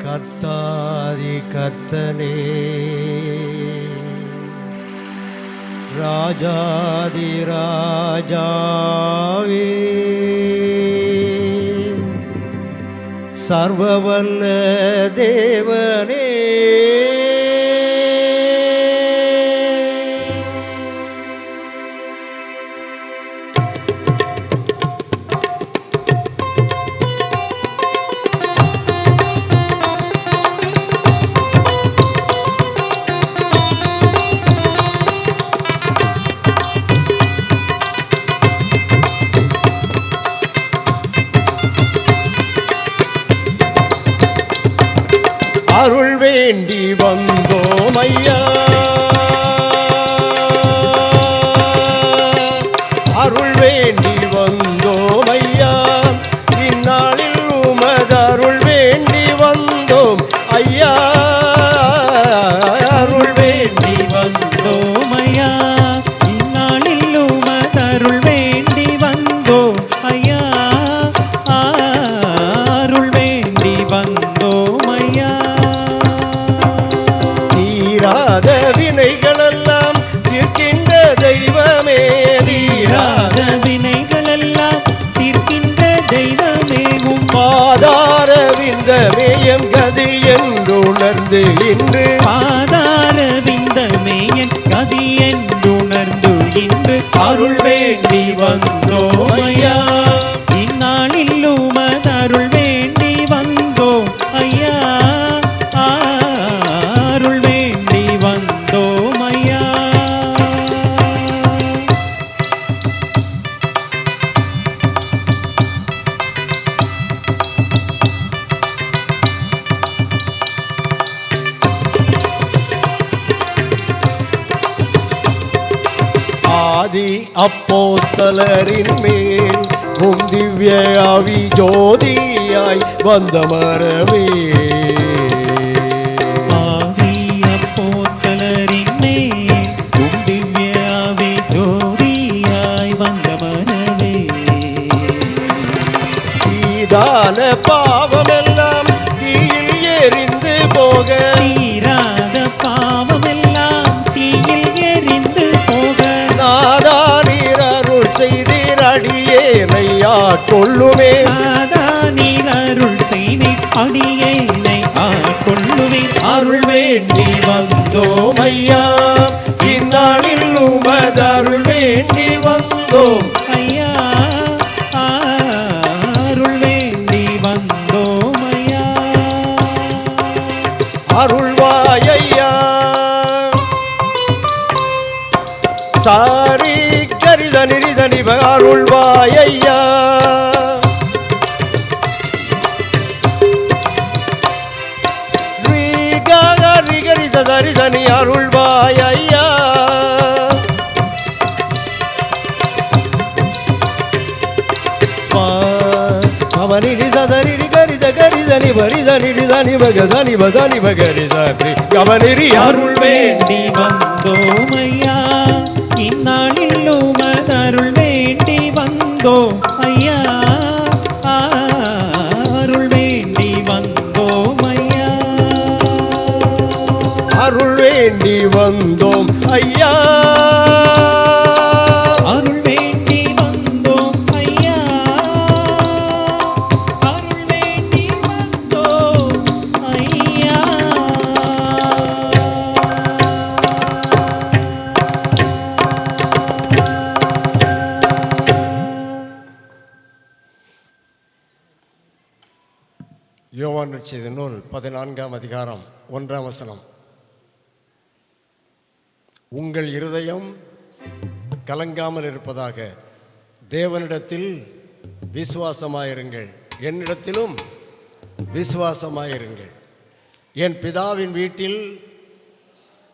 கர்த்தாதி கர்த்தனே, ராஜாதி ராஜாவே, சர்வவல்ல தேவனே, அருள் வேண்டி வந்தோம் ஐயா, அருள் வேண்டி வந்தோம் ஐயா, இந்நாளில் உமது அருள் வேண்டி வந்தோம் ஐயா, அருள் வேண்டி வந்தோம் ஐயா, இந்நாளில் உமது அருள் வேண்டி வந்தோம் ஐயா, அருள் வேண்டி வந்தோம் ஐயா. தீராத வினைகளெல்லாம் தீர்க்கின்ற தெய்வமே, தீராத வினைகளெல்லாம் தீர்க்கின்ற தெய்வமே, பாதார விந்தமே எம் கதி என்று உணர்ந்து இன்று, பாதார விந்தமே என் கதி என்று உணர்ந்து இன்று அருள் வேண்டி வந்தோம் ஐயா, இந்நாளில் உமது அருள் வேண்டி வந்தோம் ஐயா, அருள் வேண்டி வந்தோம் ஐயா. ஆதி அப்போஸ்தலரின் மேல் உம் திவ்ய ஆவி ஜோதியாய் வந்த மரவே, ஆவி அப்போஸ்தலரின் மேல் உம் திவ்ய ஆவி ஜோதியாய் வந்த மனவே, தீதான பாவமெல்லாம் தீயில் எரிந்து போக, தீராத பாவமெல்லாம் தீயில் எரிந்து போக, நாதா நீர் அருள் செய்தீர் அடியேனை ஆட்கொள்ளுமே, நாதா நீர் அருள் செய்வீர் அடியேனை ஆட்கொள்ளுவீர், அருள் வேண்டி வந்தோம் ஐயா, இந்நாளில் உமது அருள் வேண்டி வந்தோம் ஐயா, அருள் வேண்டி வந்தோம் ஐயா. அருள்வாய் ஐயா, சாரி கரித நிரித நிப அருள்வாய் ஐயா, சரிதனி அருள்வாய் ஐயா, அவனி சரி கரித கரிதனி பரிதனி தனி பகதனி பசனி பகரிதனி கவனிரி அருள் வேண்டி வந்தோம் ஐயா, இந்நாளில் உமது அருள் வேண்டி வந்தோம் ஐயா, அருள் வேண்டி வந்தோம் ஐயா, அருள் வேண்டி வந்தோம் ஐயா, அருள் வேண்டி வந்தோம் ஐயா, அருள் வேண்டி வந்தோம் ஐயா. யோவான் நற்செய்தி நூல் 14ஆம் அதிகாரம் 1ஆம் வசனம். உங்கள் இருதயம் கலங்காமல் இருப்பதாக, தேவனிடத்தில் விசுவாசமாயிருங்கள், என்னிடத்திலும் விசுவாசமாயிருங்கள். என் பிதாவின் வீட்டில்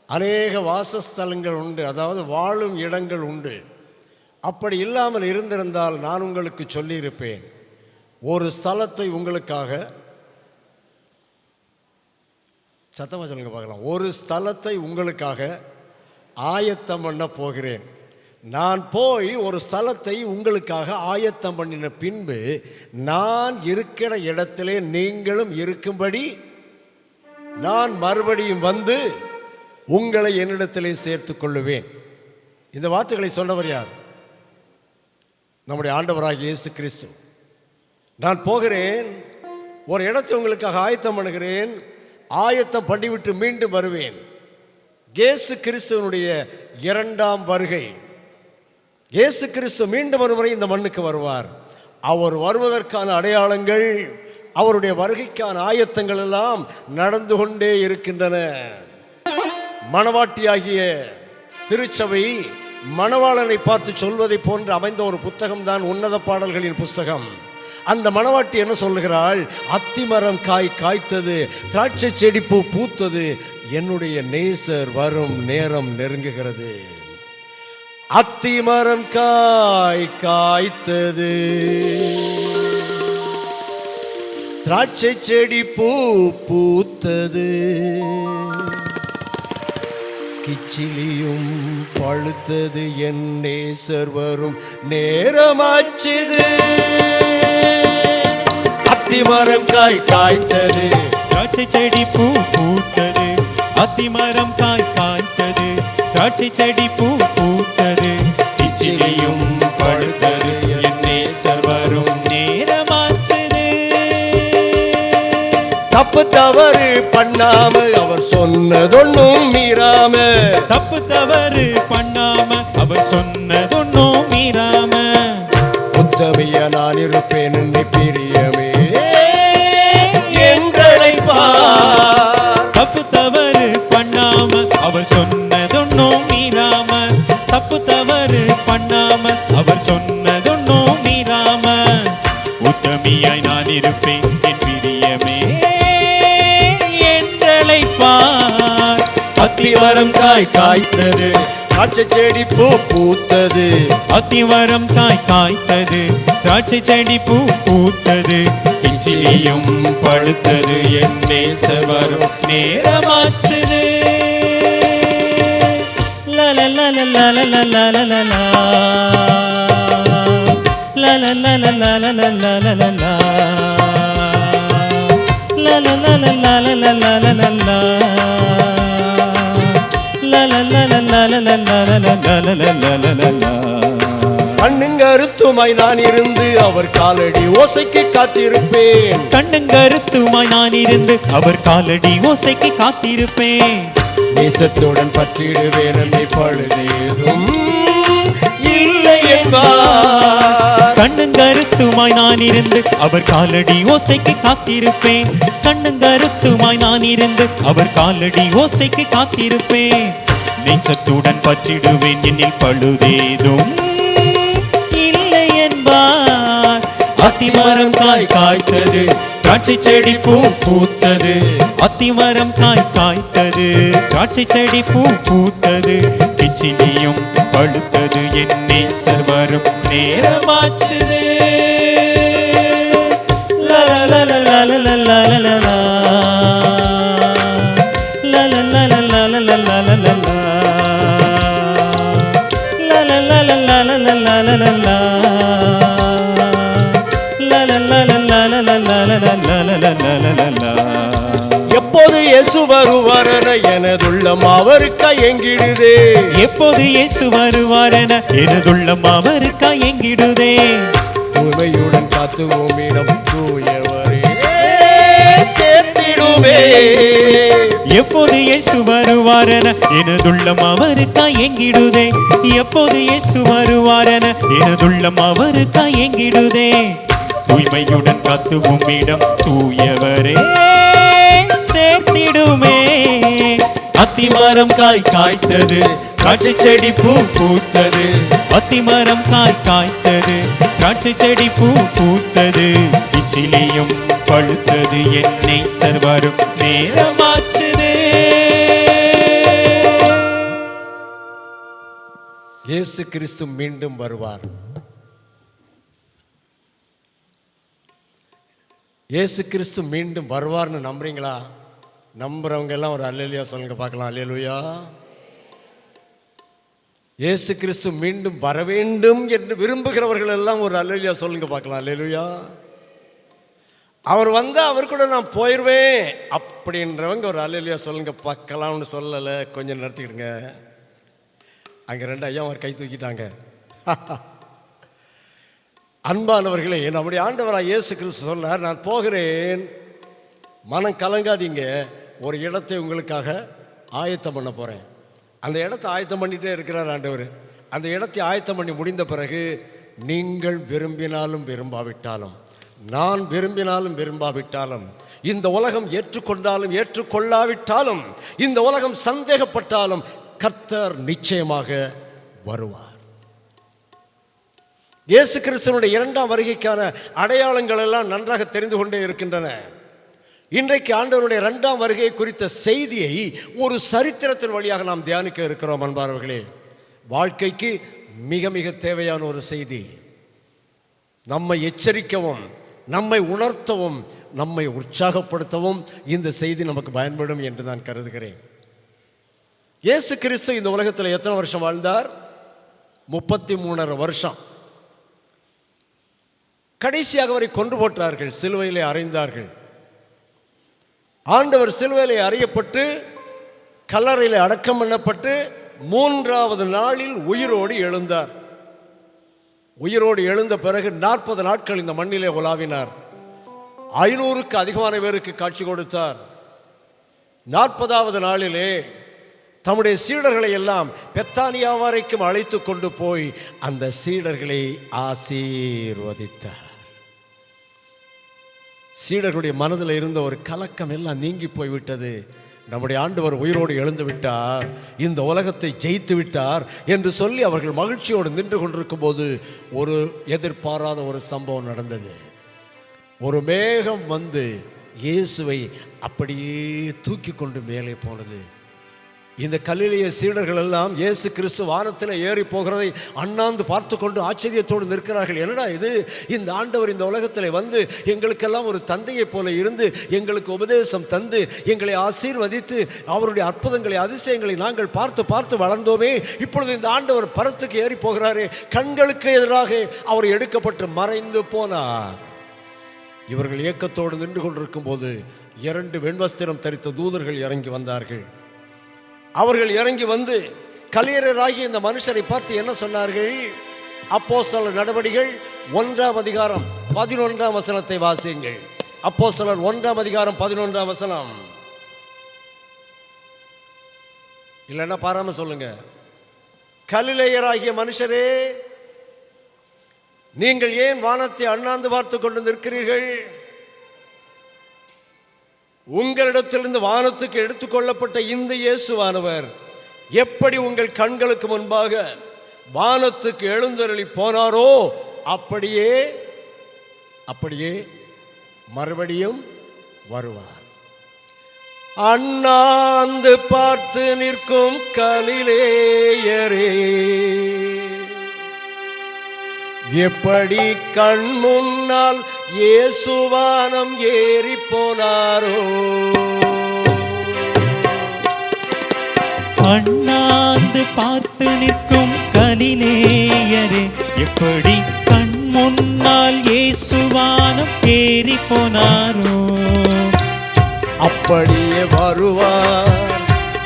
அநேக வாசஸ்தலங்கள் உண்டு, அதாவது வாழும் இடங்கள் உண்டு. அப்படி இல்லாமல் இருந்திருந்தால் நான் உங்களுக்கு சொல்லியிருப்பேன். ஒரு ஸ்தலத்தை உங்களுக்காக, சத்தமாக சொல்லுங்க பார்க்கலாம், ஒரு ஸ்தலத்தை உங்களுக்காக ஆயத்தம் பண்ண போகிறேன். நான் போய் ஒரு ஸ்தலத்தை உங்களுக்காக ஆயத்தம் பண்ணின பின்பு நான் இருக்கிற இடத்திலே நீங்களும் இருக்கும்படி நான் மறுபடியும் வந்து உங்களை என்னிடத்திலே சேர்த்துக் கொள்ளுவேன். இந்த வார்த்தைகளை சொன்னவர் யார்? நம்முடைய ஆண்டவராகிய இயேசு கிறிஸ்து. நான் போகிறேன், ஒரு இடத்தை உங்களுக்காக ஆயத்தம் பண்ணுகிறேன், ஆயத்தம் பண்ணிவிட்டு மீண்டும் வருவேன். இயேசு கிறிஸ்துவனுடைய இரண்டாம் வருகை. இயேசு கிறிஸ்து மீண்டும் ஒருமுறை இந்த மண்ணுக்கு வருவார். அவர் வருவதற்கான அடையாளங்கள், அவருடைய வருகைக்கான ஆயத்தங்கள் எல்லாம் நடந்து கொண்டே இருக்கின்றன. மணவாட்டியாகிய திருச்சபை மணவாளனை பார்த்து சொல்வதை போன்று அமைந்த ஒரு புத்தகம் தான் உன்னத பாடல்களின் புஸ்தகம். அந்த மணவாட்டி என்ன சொல்லுகிறாள்? அத்திமரம் காய்த்தது, திராட்சை செடி பூ பூத்தது, என்னுடைய நேசர் வரும் நேரம் நெருங்குகிறது. அத்திமரம் காய்த்தது, திராட்சை செடி பூ பூத்தது, கிச்சிலியும் பழுத்தது, என் நேசர் வரும் நேரமாச்சுது. அத்திமரம் காய்த்தது, திராட்சை செடி பூ பூத்தது, அத்திமரம் காய்த்தது, திராட்சை செடி பூ பூத்தது, கிச்சிலியும் பழுத்தது, என் நேசர் வரும் நேரமாச்சுது. தப்பு தவறு பண்ணாம அவர் சொன்னதொன்னும் மீறாம, தப்பு தவறு பண்ணாம அவர் சொன்னதொன்னும் மீறாம, உத்தமிய நான் இருப்பேன் என்னை பிரியமே என்றழைப்பார். தப்பு தவறு பண்ணாம அவர் சொன்னதொன்னும் மீறாம, தப்பு தவறு பண்ணாம அவர் சொன்னதொன்னும் மீறாம, உத்தமியாய் நான் இருப்பேன் என் பிரியமே என்றழைப்பார். அத்திமரம் காய்த்தது, திராட்சை செடி பூ பூத்தது, அத்திமரம் காய்த்தது, திராட்சை செடி பூ பூத்தது, கிச்சிலியும் பழுத்தது, என் நேசர் வரும் நேரமாச்சுது. கண்ணுங்கருத்துமாய் நான் இருந்து அவர் காலடி ஓசைக்கு காத்திருப்பேன். கண்ணுங்கருத்துமாய் நான் இருந்து அவர் காலடி ஓசைக்கு காத்திருப்பேன். நேசத்துடன் பற்றிடுவேன், என்னை பழுதேதும் இல்லை என்பார். கண்ணுங்கருத்துமாய் நான் இருந்து அவர் காலடி ஓசைக்கு காத்திருப்பேன். கண்ணுங்கருத்துமாய் நான் இருந்து அவர் காலடி ஓசைக்கு காத்திருப்பேன். நேசத்துடன் பற்றிடுவேன், என்னில் பழுதேதும் இல்லை என்பார். அத்திமரம் காய்த்தது, திராட்சை செடி பூ பூத்தது, அத்திமரம் காய்த்தது, திராட்சை செடி பூ பூத்தது, கிச்சிலியும் பழுத்தது, என் நேசர் வரும் நேரமாச்சுது. எப்போது இயேசு வருவார் என எனதுள்ளம் அவருக்கா எங்கிடுதே. எப்போது இயேசு வருவார் என எனதுள்ளம் அவருக்கா எங்கிடுதே. தூய்மையுடன் காத்துவோம் இடம் தூயவரே சேர்த்திடுமே. எப்போது இயேசு வருவார் என எனதுள்ளம் அவருக்கா எங்கிடுதே. எப்போது இயேசு வருவார் என எனதுள்ளம் அவருக்கா எங்கிடுதே. தூய்மையுடன் காத்துவோம் இடம் தூயவரே சேர்த்திடுமே. அத்திமரம் காய்த்தது, திராட்சை செடி பூ பூத்தது, அத்திமரம் காய்த்தது, திராட்சை செடி பூ பூத்தது, கிச்சிலியும் பழுத்தது, என் நேசர் வரும் நேரமாச்சுது. இயேசு கிறிஸ்து மீண்டும் வருவார். இயேசு கிறிஸ்து மீண்டும் வருவார்னு நம்புறீங்களா? நம்புறவங்க எல்லாம் ஒரு அல்லேலூயா சொல்லுங்க பார்க்கலாம். அல்லேலூயா. இயேசு கிறிஸ்து மீண்டும் வர வேண்டும் என்று விரும்புகிறவர்கள் எல்லாம் ஒரு அல்லேலூயா சொல்லுங்க பார்க்கலாம். அல்லேலூயா. அவர் வந்தால் அவர் கூட நான் போயிடுவேன் அப்படின்றவங்க ஒரு அல்லேலூயா சொல்லுங்க பார்க்கலாம்னு சொல்லலை. கொஞ்சம் நிறுத்திக்கிடுங்க. அங்கே 2 ஐயா அவர் கை தூக்கிட்டாங்க. அன்பானவர்களே, நம்முடைய ஆண்டவராக இயேசு கிறிஸ்து சொன்னார், நான் போகிறேன், மனம் கலங்காதீங்க, ஒரு இடத்தை உங்களுக்காக ஆயத்தம் பண்ண போகிறேன். அந்த இடத்தை ஆயத்தம் பண்ணிகிட்டே இருக்கிறார் ஆண்டவர். அந்த இடத்தை ஆயத்தம் பண்ணி முடிந்த பிறகு நீங்கள் விரும்பினாலும் விரும்பாவிட்டாலும், நான் விரும்பினாலும் விரும்பாவிட்டாலும், இந்த உலகம் ஏற்றுக்கொண்டாலும் ஏற்றுக்கொள்ளாவிட்டாலும், இந்த உலகம் சந்தேகப்பட்டாலும் கர்த்தர் நிச்சயமாக வருவார். இயேசு கிறிஸ்துவினுடைய 2ஆம் வருகைக்கான அடையாளங்கள் எல்லாம் நன்றாக தெரிந்து கொண்டே இருக்கின்றன. இன்றைக்கு ஆண்டவருடைய 2ஆம் வருகை குறித்த செய்தியை ஒரு சரித்திரத்தின் வழியாக நாம் தியானிக்க இருக்கிறோம். அன்பானவர்களே, வாழ்க்கைக்கு மிக மிக தேவையான ஒரு செய்தி. நம்மை எச்சரிக்கவும், நம்மை உணர்த்தவும், நம்மை உற்சாகப்படுத்தவும் இந்த செய்தி நமக்கு பயன்படும் என்று நான் கருதுகிறேன். இயேசு கிறிஸ்து இந்த உலகத்தில் எத்தனை வருஷம் வாழ்ந்தார்? 33.5 வருஷம். கடைசியாக அவரை கொண்டு போட்டார்கள், சிலுவையிலே அறைந்தார்கள். ஆண்டவர் சிலுவையிலே அறையப்பட்டு கல்லறையில் அடக்கம் பண்ணப்பட்டு 3ஆவது நாளில் உயிரோடு எழுந்தார். உயிரோடு எழுந்த பிறகு 40 நாட்கள் இந்த மண்ணிலே உலாவினார். 500க்கு அதிகமான பேருக்கு காட்சி கொடுத்தார். 40ஆவது நாளிலே தம்முடைய சீடர்களை எல்லாம் பெத்தானியா வரைக்கும் அழைத்து கொண்டு போய் அந்த சீடர்களை ஆசீர்வதித்தார். சீடர்களுடைய மனதில் இருந்த ஒரு கலக்கம் எல்லாம் நீங்கி போய்விட்டது. நம்முடைய ஆண்டவர் உயிரோடு எழுந்து விட்டார், இந்த உலகத்தை ஜெயித்து விட்டார் என்று சொல்லி அவர்கள் மகிழ்ச்சியோடு நின்று கொண்டிருக்கும் போது ஒரு எதிர்பாராத ஒரு சம்பவம் நடந்தது. ஒரு மேகம் வந்து இயேசுவை அப்படியே தூக்கி கொண்டு மேலே போனது. இந்த கலிலேய சீடர்கள் எல்லாம் இயேசு கிறிஸ்து வானத்தில் ஏறி போகிறதை அண்ணாந்து பார்த்து கொண்டு ஆச்சரியத்தோடு நிற்கிறார்கள். என்னடா இது, இந்த ஆண்டவர் இந்த உலகத்தில் வந்து எங்களுக்கெல்லாம் ஒரு தந்தையை போல இருந்து எங்களுக்கு உபதேசம் தந்து எங்களை ஆசீர்வதித்து அவருடைய அற்புதங்களை அதிசயங்களை நாங்கள் பார்த்து பார்த்து வளர்ந்தோமே, இப்பொழுது இந்த ஆண்டவர் பரத்துக்கு ஏறி போகிறாரே, கண்களுக்கு எதிராக அவர் எடுக்கப்பட்டு மறைந்து போனார். இவர்கள் ஏக்கத்தோடு நின்று கொண்டிருக்கும் போது 2 வெண்வஸ்திரம் தரித்த தூதர்கள் இறங்கி வந்தார்கள். அவர்கள் இறங்கி வந்து கலிலேயராகிய இந்த மனுஷரை பார்த்து என்ன சொன்னார்கள்? அப்போஸ்தலர் நடவடிக்கைகள் 1ஆம் அதிகாரம் 11ஆம் வசனத்தை வாசியுங்கள். அப்போஸ்தலர் 1ஆம் அதிகாரம் 11ஆம் வசனம். இல்லைன்னா பாராம சொல்லுங்க. கலிலேயராகிய மனுஷரே, நீங்கள் ஏன் வானத்தை அண்ணாந்து பார்த்து கொண்டு நிற்கிறீர்கள்? உங்களிடத்திலிருந்து வானத்துக்கு எடுத்துக்கொள்ளப்பட்ட இந்த இயேசுவானவர் எப்படி உங்கள் கண்களுக்கு முன்பாக வானத்துக்கு எழுந்தருளி போனாரோ அப்படியே மறுபடியும் வருவார். அண்ணாந்து பார்த்து நிற்கும் கலிலேயரே, எப்படி கண் முன்னால் இயேசுவானம் ஏறி போனாரோ. அண்ணாந்து பார்த்து நிற்கும் கலிலேயரே, எப்படி கண் முன்னால் இயேசுவானம் ஏறி போனாரோ. அப்படியே வருவார்,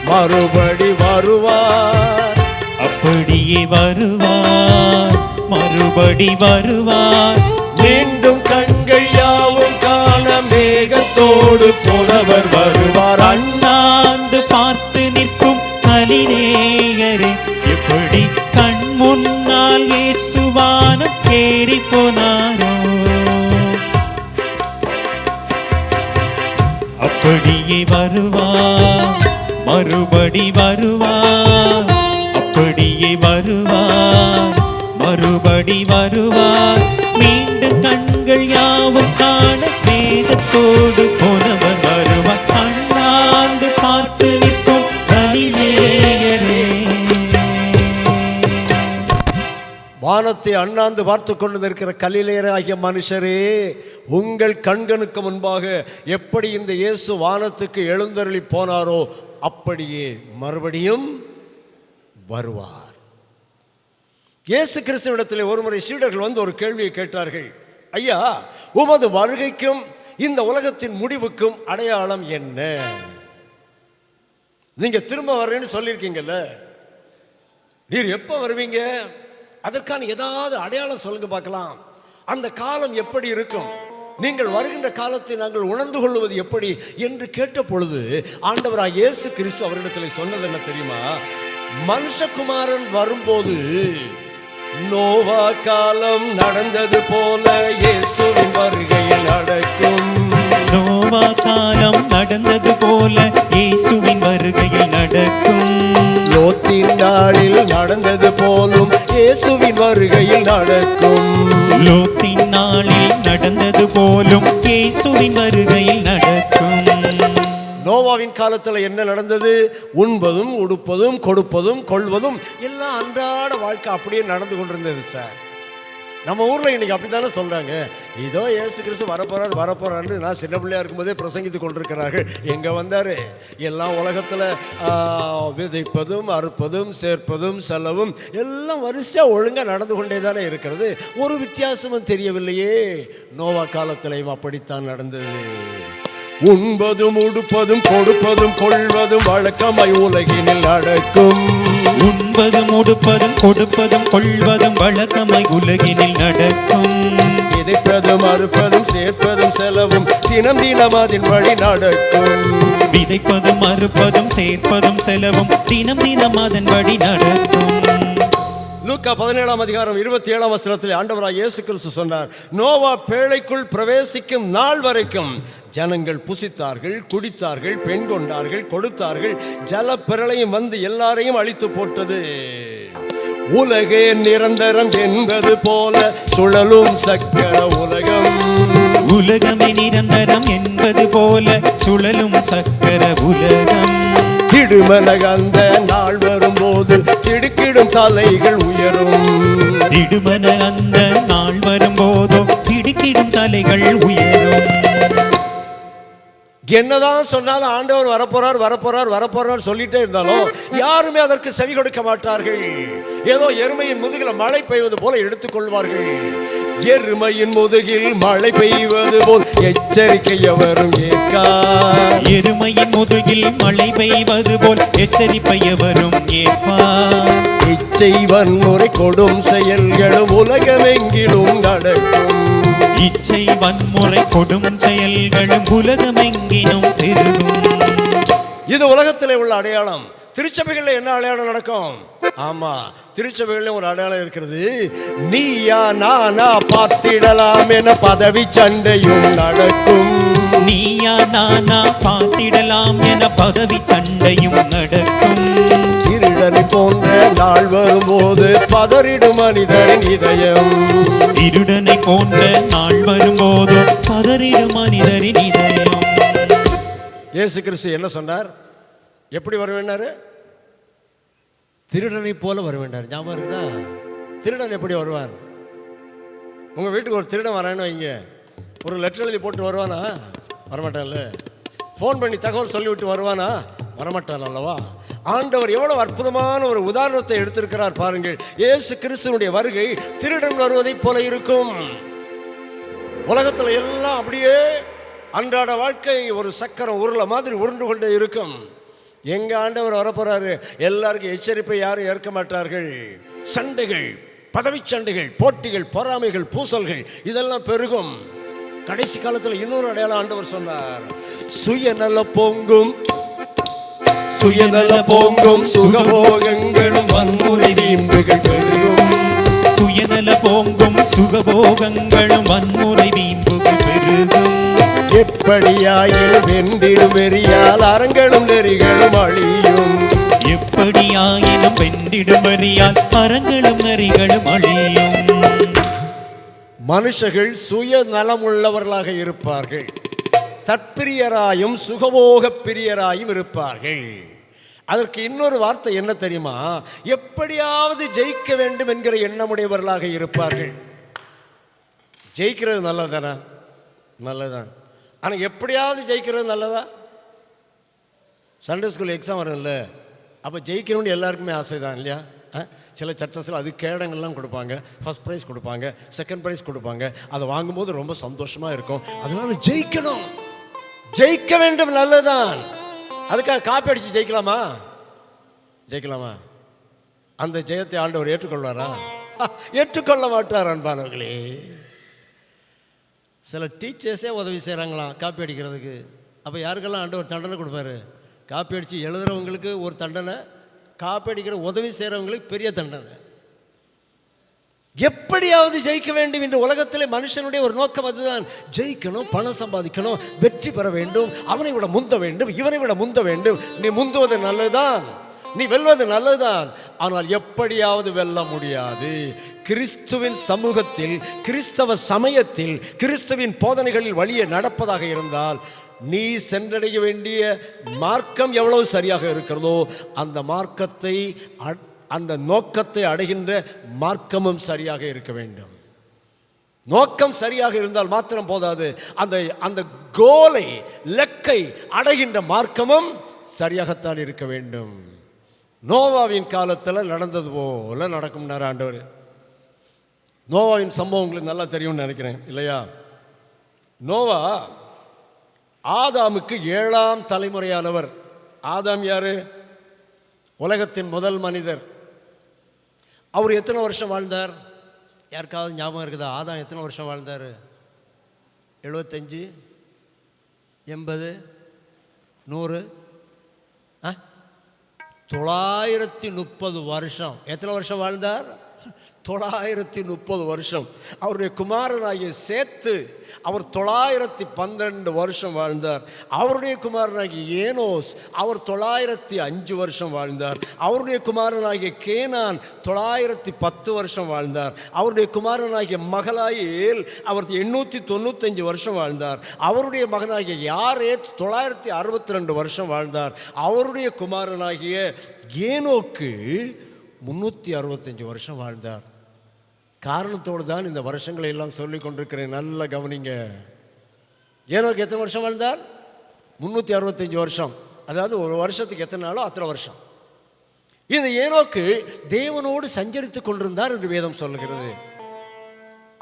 மறுபடி வருவார். அப்படியே வருவார், மறுபடி வருவார். மீண்டும் கண்கள் யாவும் காண மேகத்தோடு போனவர் வருவார். அண்ணாந்து பார்த்து நிற்கும் கலிலேயரே, எப்படி கண் முன்னால் இயேசுவானம் ஏறி போனாரோ. அப்படியே வருவார், மறுபடி வருவார். அப்படியே வருவார், மறுபடி வருவார். மீண்டும் கண்கள் யாவும் காண மேகத்தோடு போனவர் வருவார். அண்ணாந்து பார்த்து நிற்கும் கலிலேயரே. வானத்தை அண்ணாந்து பார்த்து கொண்டு நிற்கிற கலிலேயராகிய மனுஷரே, உங்கள் கண்களுக்கு முன்பாக எப்படி இந்த இயேசு வானத்துக்கு எழுந்தருளி போனாரோ அப்படியே மறுபடியும் வருவார். இயேசு கிறிஸ்துவிடத்தில் ஒருமுறை சீடர்கள் வந்து ஒரு கேள்வியை கேட்டார்கள். ஐயா, உமது வருகைக்கும் இந்த உலகத்தின் முடிவுக்கும் அடையாளம் என்ன? நீங்க திரும்ப வர்றேன்னு சொல்லியிருக்கீங்கல்ல, நீர் எப்போ வருவீங்க? அதற்கான ஏதாவது அடையாளம் சொல்லுங்க பார்க்கலாம். அந்த காலம் எப்படி இருக்கும்? நீங்கள் வருகின்ற காலத்தை நாங்கள் உணர்ந்து கொள்வது எப்படி என்று கேட்ட பொழுது ஆண்டவராக இயேசு கிறிஸ்து அவரிடத்தில் சொன்னது என்ன தெரியுமா? மனுஷகுமாரன் வரும்போது நோவா காலம் நடந்தது போல இயேசுவின் வருகையில் நடக்கும். நோவா காலம் நடந்தது போல இயேசுவின் வருகையில் நடக்கும். லோத்தின் நாளில் நடந்தது போலும் இயேசுவின் வருகையில் நடக்கும். லோத்தின் நாளில் நடந்தது போலும் இயேசுவின் வருகையில் நடக்கும். நோவாவின் காலத்தில் என்ன நடந்தது? உண்பதும் உடுப்பதும் கொடுப்பதும் கொள்வதும் எல்லாம் அன்றாட வாழ்க்கை அப்படியே நடந்து கொண்டிருந்தது சார். நம்ம ஊரில் இன்னைக்கு அப்படி தானே சொல்கிறாங்க. இதோ இயேசு கிறிஸ்து வரப்போறான்னு நான் சின்ன பிள்ளையா இருக்கும்போதே பிரசங்கித்து கொண்டிருக்கிறார்கள். எங்கே வந்தார்? எல்லாம் உலகத்தில் விதைப்பதும் அறுப்பதும் சேர்ப்பதும் செலவும் எல்லாம் வரிசையாக ஒழுங்காக நடந்து கொண்டே தானே இருக்கிறது. ஒரு வித்தியாசமும் தெரியவில்லையே. நோவா காலத்திலையும் அப்படித்தான் நடந்தது. உண்பதும் உடுப்பதும் கொடுப்பதும் கொள்வதும் வழக்கமாய் உலகினில் நடக்கும். உண்பதும் உடுப்பதும் கொடுப்பதும் கொள்வதும் வழக்கமாய் உலகினில் நடக்கும். விதைப்பதும் அறுப்பதும் சேர்ப்பதும் செலவும் தினம் தினம் அதன் வழி நடக்கும். விதைப்பதும் அறுப்பதும் சேர்ப்பதும் செலவும் தினம் தினம் அதன் வழி நடக்கும். லூக்கா 17ஆம் அதிகாரம் 27ஆம் வசனத்தில் ஆண்டவராக இயேசு கிறிஸ்து சொன்னார், நோவா பேழைக்குள் பிரவேசிக்கும் நாள் வரைக்கும் ஜனங்கள் புசித்தார்கள், குடித்தார்கள், பெண் கொண்டார்கள், கொடுத்தார்கள். ஜலப்பிரளயம் வந்து எல்லாரையும் அழித்து போட்டது. உலகே நிரந்தரம் என்பது போல சுழலும் சக்கர உலகம். உலகமே நிரந்தரம் என்பது போல சுழலும் சக்கர உலகம். திடுமென அந்த நாள் வரும்போது திடுக்கிடும் தலைகள் உயரும். திடுமென அந்த நாள் வரும்போதோ திடுக்கிடும் தலைகள் உயரும். என்னதான் சொன்னாலும் ஆண்டவர் வரப்போறார் சொல்லிட்டே இருந்தாலும் யாருமே அதற்கு செவி கொடுக்க மாட்டார்கள். ஏதோ எருமையின் முதுகில் மழை பெய்வது போல எடுத்துக்கொள்வார்கள். எருமையின் முதுகில் மழை பெய்வது போல் எச்சரிக்கை எவரும் ஏற்கார். எருமையின் முதுகில் மழை பெய்வது போல் எச்சரிப்பை எவரும் ஏற்பார். இச்சை வன்முறை கொடும் செயல்களும் உலகமெங்கிலும் நடக்கும். இச்சை வன்முறை கொடும் செயல்களும் உலகமெங்கிலும் பெருகும். இது உலகத்திலே உள்ள அடையாளம். திருச்சபைகளில் என்ன அடையாளம் நடக்கும்? ஆமா, திருச்சபைகளில் ஒரு அடையாளம் இருக்கிறது. நீயா நானா பார்த்திடலாம் என பதவி சண்டையும் நடக்கும். நீயா நானா பார்த்திடலாம் என பதவி சண்டையும் நடக்கும். திருடனை போன்ற நாள் வரும்போது பதறிடும் மனிதரின் இதயம். திருடனை போன்ற நாள் வரும்போது பதறிடும் மனிதரின் இதயம். இயேசு கிறிஸ்து என்ன சொன்னார்? எப்படி வருவேன்னாரு? திருடனை போல வருவேண்டார். ஞாபகம் இருக்குதா? திருடன் எப்படி வருவான்? உங்கள் வீட்டுக்கு ஒரு திருடன் வரான்னு வைங்க, ஒரு லெட்டர் எழுதி போட்டு வருவானா? வரமாட்டான்ல. ஃபோன் பண்ணி தகவல் சொல்லிவிட்டு வருவானா? வரமாட்டான் அல்லவா? ஆண்டவர் எவ்வளவு அற்புதமான ஒரு உதாரணத்தை எடுத்திருக்கிறார் பாருங்கள். இயேசு கிறிஸ்துவினுடைய வருகை திருடன் வருவதை போல இருக்கும். உலகத்தில் எல்லாம் அப்படியே அன்றாட வாழ்க்கை ஒரு சக்கரம் உருளை மாதிரி உருண்டு கொண்டே இருக்கும். எங்க ஆண்டவர் வரப்போறாரு, எல்லாருக்கும் எச்சரிப்பை யாரும் ஏற்க மாட்டார்கள். சண்டைகள், பதவி சண்டைகள், போட்டிகள், பொறாமைகள், பூசல்கள் இதெல்லாம் பெருகும். கடைசி காலத்தில் இன்னொரு அடையாளம் ஆண்டவர் சொன்னார். சுயநல போங்கும் சுகபோகங்களும் வன்முறை வீம்புகள் பெருகும். சுயநல போங்கும் சுகபோகங்களும் வன்முறை வீம்புகள் பெருகும். எப்படியாயினும் வென்றிடும் வெறியால் அறங்களும் நெறிகளும் அழியும். எப்படியாயினும் வென்றிடும் வெறியால் அறங்களும் நெறிகளும் அழியும். மனுஷர்கள் சுயநலம் உள்ளவர்களாக இருப்பார்கள். தற்பிரியராயும் சுகபோக பிரியராயும் இருப்பார்கள். அதற்கு இன்னொரு வார்த்தை என்ன தெரியுமா? எப்படியாவது ஜெயிக்க வேண்டும் என்கிற எண்ணமுடையவர்களாக இருப்பார்கள். ஜெயிக்கிறது நல்லதானா? நல்லதான். ஆனால் எப்படியாவது ஜெயிக்கிறது நல்லதா? சண்டே ஸ்கூல் எக்ஸாம் வரும்ல, அப்போ ஜெயிக்கணும்னு எல்லாருக்குமே ஆசை தான் இல்லையா? சில சர்ச்சஸில் அது கேடங்கள்லாம் கொடுப்பாங்க, ஃபர்ஸ்ட் ப்ரைஸ் கொடுப்பாங்க, செகண்ட் ப்ரைஸ் கொடுப்பாங்க. அதை வாங்கும்போது ரொம்ப சந்தோஷமாக இருக்கும். அதனால ஜெயிக்கணும், ஜெயிக்க வேண்டும், நல்லதான். அதுக்காக காப்பி அடித்து ஜெயிக்கலாமா? ஜெயிக்கலாமா? அந்த ஜெயத்தை ஆண்டவர் ஏற்றுக்கொள்வாரா? ஏற்றுக்கொள்ள மாட்டார். அன்பானவர்களே, சில டீச்சர்ஸே உதவி செய்கிறாங்களாம் காப்பி அடிக்கிறதுக்கு. அப்போ யாருக்கெல்லாம் ஆண்டவர் தண்டனை கொடுப்பாரு? காப்பி அடித்து எழுதுகிறவங்களுக்கு ஒரு தண்டனை, காப்பி அடிக்கிற உதவி செய்கிறவங்களுக்கு பெரிய தண்டனை. எப்படியாவது ஜெயிக்க வேண்டும் என்ற உலகத்தில் மனுஷனுடைய ஒரு நோக்கம் அதுதான். ஜெயிக்கணும், பணம் சம்பாதிக்கணும், வெற்றி பெற வேண்டும், அவனை விட முந்த வேண்டும், இவனை விட முந்த வேண்டும். நீ முந்துவது நல்லதுதான், நீ வெல்வது நல்லதுதான். ஆனால் எப்படியாவது வெல்ல முடியாது. கிறிஸ்துவின் சமூகத்தில், கிறிஸ்தவ சமயத்தில், கிறிஸ்துவின் போதனைகளில் வழியே நடப்பதாக இருந்தால் நீ சென்றடைய வேண்டிய மார்க்கம் எவ்வளவு சரியாக இருக்கிறதோ அந்த மார்க்கத்தை, அந்த நோக்கத்தை அடைகின்ற மார்க்கமும் சரியாக இருக்க வேண்டும். நோக்கம் சரியாக இருந்தால் மாத்திரம் போதாது, அந்த அந்த கோலை, லக்கை அடைகின்ற மார்க்கமும் சரியாகத்தான் இருக்க வேண்டும். நோவாவின் காலத்தில் நடந்தது போல நடக்கும்னார் ஆண்டவர். நோவாவின் சம்பவம் உங்களுக்கு நல்லா தெரியும்னு நினைக்கிறேன், இல்லையா? நோவா ஆதாமுக்கு 7ஆம் தலைமுறையானவர். ஆதாம் யாரு? உலகத்தின் முதல் மனிதர். அவர் எத்தனை வருஷம் வாழ்ந்தார்? யாருக்காவது ஞாபகம் இருக்குதா? ஆதாம் எத்தனை வருஷம் வாழ்ந்தார்? 75, 80, 100, 930 வருஷம். எத்தனை வருஷம் வாழ்ந்தார்? 930 வருஷம். அவருடைய குமாரனாகிய சேத்து அவர் 912 வருஷம் வாழ்ந்தார். அவருடைய குமாரனாகிய ஏனோஸ் அவர் 905 வருஷம் வாழ்ந்தார். அவருடைய குமாரனாகிய கேனான் 910 வருஷம் வாழ்ந்தார். அவருடைய குமாரனாகிய மகலாயேல் அவர் 895 வருஷம் வாழ்ந்தார். அவருடைய மகனாகிய யாரேத் 962 வருஷம் வாழ்ந்தார். அவருடைய குமாரனாகிய ஏனோக்கு 365 வருஷம் வாழ்ந்தார். காரணத்தோடு தான் இந்த வருஷங்களை எல்லாம் சொல்லிக் கொண்டிருக்கிறேன், நல்ல கவனிங்க. ஏனோக்கு எத்தனை வருஷம் வாழ்ந்தார்? 365 வருஷம். அதாவது ஒரு வருஷத்துக்கு எத்தனை நாளோ அத்தனை வருஷம். இந்த ஏனோக்கு தேவனோடு சஞ்சரித்து கொண்டிருந்தார் என்று வேதம் சொல்லுகிறது.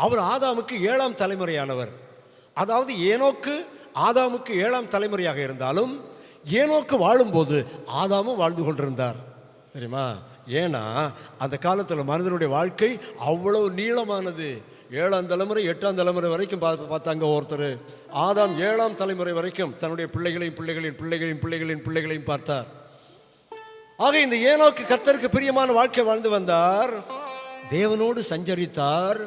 அவர் ஆதாமுக்கு 7ஆம் தலைமுறையானவர். அதாவது ஏனோக்கு ஆதாமுக்கு 7ஆம் தலைமுறையாக இருந்தாலும் ஏனோக்கு வாழும்போது ஆதாமும் வாழ்ந்து கொண்டிருந்தார். தெரியுமா? ஏன்னா அந்த காலத்தில் மனிதனுடைய வாழ்க்கை அவ்வளவு நீளமானது. 7ஆம் தலைமுறை 8ஆம் தலைமுறை வரைக்கும் பார்த்தாங்க ஒருத்தர். ஆதாம் 7ஆம் தலைமுறை வரைக்கும் தன்னுடைய பிள்ளைகளையும் பிள்ளைகளின் பிள்ளைகளின் பிள்ளைகளின் பிள்ளைகளையும் பார்த்தார். ஆக இந்த ஏனோக்கு கர்த்தருக்கு பிரியமான வாழ்க்கை வாழ்ந்து வந்தார், தேவனோடு சஞ்சரித்தார்.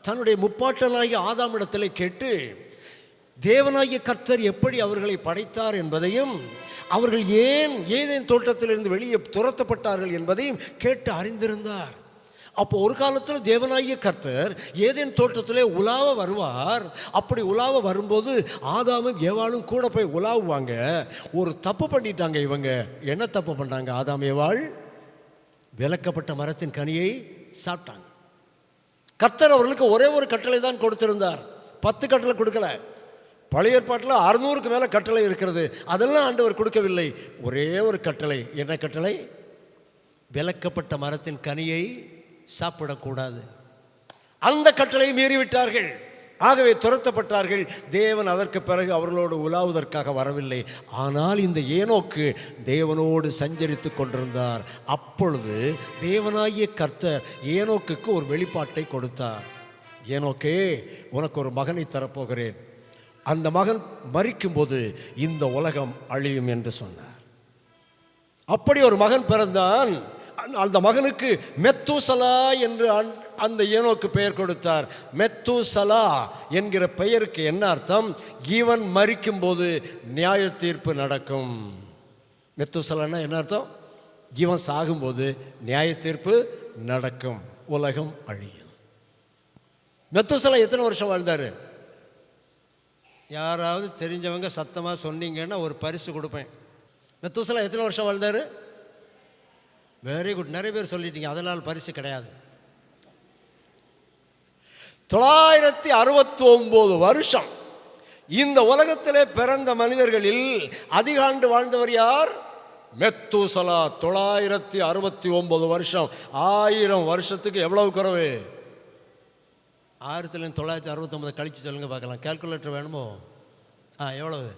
தன்னுடைய முப்பாட்டனாகிய ஆதாமிடத்தில் கேட்டு தேவனாகிய கர்த்தர் எப்படி அவர்களை படைத்தார் என்பதையும், அவர்கள் ஏன் ஏதேன் தோட்டத்திலிருந்து வெளியே துரத்தப்பட்டார்கள் என்பதையும் கேட்டு அறிந்திருந்தார். அப்போ ஒரு காலத்தில் தேவனாகிய கர்த்தர் ஏதேன் தோட்டத்திலே உலாவ வருவார். அப்படி உலாவ வரும்போது ஆதாமும் ஏவாளும் கூட போய் உலாவுவாங்க. ஒரு தப்பு பண்ணிட்டாங்க இவங்க. என்ன தப்பு பண்ணாங்க? ஆதாம் ஏவாள் விலக்கப்பட்ட மரத்தின் கனியை சாப்பிட்டாங்க. கர்த்தர் அவர்களுக்கு ஒரே ஒரு கட்டளை தான் கொடுத்திருந்தார், 10 கட்டளை கொடுக்கல. பழைய ஏற்பாட்டில் 600க்கு மேலே கட்டளை இருக்கிறது, அதெல்லாம் ஆண்டவர் கொடுக்கவில்லை. ஒரே ஒரு கட்டளை. என்ன கட்டளை? விலக்கப்பட்ட மரத்தின் கனியை சாப்பிடக்கூடாது. அந்த கட்டளையை மீறிவிட்டார்கள். ஆகவே துரத்தப்பட்டார்கள். தேவன் அதற்கு பிறகு அவர்களோடு உலாவுவதற்காக வரவில்லை. ஆனால் இந்த ஏனோக்கு தேவனோடு சஞ்சரித்து கொண்டிருந்தார். அப்பொழுது தேவனாகிய கர்த்தர் ஏனோக்குக்கு ஒரு வெளிப்பாட்டை கொடுத்தார். ஏனோக்கே, உனக்கு ஒரு மகனை தரப்போகிறேன். அந்த மகன் மரிக்கும்போது இந்த உலகம் அழியும் என்று சொன்னார். அப்படி ஒரு மகன் பிறந்தான். அந்த மகனுக்கு மெத்தூசலா என்று அந்த ஏனோக்கு பெயர் கொடுத்தார். மெத்தூசலா என்கிற பெயருக்கு என்ன அர்த்தம்? இவன் மரிக்கும்போது நியாய தீர்ப்பு நடக்கும். மெத்தூசலான்னா என்ன அர்த்தம்? இவன் சாகும்போது நியாய தீர்ப்பு நடக்கும், உலகம் அழியும். மெத்தூசலா எத்தனை வருஷம் வாழ்ந்தார்? யாராவது தெரிஞ்சவங்க சத்தமாக சொன்னீங்கன்னா ஒரு பரிசு கொடுப்பேன். மெத்தூசலா எத்தனை வருஷம் வாழ்ந்தார்? வெரி குட், நிறைய பேர் சொல்லிட்டீங்க, அதனால் பரிசு கிடையாது. 969 வருஷம். இந்த உலகத்திலே பிறந்த மனிதர்களில் அதிக ஆண்டு வாழ்ந்தவர் யார்? மெத்தூசலா 969 வருஷம். 1000 வருஷத்துக்கு எவ்வளவு குறைவு? 1969 கழிச்சு சொல்லுங்க பார்க்கலாம். கால்குலேட்டர் வேணுமோ? எவ்வளவு?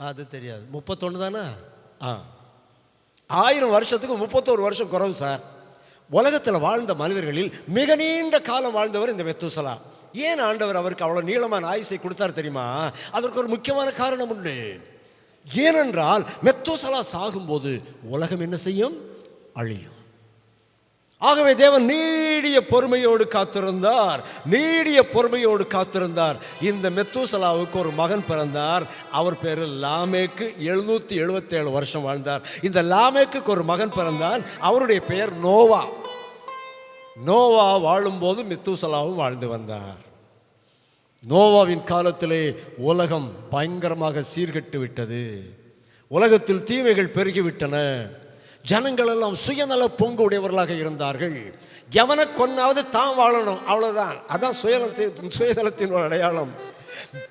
அது தெரியாது. 31 தானே? 1000 வருஷத்துக்கு 31 வருஷம் குறைவு சார். உலகத்தில் வாழ்ந்த மனிதர்களில் மிக நீண்ட காலம் வாழ்ந்தவர் இந்த மெத்தூசலா. ஏன் ஆண்டவர் அவருக்கு அவ்வளோ நீளமான ஆயுசை கொடுத்தார் தெரியுமா? அதற்கு ஒரு முக்கியமான காரணம் உண்டு. ஏனென்றால் மெத்தூசலா சாகும்போது உலகம் என்ன செய்யும்? அழியும். ஆகவே தேவன் நீடிய பொறுமையோடு காத்திருந்தார். இந்த மெத்தூசலாவுக்கு ஒரு மகன் பிறந்தார். அவர் பேரு லாமேக்கு. 777 வருஷம் வாழ்ந்தார். இந்த லாமேக்கு ஒரு மகன் பிறந்தார். அவருடைய பெயர் நோவா. நோவா வாழும்போது மெத்தூசலாவும் வாழ்ந்து வந்தார். நோவாவின் காலத்திலே உலகம் பயங்கரமாக சீர்கெட்டு விட்டது. உலகத்தில் தீமைகள் பெருகிவிட்டன. ஜனங்கள் எல்லாம் சுயநல பொங்கு உடையவர்களாக இருந்தார்கள். எவனை கொன்னாவது தான் வாழணும், அவ்வளவுதான். அதான் சுயநலத்தின் ஒரு அடையாளம்.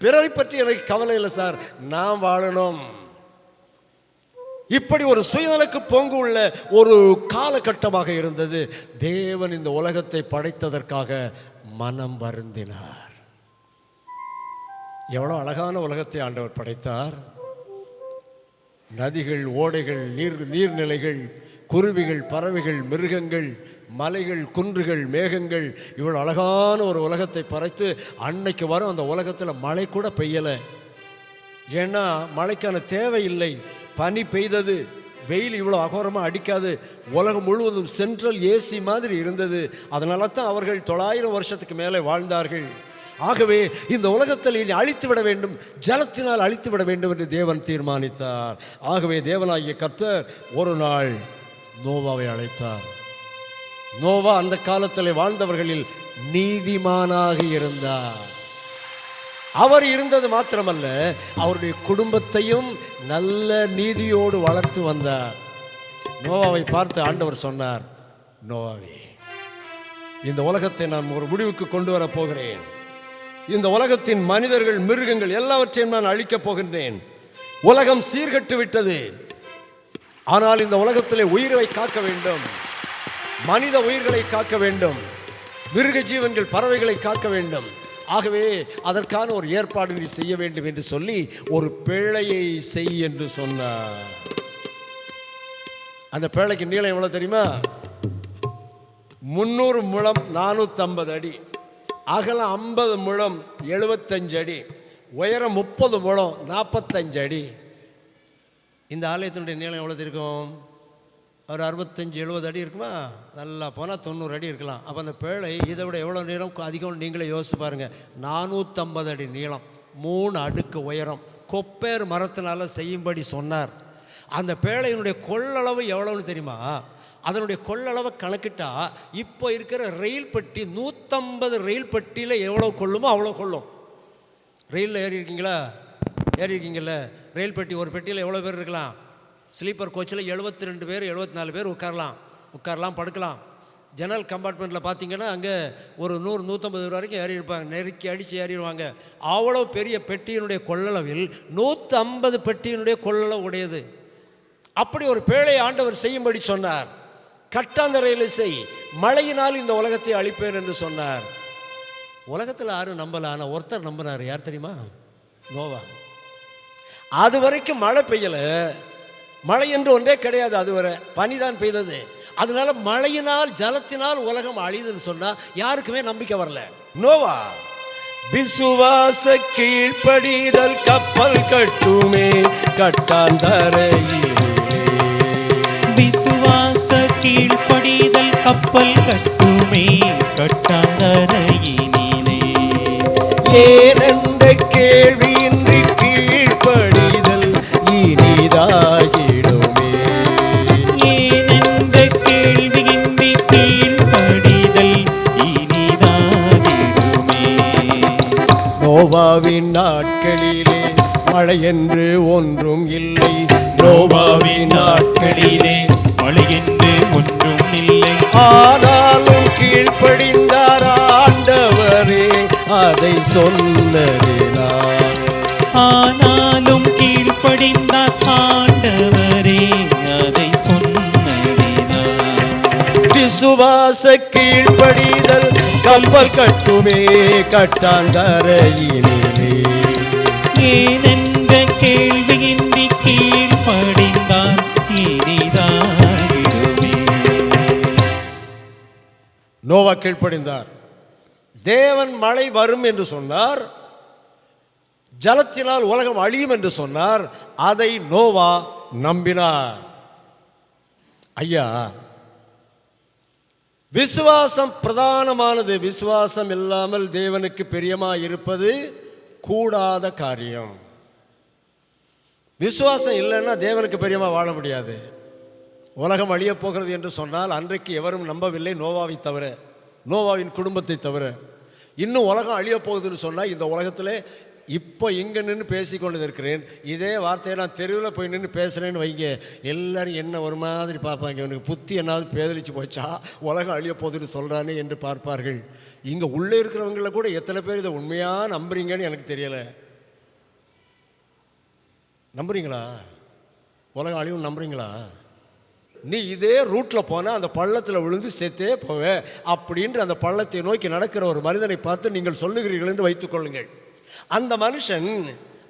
பிறரை பற்றி எனக்கு கவலை இல்லை சார், நான் வாழணும். இப்படி ஒரு சுயநலக்கு பொங்கு உள்ள ஒரு காலகட்டமாக இருந்தது. தேவன் இந்த உலகத்தை படைத்ததற்காக மனம் வருந்தினார். எவ்வளோ அழகான உலகத்தை ஆண்டவர் படைத்தார். நதிகள், ஓடைகள், நீர்நிலைகள், குருவிகள், பறவைகள், மிருகங்கள், மலைகள், குன்றுகள், மேகங்கள், இவ்வளோ அழகான ஒரு உலகத்தை படைத்து அன்னைக்கு வரும் அந்த உலகத்தில் மழை கூட பெய்யலை. ஏன்னா மழைக்கான தேவை இல்லை. பனி பெய்தது, வெயில் இவ்வளோ அகோரமாக அடிக்காது. உலகம் முழுவதும் சென்ட்ரல் ஏசி மாதிரி இருந்தது. அதனால தான் அவர்கள் 900 வருஷத்துக்கு மேலே வாழ்ந்தார்கள். ஆகவே இந்த உலகத்தில் இனி அழித்து விட வேண்டும், ஜலத்தினால் அழித்து விட வேண்டும் என்று தேவன் தீர்மானித்தார். ஆகவே தேவனாகிய கர்த்தர் ஒரு நாள் நோவாவை அழைத்தார். நோவா அந்த காலத்தில் வாழ்ந்தவர்களில் நீதிமானாக இருந்தார். அவர் இருந்தது மாத்திரமல்ல, அவருடைய குடும்பத்தையும் நல்ல நீதியோடு வளர்த்து வந்தார். நோவாவை பார்த்து ஆண்டவர் சொன்னார், நோவாவே, இந்த உலகத்தை நான் ஒரு முடிவுக்கு கொண்டு வரப் போகிறேன். இந்த உலகத்தின் மனிதர்கள், மிருகங்கள் எல்லாவற்றையும் நான் அழிக்கப் போகின்றேன். உலகம் சீர்கெட்டு விட்டது. ஆனால் இந்த உலகத்திலே உயிரை காக்க வேண்டும், மனித உயிர்களை காக்க வேண்டும், மிருக ஜீவன்கள், பறவைகளை காக்க வேண்டும். ஆகவே அதற்கான ஒரு ஏற்பாடு நீ செய்ய வேண்டும் என்று சொல்லி ஒரு பேழையை செய் என்று சொன்னார். அந்த பேழைக்கு நீளம் எவ்வளவு தெரியுமா? 300 முழம் 450 அடி, அகலம் 50 முழம் 75 அடி, உயரம் 30 முழம் 45 அடி. இந்த ஆலயத்தினுடைய நீளம் எவ்வளவு இருக்கும்? ஒரு 65-70 அடி இருக்குமா? நல்லா போனால் 90 அடி இருக்கலாம். அப்போ அந்த பேழை இதை விட எவ்வளோ நீளம் அதிகம் நீங்களே யோசிச்சு பாருங்கள். 450 அடி நீளம், 3 அடுக்கு உயரம், கொப்பேர் மரத்தினால செய்யும்படி சொன்னார். அந்த பேழையினுடைய கொள்ளளவு எவ்வளோன்னு தெரியுமா? அதனுடைய கொள்ளளவை கணக்கிட்டா இப்போ இருக்கிற ரயில் பெட்டி 150 ரயில் பெட்டியில் எவ்வளோ கொள்ளுமோ அவ்வளோ கொள்ளும். ரயிலில் ஏறியிருக்கீங்கள்ல, ரயில் பெட்டி ஒரு பெட்டியில் எவ்வளோ பேர் இருக்கலாம்? ஸ்லீப்பர் கோச்சில் 72 பேர் 74 பேர் உட்காரலாம், படுக்கலாம். ஜன்னல் கம்பார்ட்மெண்ட்டில் பார்த்தீங்கன்னா அங்கே ஒரு 100-150 பேர் வரைக்கும் ஏறி இருப்பாங்க. நெருக்கி அடித்து ஏறிடுவாங்க. அவ்வளோ பெரிய பெட்டியினுடைய கொள்ளளவில் 150 பெட்டியினுடைய கொள்ளளவு உடையது. அப்படி ஒரு பேழை ஆண்டவர் செய்யும்படி சொன்னார். கட்டாந்தரையில் செய், மழையினால் இந்த உலகத்தை அழிப்பேன் என்று சொன்னார். உலகத்தில் யாரும் நம்பல, ஆனால் ஒருத்தர் நம்பினார். யார் தெரியுமா? நோவா. அது வரைக்கும் மழை பெய்யலை. மழை என்று ஒன்றே கிடையாது. அதுவரை பனிதான் பெய்தது. அதனால மழையினால், ஜலத்தினால் உலகம் அழிதுன்னு சொன்னா யாருக்குமே நம்பிக்கை வரல. நோவா, விசுவாச கீழ்ப்படிதல் கப்பல் கட்டுமே கட்டாந்தரையிலே. விசுவாச கீழ்ப்படிதல் கப்பல் கட்டுமே கட்டாந்தரையினிலே. ஏனென்ற கேள்வியின்றி கீழ்ப்படிதல் இனிதாகிடுமே. ஏனென்ற கேள்வியின்றி கீழ்ப்படிதல் இனிதாகிடுமே. நோவாவின் நாட்களிலே மழை என்று ஒன்றும் இல்லை. நோவாவின் நாட்களிலே மழை என்று ஒன்றும் இல்லை. ஆனாலும் கீழ்ப்படிந்தார் ஆண்டவரே அதை சொன்னதினால். ஆனாலும் கீழ்ப்படிந்தார் ஆண்டவரே விசுவாச கீழ்ப்படிதல் கப்பல் கட்டுமே கட்டாந்தரையினிலே. ஏனென்ற கேள்வியின்றி கீழ்ப்படிந்தால் இனிதாகிடுமே. நோவா கீழ்ப்படிந்தார். தேவன் மழை வரும் என்று சொன்னார், ஜலத்தினால் உலகம் அழியும் என்று சொன்னார். அதை நோவா நம்பினார். ஐயா, விசுவாசம் பிரதானமானது. விசுவாசம் இல்லாமல் தேவனுக்கு பிரியமாக இருப்பது கூடாத காரியம். விசுவாசம் இல்லைன்னா தேவனுக்கு பிரியமாக வாழ முடியாது. உலகம் அழியப் போகிறது என்று சொன்னால் அன்றைக்கு எவரும் நம்பவில்லை, நோவாவை தவிர, நோவாவின் குடும்பத்தை தவிர. இன்னும் உலகம் அழியப் போகுதுன்னு சொன்னால் இந்த உலகத்தில் இப்போ இங்கே நின்று பேசிக்கொண்டு இருக்கிறேன். இதே வார்த்தையை நான் தெருவில் போய் நின்று பேசுகிறேன்னு வைங்க, எல்லோரும் என்ன ஒரு மாதிரி பார்ப்பாங்க, இவனுக்கு புத்தி என்னாவது பேதலிச்சு போச்சா, உலகம் அழிய போகுதுன்னு சொல்கிறானே என்று பார்ப்பார்கள். இங்கே உள்ளே இருக்கிறவங்கள கூட எத்தனை பேர் இதை உண்மையாக நம்புறீங்கன்னு எனக்கு தெரியலை. நம்புறீங்களா? உலகம் அழிவும் நம்புறீங்களா? நீ இதே ரூட்டில் போனால் அந்த பள்ளத்தில் விழுந்து செத்தே போவே அப்படின்ற அந்த பள்ளத்தை நோக்கி நடக்கிற ஒரு மனிதனை பார்த்து நீங்கள் சொல்லுகிறீர்கள் என்று வைத்துக்கொள்ளுங்கள். அந்த மனுஷன்,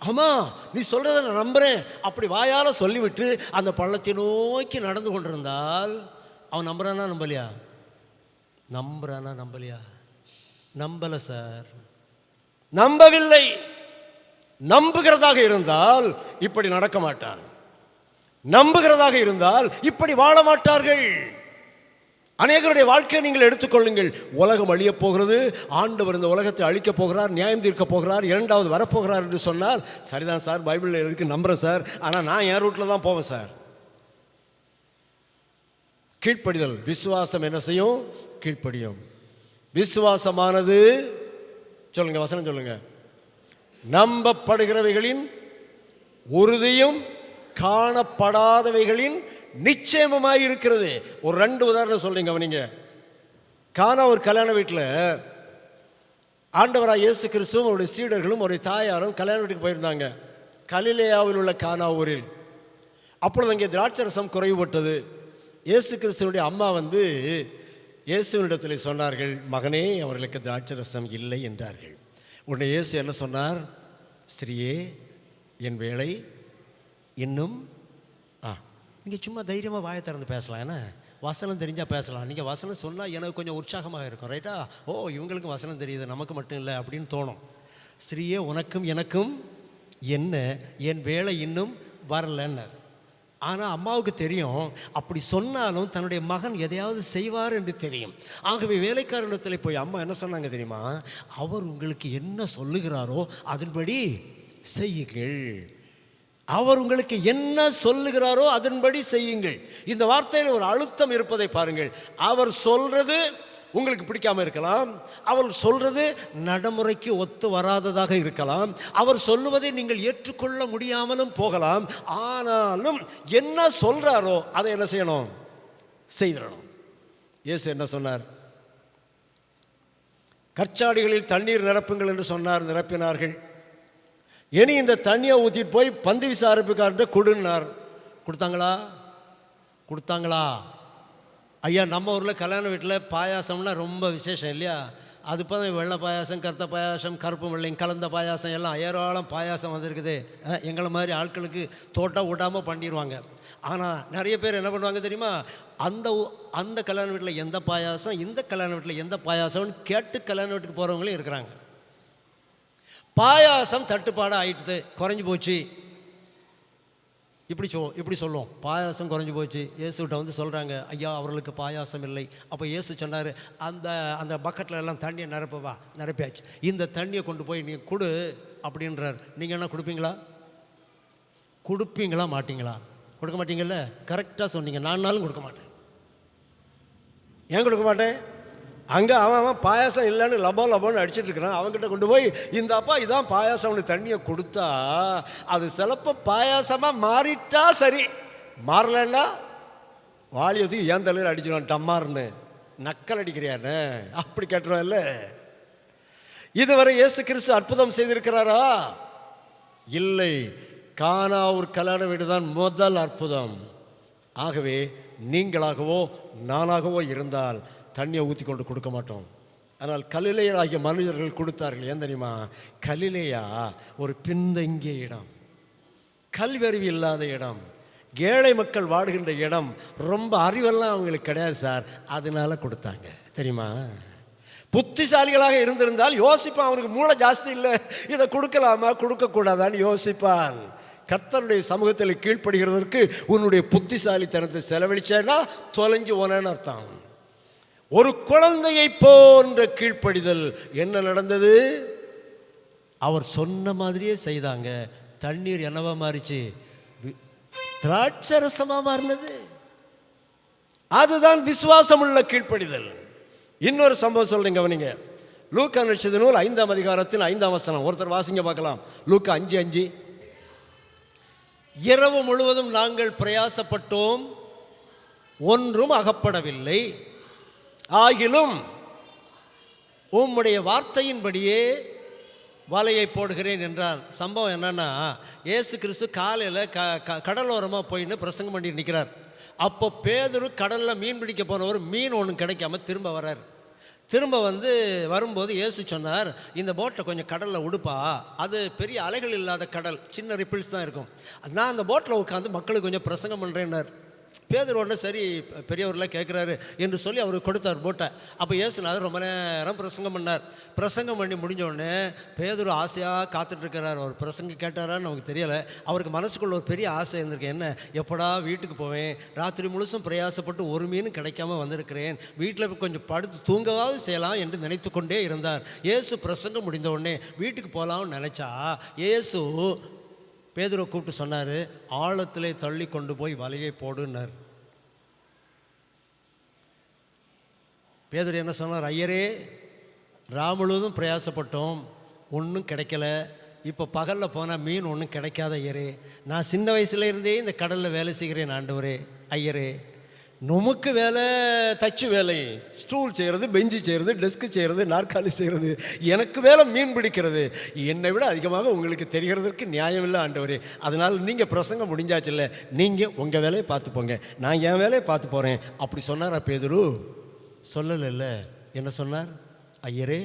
ஆமாம் நீ சொல்கிறத நான் நம்புகிறேன் அப்படி வாயால் சொல்லிவிட்டு அந்த பள்ளத்தை நோக்கி நடந்து கொண்டிருந்தால் அவன் நம்புறானா நம்பலையா? நம்புறானா நம்பலையா? நம்பலை சார், நம்பவில்லை. நம்புகிறதாக இருந்தால் இப்படி நடக்க மாட்டான். நம்புகிறதாக இருந்தால் இப்படி வாழ மாட்டார்கள். அநேகருடைய வாழ்க்கையை நீங்கள் எடுத்துக்கொள்ளுங்கள். உலகம் அழியப் போகிறது, ஆண்டவர் இந்த உலகத்தை அழிக்கப் போகிறார், நியாயம் தீர்க்கப் போகிறார், இரண்டாவது வரப்போகிறார் என்று சொன்னால், சரிதான் சார், பைபிளில் இருக்கு, நம்புகிறேன் சார், ஆனால் நான் என் ரூட்டில் தான் போவேன் சார். கீழ்ப்படிதல். விசுவாசம் என்ன செய்யும்? கீழ்ப்படியும். விசுவாசமானது, சொல்லுங்க, வசனம் சொல்லுங்க, நம்பப்படுகிறவைகளின் உறுதியும் காணப்படாதவைகளின் நிச்சயமாய் இருக்கிறது. ஒரு 2 உதாரணம் சொல்றீங்க. அவனிங்க கானா ஒரு கல்யாண வீட்டில் ஆண்டவராக இயேசு கிறிஸ்துவும் அவருடைய சீடர்களும் ஒரு தாயாரும் கல்யாண வீட்டுக்கு போயிருந்தாங்க, கலிலேயாவில் உள்ள கானா ஊரில். அப்பொழுது அங்கே திராட்சரசம் குறைவுபட்டது. இயேசு கிறிஸ்துவனுடைய அம்மா வந்து இயேசுவினிடத்தில் சொன்னார்கள், மகனே அவர்களுக்கு திராட்சரசம் இல்லை என்றார்கள். உடனே இயேசு என்ன சொன்னார்? ஸ்திரியே, என் வேலை இன்னும். நீங்கள் சும்மா தைரியமாக வாயை திறந்து பேசலாம், ஏன்னா வசனம் தெரிஞ்சால் பேசலாம். நீங்கள் வசனம் சொன்னால் எனக்கு கொஞ்சம் உற்சாகமாக இருக்கும், ரைட்டா? ஓ, இவங்களுக்கு வசனம் தெரியுது, நமக்கு மட்டும் இல்லை அப்படின்னு தோணும். ஸ்திரியே, உனக்கும் எனக்கும் என்ன, என் வேலை இன்னும் வரலன்னார். ஆனால் அம்மாவுக்கு தெரியும், அப்படி சொன்னாலும் தன்னுடைய மகன் எதையாவது செய்வார் என்று தெரியும். ஆகவே வேலைக்காரனிடத்தில் போய் அம்மா என்ன சொன்னாங்க தெரியுமா? அவர் உங்களுக்கு என்ன சொல்லுகிறாரோ அதன்படி செய்யுங்கள். அவர் உங்களுக்கு என்ன சொல்லுகிறாரோ அதன்படி செய்யுங்கள். இந்த வார்த்தையில் ஒரு அழுத்தம் இருப்பதை பாருங்கள். அவர் சொல்றது உங்களுக்கு பிடிக்காம இருக்கலாம், அவர் சொல்றது நடைமுறைக்கு ஒத்து வராததாக இருக்கலாம், அவர் சொல்லுவதை நீங்கள் ஏற்றுக்கொள்ள முடியாமலும் போகலாம். ஆனாலும் என்ன சொல்றாரோ அதை என்ன செய்யணும்? செய்திடணும். இயேசு என்ன சொன்னார்? கற்சாடிகளில் தண்ணீர் நிரப்புங்கள் என்று சொன்னார், நிரப்பினார்கள். இனி இந்த தண்ணியை ஊற்றிட்டு போய் பந்து விசாரிப்புக்கார்ட்ட கொடுன்னார். கொடுத்தாங்களா? கொடுத்தாங்களா? ஐயா, நம்ம ஊரில் கல்யாண வீட்டில் பாயாசம்னா ரொம்ப விசேஷம் இல்லையா? அது இப்போ தான் வெள்ளை பாயாசம், கருத்த பாயாசம், கருப்பு வெள்ளையும் கலந்த பாயாசம் எல்லாம் ஏராளம் பாயாசம் வந்திருக்குது. எங்களை மாதிரி ஆட்களுக்கு தோட்டம் விடாமல் பண்ணிடுவாங்க. ஆனால் நிறைய பேர் என்ன பண்ணுவாங்க தெரியுமா? அந்த கல்யாண வீட்டில் எந்த பாயாசம், இந்த கல்யாண வீட்டில் எந்த பாயாசம்னு கேட்டு கல்யாண வீட்டுக்கு போகிறவங்களே இருக்கிறாங்க. பாயாசம் தட்டுப்பாடு ஆயிட்டுது, குறைஞ்சி போச்சு, இப்படி சொல்லுவோம், பாயாசம் குறைஞ்சி போச்சு. இயேசுகிட்ட வந்து சொல்கிறாங்க, ஐயா அவர்களுக்கு பாயாசம் இல்லை. அப்போ இயேசு சொன்னார், அந்த பக்கெட்டில் எல்லாம் தண்ணியை நிரப்பவா, நிரப்பியாச்சு, இந்த தண்ணியை கொண்டு போய் நீங்கள் கொடு அப்படின்றார். நீங்கள் என்ன கொடுப்பீங்களா? கொடுப்பீங்களா மாட்டிங்களா? கொடுக்க மாட்டீங்கல்ல? கரெக்டாக சொன்னீங்க. 4 நாளும் கொடுக்க மாட்டேன். ஏன் கொடுக்க மாட்டேன்? அங்கே அவன் பாயாசம் இல்லைன்னு லபோன்னு அடிச்சுட்டு இருக்கிறான். அவங்ககிட்ட கொண்டு போய் இந்த அப்பா இதான் பாயாசம்னு தண்ணியை கொடுத்தா அது சிலப்போ பாயாசமாக மாறிட்டா சரி, மாறலன்னா வாலியத்துக்கு ஏன் தலையில் அடிச்சிடுவான், டம்மார்னு நக்கல் அடிக்கிறியான்னு அப்படி கேட்டுருவான் இல்லை. இதுவரை இயேசு கிறிஸ்து அற்புதம் செய்திருக்கிறாரா? இல்லை. கானா ஒரு கல்யாண வீடு தான் முதல் அற்புதம். ஆகவே நீங்களாகவோ நானாகவோ இருந்தால் தண்ணியை ஊற்றி கொண்டு கொடுக்க மாட்டோம். ஆனால் கலிலேயராகிய மனிதர்கள் கொடுத்தார்கள். ஏன் தெரியுமா? கலிலேயா ஒரு பின்தங்கிய இடம், கல்வறிவு இல்லாத இடம், ஏழை மக்கள் வாடுகின்ற இடம், ரொம்ப அறிவெல்லாம் அவங்களுக்கு கிடையாது சார், அதனால கொடுத்தாங்க. தெரியுமா? புத்திசாலிகளாக இருந்திருந்தால் யோசிப்பான். அவனுக்கு மூளை ஜாஸ்தி இல்லை, இதை கொடுக்கலாமா கொடுக்கக்கூடாதான்னு யோசிப்பான். கர்த்தருடைய சமூகத்தில் கீழ்ப்படுகிறதற்கு உன்னுடைய புத்திசாலித்தனத்தை செலவழிச்சேன்னா தொலைஞ்சு போனேன்னு அர்த்தம். ஒரு குழந்தையை போன்ற கீழ்ப்படிதல். என்ன நடந்தது? அவர் சொன்ன மாதிரியே செய்தாங்க. தண்ணீர் என்னவா மாறிச்சு? திராட்சரசமா மாறினது. அதுதான் விசுவாசம் உள்ள கீழ்ப்படிதல். இன்னொரு சம்பவம் சொல்றேன், கவனிங்க. லூக்கா நட்சத்திர நூல் 5ஆம் அதிகாரத்தில் 5ஆம் வசனம். ஒருத்தர் வாசிங்க பார்க்கலாம். லூக்கா 5:5. இரவு முழுவதும் நாங்கள் பிரயாசப்பட்டோம், ஒன்றும் அகப்படவில்லை, ஆகிலும் உம்முடைய வார்த்தையின்படியே வலையை போடுகிறேன் என்றான். சம்பவம் என்னன்னா, இயேசு கிறிஸ்து காலையில் கடலோரமாக போயின்னு பிரசங்கம் பண்ணி நிற்கிறார். அப்போ பேதுரு கடலில் மீன் பிடிக்க போனவர் மீன் ஒன்றும் கிடைக்காம திரும்ப வர்றார். திரும்ப வரும்போது இயேசு சொன்னார், இந்த போட்டை கொஞ்சம் கடலில் உடுப்பா, அது பெரிய அலைகள் இல்லாத கடல், சின்ன ரிப்பிள்ஸ் தான் இருக்கும், நான் அந்த போட்டில் உட்காந்து மக்களுக்கு கொஞ்சம் பிரசங்கம் பண்ணுறேன்னார். பேதுரு ஒன்று சரி பெரியவரெலாம் கேட்குறாரு என்று சொல்லி அவருக்கு கொடுத்தார் போட்டை. அப்போ இயேசுநாதர் ரொம்ப நேரம் பிரசங்கம் பண்ணார். பிரசங்கம் பண்ணி முடிஞ்சோடனே பேதுரு ஆசையாக காத்துட்ருக்கிறார். அவர் பிரசங்கம் கேட்டாரான்னு நமக்கு தெரியலை. அவருக்கு மனசுக்குள்ள ஒரு பெரிய ஆசை இருந்திருக்கு. என்ன, எப்படா வீட்டுக்கு போவேன், ராத்திரி முழுசும் பிரயாசப்பட்டு ஒரு மீனும் கிடைக்காம வந்திருக்கிறேன், வீட்டில் கொஞ்சம் படுத்து தூங்கவாவது செய்யலாம் என்று நினைத்து கொண்டே இருந்தார். இயேசு பிரசங்கம் முடிந்த உடனே வீட்டுக்கு போகலாம்னு நினச்சா இயேசு பேதுருவை கூப்பிட்டு சொன்னார், ஆழத்திலே தள்ளி கொண்டு போய் வலையை போடுன்னார். பேதுரு என்ன சொன்னார்? ஐயரே, முழுவதும் பிரயாசப்பட்டோம், ஒன்றும் கிடைக்கல, இப்போ பகலில் போனால் மீன் ஒன்றும் கிடைக்காத ஐயரே, நான் சின்ன வயசுலேருந்தே இந்த கடலில் வேலை செய்கிறேன் ஆண்டவரே. ஐயரே, நமக்கு வேலை தச்சு வேலை, ஸ்டூல் செய்கிறது, பெஞ்சு செய்கிறது, டெஸ்க்கு செய்கிறது, நாற்காலி செய்கிறது, எனக்கு வேலை மீன் பிடிக்கிறது, என்னை விட அதிகமாக உங்களுக்கு தெரிகிறதற்கு நியாயம் இல்லை ஆண்டவரே. அதனால் நீங்கள் பிரசங்கம் முடிஞ்சாச்சு இல்லை, நீங்கள் உங்கள் வேலையை பார்த்து போங்க, நான் என் வேலையை பார்த்து போகிறேன். அப்படி சொன்னாரா பேதுரு? சொல்லலைல்ல. என்ன சொன்னார்? ஐயரே,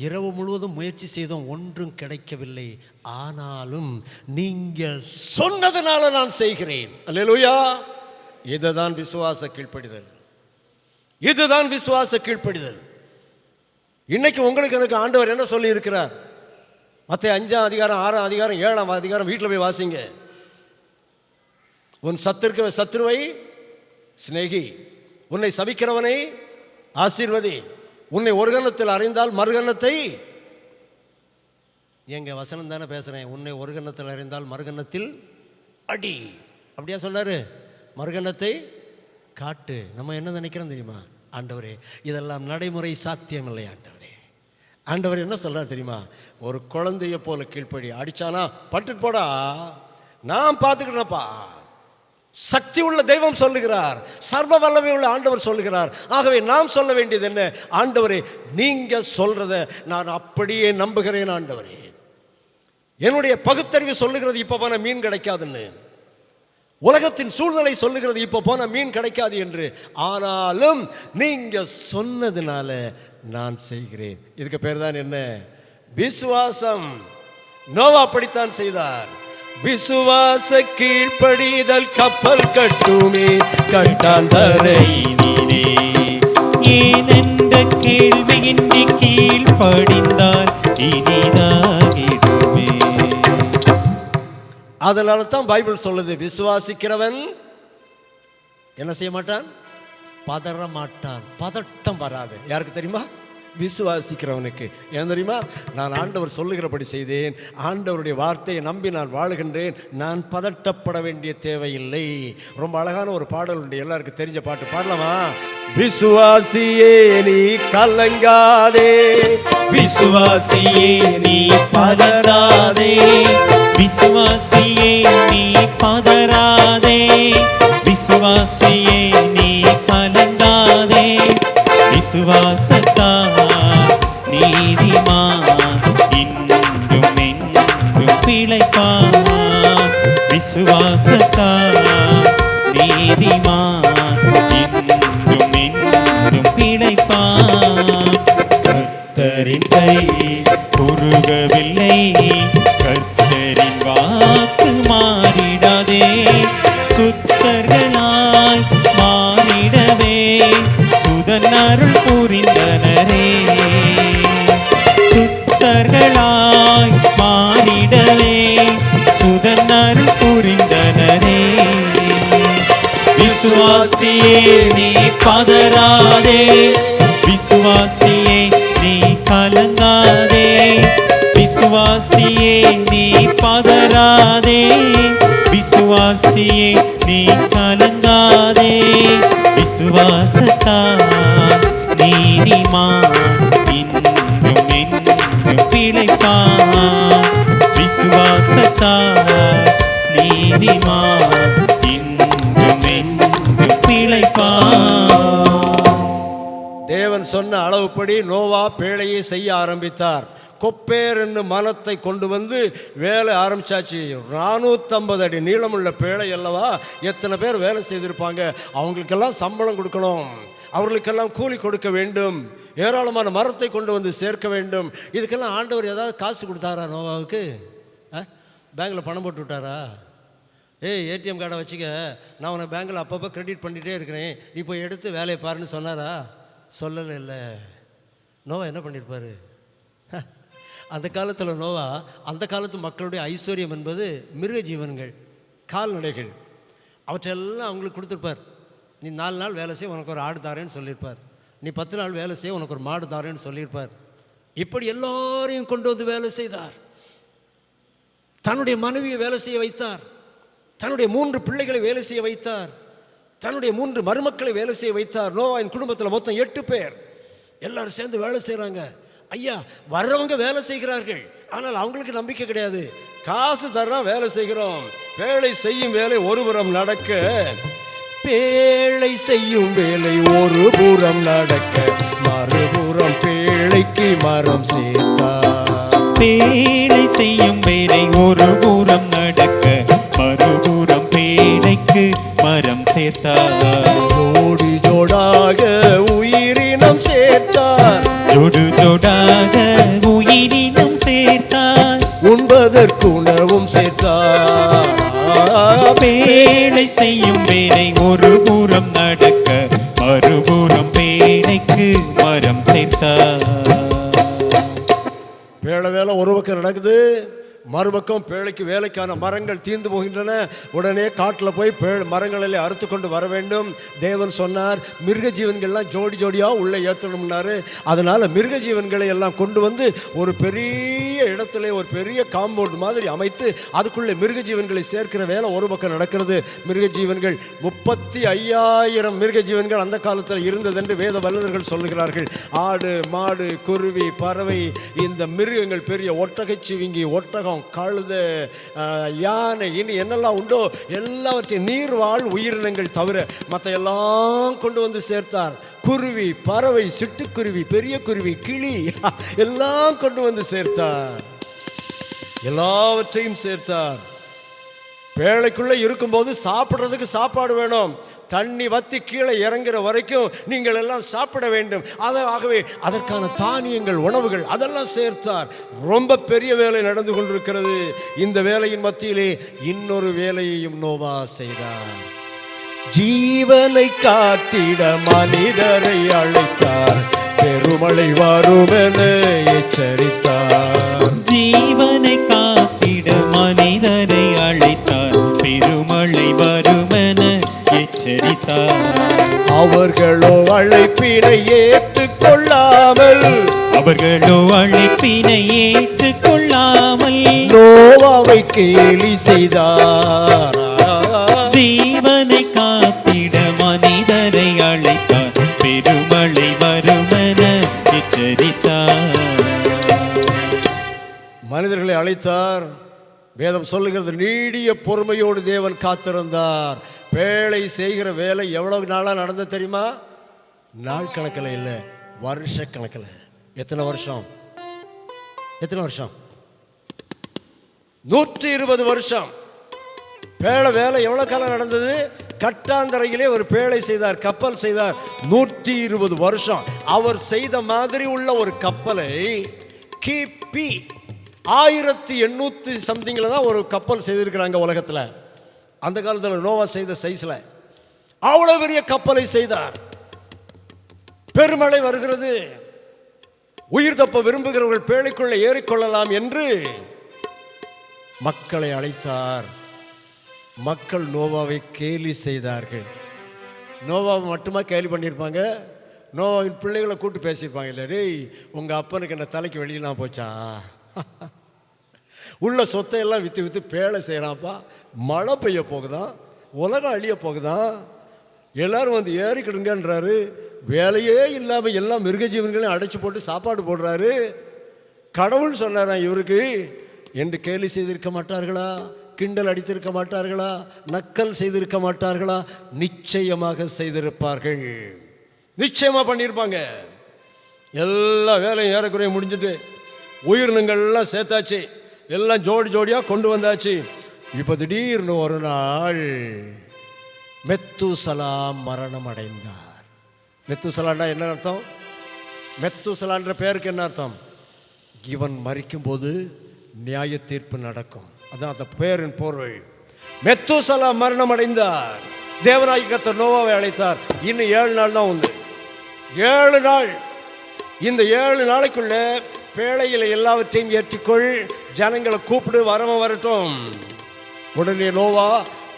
இரவு முழுவதும் முயற்சி செய்தோம், ஒன்றும் கிடைக்கவில்லை, ஆனாலும் நீங்கள் சொன்னதுனால நான் செய்கிறேன். அல்லேலூயா. இதுதான் விசுவாச கீழ்ப்படிதல். இதுதான் விசுவாச கீழ்ப்படிதல். இன்னைக்கு உங்களுக்கு எனக்கு ஆண்டவர் என்ன சொல்லி இருக்கிறார்? மத்தேயு 5ஆம் அதிகாரம் 6ஆம் அதிகாரம் 7ஆம் அதிகாரம் வீட்டில் போய் வாசிங்க. உன் சத்துருவை சிநேகி, உன்னை சபிக்கிறவனை ஆசீர்வதி, உன்னை ஒரு கன்னத்தில் அறிந்தால் மறுகன்னத்தை, எங்க வசனம் தானே பேசுறேன், உன்னை ஒரு கன்னத்தில் அறிந்தால் மறுகன்னத்தில் அடி. அப்படியா சொன்னாரு? மறுகன்னத்தை காட்டு. நம்ம என்ன நினைக்கிறோம் தெரியுமா? ஆண்டவரே, இதெல்லாம் நடைமுறை சாத்தியம் இல்லை ஆண்டவரே. ஆண்டவர் என்ன சொல்றார் தெரியுமா? ஒரு குழந்தைய போல கீழ்ப்படி. அடிச்சானா பட்டுட்டு போடா, நான் பார்த்துக்கிறேன்ப்பா. சக்தி உள்ள தெய்வம் சொல்லுகிறார், சர்வ வல்லமை உள்ள ஆண்டவர் சொல்லுகிறார். ஆகவே நாம் சொல்ல வேண்டியது என்ன? ஆண்டவரே, நீங்க சொல்றத நான் அப்படியே நம்புகிறேன் ஆண்டவரே. என்னுடைய பகுத்தறிவு சொல்லுகிறது இப்ப போன மீன் கிடைக்காதுன்னு, உலகத்தின் சூழ்நிலை சொல்லுகிறது இப்போ போன மீன் கிடைக்காது என்று, ஆனாலும் நீங்க சொன்னதுனால நான் செய்கிறேன். இதுக்கு பேர் தான் என்ன? விசுவாசம். நோவா அப்படித்தான் செய்தார். விசுவாச கீழ்ப்படிதல் கப்பல் கட்டுமே கட்டாந்தரையினிலே, ஏனென்ற கேள்வியின்றி கீழ்ப்படிந்தால் இனிதாகிடுமே. அதனால தான் பைபிள் சொல்லுது, விசுவாசிக்கிறவன் என்ன செய்ய மாட்டான்? பதற மாட்டான். பதட்டம் வராது. யாருக்கு தெரியுமா? விசுவாசிக்கிறவனுக்கு. ஏன் தெரியுமா? நான் ஆண்டவர் சொல்லுகிறபடி செய்தேன், ஆண்டவருடைய வார்த்தையை நம்பி நான் வாழுகின்றேன், நான் பதட்டப்பட வேண்டிய தேவையில்லை. ரொம்ப அழகான ஒரு பாடல் உண்டு, எல்லாருக்கும் தெரிஞ்ச பாட்டு. பாடலாமா? விசுவாசியே நீ கலங்காதே, விசுவாசியே நீ பதறாதே, விசுவாசியே நீ பதறாதே, விசுவாசியே நீ கலங்காதே, விசுவாசத்தால் நீதிமான் இன்றும் என்றும் பிழைப்பான், விசுவாசத்தால் நீதிமான் சுத்தர்களாய் மாறிடவே சுதன் அருள் புரிந்தனரே. சுத்தர்களாய் மாறிடவே சுதன் அருள் புரிந்தனரே. விசுவாசியே நீ பதறாதே, விசுவாசியே நீ கலங்காதே, விசுவாசியே நீ பதறாதே, விசுவாசியே நீ கலங்காதே. விசுவாசத்தால் நீதிமான் இன்றும் என்றும் பிழைப்பான். விசுவாசத்தால் நீதிமான் இன்றும் என்றும் பிழைப்பான். தேவன் சொன்ன அளவுப்படி நோவா பேழையை செய்ய ஆரம்பித்தார். கொப்பேர் என்னும் மரத்தை கொண்டு வந்து வேலை ஆரம்பிச்சாச்சு. 450 அடி நீளமுள்ள பேழை அல்லவா, எத்தனை பேர் வேலை செய்திருப்பாங்க. அவங்களுக்கெல்லாம் சம்பளம் கொடுக்கணும், அவர்களுக்கெல்லாம் கூலி கொடுக்க வேண்டும், ஏராளமான மரத்தை கொண்டு வந்து சேர்க்க வேண்டும். இதுக்கெல்லாம் ஆண்டவர் ஏதாவது காசு கொடுத்தாரா நோவாவுக்கு? பேங்கில் பணம் போட்டு விட்டாரா? ஏடிஎம் கார்டை வச்சுக்க, நான் உன்னை பேங்கில் அப்பப்போ கிரெடிட் பண்ணிகிட்டே இருக்கிறேன், நீ போய் எடுத்து வேலையை பாருன்னு சொன்னாரா? சொல்லலை. இல்லை. நோவா என்ன பண்ணியிருப்பார்? அந்த காலத்தில் நோவா, அந்த காலத்து மக்களுடைய ஐஸ்வர்யம் என்பது மிருக ஜீவன்கள், கால்நடைகள், அவற்றெல்லாம் அவங்களுக்கு கொடுத்துருப்பார். நீ 4 நாள் வேலை செய்ய உனக்கு ஒரு ஆடு தாரேன்னு சொல்லியிருப்பார், நீ 10 நாள் வேலை செய்ய உனக்கு ஒரு மாடு தாரேன்னு சொல்லியிருப்பார். இப்படி எல்லோரையும் கொண்டு வந்து வேலை செய்தார். தன்னுடைய மனைவியை வேலை செய்ய வைத்தார், தன்னுடைய 3 பிள்ளைகளை வேலை செய்ய வைத்தார், தன்னுடைய 3 மருமக்களை வேலை செய்ய வைத்தார். நோவாவின் குடும்பத்தில் மொத்தம் 8 பேர் எல்லாரும் சேர்ந்து வேலை செய்கிறாங்க. ஐயா, வர்றவங்க வேலை செய்கிறார்கள், ஆனால் அவங்களுக்கு நம்பிக்கை கிடையாது. காசு தர்றோம், வேலை செய்கிறோம். பேழை செய்யும் வேலை ஒரு புறம் நடக்க, பேழை செய்யும் வேலை ஒரு புறம் நடக்க, மறுபுறம் பேழைக்கு மரம் சேர்த்தார். பேழை செய்யும் வேலை ஒரு புறம் நடக்க, மறுபுறம் பேழைக்கு மரம் சேர்த்தார். ஜோடி ஜோடாக உயிரினம் சேர்த்தார், ஜோடு ஜோடாக உயிரினம் சேர்த்தார். உண்பதற்கு உணவும் சேர்த்தார். பேழை செய்யும் வேலை ஒரு புறம் நடக்க, மறுபுறம் பேழைக்கு மரம் சேர்த்தார். பேழை வேலை ஒரு பக்கம் நடக்குது, மறுபக்கம் பேழைக்கு வேலைக்கான மரங்கள் தீர்ந்து போகின்றன. உடனே காட்டில் போய் மரங்களில் அறுத்து கொண்டு வர வேண்டும். தேவன் சொன்னார், மிருக ஜீவன்கள்லாம் ஜோடி ஜோடியாக உள்ளே ஏற்றணும்னாரு. அதனால் மிருக ஜீவன்களை எல்லாம் கொண்டு வந்து ஒரு பெரிய இடத்துல ஒரு பெரிய காம்பவுண்ட் மாதிரி அமைத்து அதுக்குள்ளே மிருக ஜீவன்களை சேர்க்கிற வேலை ஒரு பக்கம் நடக்கிறது. மிருக ஜீவன்கள் 35,000 மிருக ஜீவன்கள் அந்த காலத்தில் இருந்ததென்று வேத வல்லுநர்கள் சொல்லுகிறார்கள். ஆடு, மாடு, குருவி, பறவை, இந்த மிருகங்கள், பெரிய ஒட்டகைச்சிவிங்கி, ஒட்டகம், கழுத, யானை, இனி என்னெல்லாம் உண்டோ எல்லாவற்றையும் நீர்வாழ் உயிரினங்கள் தவிர மற்ற எல்லாம் கொண்டு வந்து சேர்த்தார். குருவி, பறவை, சிட்டுக்குருவி, பெரிய குருவி, கிளி எல்லாம் கொண்டு வந்து சேர்த்தார். எல்லாவற்றையும் சேர்த்தார். பேழைக்குள்ளே இருக்கும்போது சாப்பிட்றதுக்கு சாப்பாடு வேணும். தண்ணி வத்தி கீழே இறங்குற வரைக்கும் நீங்கள் எல்லாம் சாப்பிட வேண்டும். ஆகவே அதற்கான தானியங்கள், உணவுகள் அதெல்லாம் சேர்த்தார். ரொம்ப பெரிய வேலை நடந்து கொண்டிருக்கிறது. இந்த வேலையின் மத்தியிலே இன்னொரு வேலையையும் நோவா செய்தார். ஜீவனை காத்திட மனிதரை அழைத்தார், பெருமழை வரும் என எச்சரித்தார். ஜீவனை காத்திட மனிதரை அழைத்தார், பெருமழை வரும் என எச்சரித்தார். அவர்களோ அழைப்பினை ஏற்றுக்கொள்ளாமல், அவர்களோ அழைப்பினை ஏற்றுக்கொள்ளாமல் நோவாவை கேலி செய்தார். ஜீவனை காத்திட மனிதரை அழைத்தார், பெருமழை வரும் என எச்சரித்தார். மனிதர்களை அழைத்தார். வேதம் சொல்லுகிறது, நீடிய பொறுமையோடு தேவன் காத்திருந்தார். பேழை செய்கிற வேலை எவ்வளவு நாளாக நடந்தது தெரியுமா? நாள் கணக்கில் இல்லை, வருஷ கணக்கில். எத்தனை வருஷம்? 120 வருஷம். பேழை வேலை எவ்வளோ காலம் நடந்தது? கட்டாந்தரையிலே ஒரு பேழை செய்தார், கப்பல் செய்தார். 120 வருஷம். அவர் செய்த மாதிரி உள்ள ஒரு கப்பலை கிபி 1800 சம்திங்கில் தான் ஒரு கப்பல் செய்திருக்கிறாங்க உலகத்தில். அந்த காலத்தில் நோவா செய்த சைஸில் அவ்வளோ பெரிய கப்பலை செய்தார். பெருமழை வருகிறது, உயிர் தப்ப விரும்புகிறவர்கள் பேழைக்குள்ளே ஏறிக்கொள்ளலாம் என்று மக்களை அழைத்தார். மக்கள் நோவாவை கேலி செய்தார்கள். நோவாவை மட்டுமா கேலி பண்ணியிருப்பாங்க? நோவாவின் பிள்ளைகளை கூட்டு பேசியிருப்பாங்க. இல்லை, டேய் உங்கள் அப்பனுக்கு என்ன தலைக்கு வெளியெல்லாம் போச்சா, உள்ள சொத்தை எல்லாம் விற்று விற்று பேழை செய்கிறான்ப்பா, மழை பெய்ய போகுதான், உலகம் அழிய போகுதான், எல்லாரும் வந்து ஏறிக்கிடுங்கன்றாரு, வேலையே இல்லாமல் எல்லா மிருக ஜீவன்களையும் அடைச்சி போட்டு சாப்பாடு போடுறாரு, கடவுள் சொன்னாராம் இவருக்கு என்று கேலி செய்திருக்க மாட்டார்களா? கிண்டல் அடித்திருக்க மாட்டார்களா? நக்கல் செய்திருக்க மாட்டார்களா? நிச்சயமாக செய்திருப்பார்கள். நிச்சயமாக பண்ணியிருப்பாங்க. எல்லா வேலையும் ஏறக்குறைய முடிஞ்சுட்டு உயிரினங்கள்லாம் சேர்த்தாச்சு, எல்லாம் ஜோடி ஜோடியாக கொண்டு வந்தாச்சு. இப்போ திடீர்னு ஒரு நாள் மெத்துசலாம் மரணம் அடைந்தார். மெத்துசலான்னா என்ன அர்த்தம்? மெத்துசலான்ற பேருக்கு என்ன அர்த்தம்? இவன் மரிக்கும்போது நியாய தீர்ப்பு நடக்கும், அதான் அந்த பேரின் பொருள். மெத்துசலா மரணம் அடைந்தார். தேவனாகிய கர்த்தர் நோவாவை அழைத்தார். இன்னும் 7 நாள் தான் உண்டு. 7 நாள். இந்த 7 நாளைக்குள்ள பேழையில் எல்லாவற்றையும் ஏற்றிக்கொள், ஜனங்களை கூப்பிடு, வரவன் வரட்டும். உடனே நோவா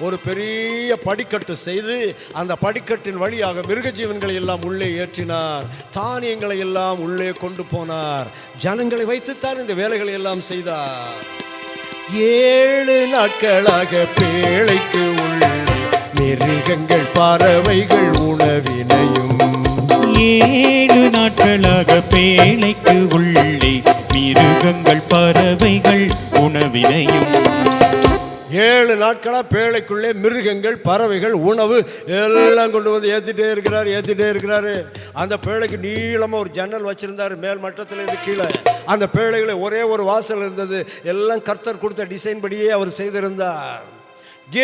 ஒரு பெரிய படிக்கட்டு செய்து அந்த படிக்கட்டின் வழியாக மிருக ஜீவன்களை எல்லாம் உள்ளே ஏற்றினார், தானியங்களை எல்லாம் உள்ளே கொண்டு போனார். ஜனங்களை வைத்துத்தான் இந்த வேலைகளை எல்லாம் செய்தார். 7 நாட்களாக பேழைக்கு உள்ளே மிருகங்கள் பறவைகள் உணவினையும். 7 நாட்களாக பேழைக்கு உள்ளே மிருகங்கள் பறவைகள் உணவினையும். 7 நாட்களாக பேழைக்குள்ளே மிருகங்கள் பறவைகள் உணவு எல்லாம் கொண்டு வந்து ஏற்றிட்டே இருக்கிறாரு. அந்த பேழைக்கு நீளமாக ஒரு ஜன்னல் வச்சிருந்தார், மேல் மட்டத்தில் இருந்து கீழே. அந்த பேழைகளை ஒரே ஒரு வாசல் இருந்தது. எல்லாம் கர்த்தர் கொடுத்த டிசைன் படியே அவர் செய்திருந்தார்.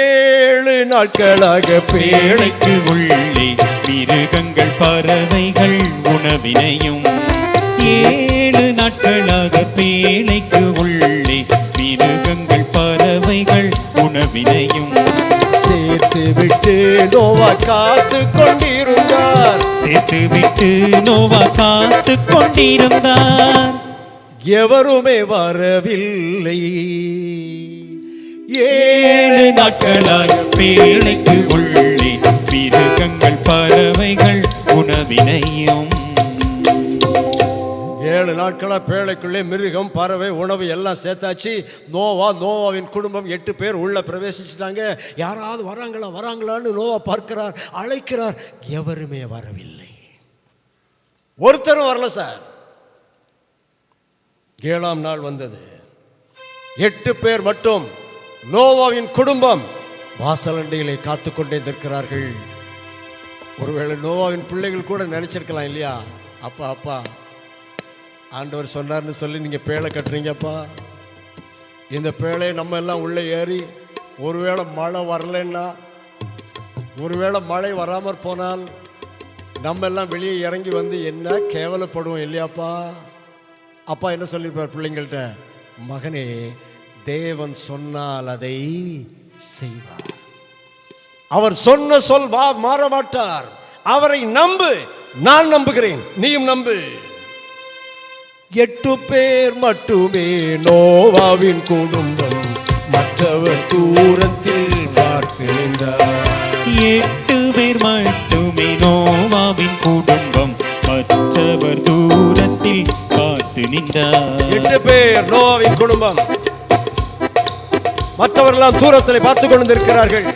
7 நாட்களாக பேழைக்கு உள்ளே மிருகங்கள் பறவைகள் உணவினையும். 7 நாட்களாக பேழைக்கு உள்ளே மிருகங்கள் பறவைகள் உணவினையும் சேர்த்து விட்டு நோவா காத்து கொண்டிருந்தார். சேர்த்து விட்டு நோவா காத்து கொண்டிருந்தார். எவருமே வரவில்லை. 7 நாட்களாக பேழைக்கு உள்ளே மிருகங்கள் பறவைகள் உணவினையும். 7 நாட்களாக பேழைக்குள்ளே மிருகம் பறவை உணவு எல்லாம் சேர்த்தாச்சு. நோவாவின் குடும்பம் 8 பேர் உள்ள பிரவேசிச்சுட்டாங்க. யாராவது வராங்களான்னு நோவா பார்க்கிறார், அழைக்கிறார். எவருமே வரவில்லை. ஒருத்தரும் வரல சார். 7ஆம் நாள் வந்தது. 8 பேர் மட்டும் நோவாவின் குடும்பம் வாசலண்டையிலே காத்து கொண்டே நிற்கிறார்கள். ஒருவேளை நோவாவின் பிள்ளைகள் கூட நினைச்சிருக்கலாம் இல்லையா, அப்பா ஆண்டவர் சொன்னார்னு சொல்லி நீங்கள் பேழை கட்டுறீங்கப்பா, இந்த பேழையை நம்ம எல்லாம் உள்ளே ஏறி ஒருவேளை மழை வரலன்னா, ஒருவேளை மழை வராமற் போனால் நம்ம எல்லாம் வெளியே இறங்கி வந்து என்ன கேவலப்படுவோம் இல்லையாப்பா. அப்பா என்ன சொல்லியிருப்பார் பிள்ளைங்கள்ட்ட? மகனே, தேவன் சொன்னால் அதை செய்வார். அவர் சொன்ன சொல் மாற மாட்டார். அவரை நம்பு, நான் நம்புகிறேன், நீயும் நம்பு. 8 பேர் மட்டுமே நோவாவின் குடும்பம், மற்றவர் தூரத்தில் பார்த்து நின்றார். 8 பேர் மட்டுமே நோவாவின் குடும்பம், மற்றவர் தூரத்தில் பார்த்து நின்றார். 8 பேர் நோவாவின் குடும்பம், மற்றவர்களாம் தூரத்தில் பார்த்து கொண்டிருக்கிறார்கள்.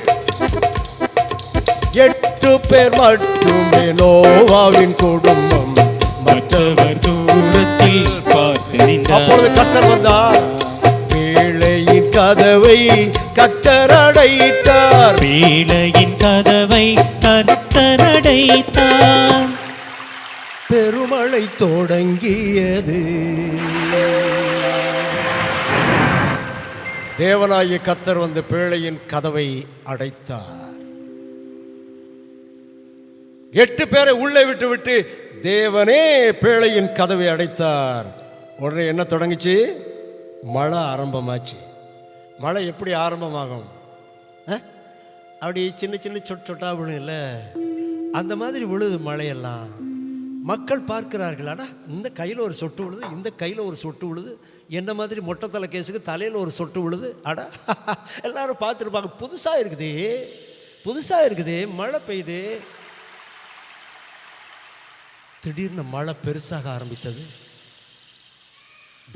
8 பேர் மட்டுமே நோவாவின் குடும்பம், மற்றவர் தூரத்தில் பார்த்து நின்றார். அப்பொழுது கர்த்தர் வந்தார். பேழையின் கதவை கர்த்தர் அடைத்தார். பேழையின் கதவை கர்த்தர் அடைத்தார். பெருமழை தொடங்கியது. தேவனாகிய கர்த்தர் வந்து பேழையின் கதவை அடைத்தார். 8 பேரை உள்ளே விட்டு தேவனே பேழையின் கதவை அடைத்தார். உடனே என்ன தொடங்குச்சு? மழை ஆரம்பமாச்சு. மழை எப்படி ஆரம்பமாகும்? அப்படி சின்ன சின்ன சொட்டா விழும் இல்லை, அந்த மாதிரி விழுது மழையெல்லாம். மக்கள் பார்க்கிறார்கள், அடா இந்த கையில் ஒரு சொட்டு விழுது, இந்த கையில் ஒரு சொட்டு விழுது, என்ன மாதிரி மொட்டைத்தலை கேஸுக்கு தலையில் ஒரு சொட்டு விழுது, அடா எல்லாரும் பார்த்துருப்பாங்க. புதுசாக இருக்குது, புதுசாக இருக்குது, மழை பெய்யுது. திடீர்னு மழை பெருசாக ஆரம்பித்தது.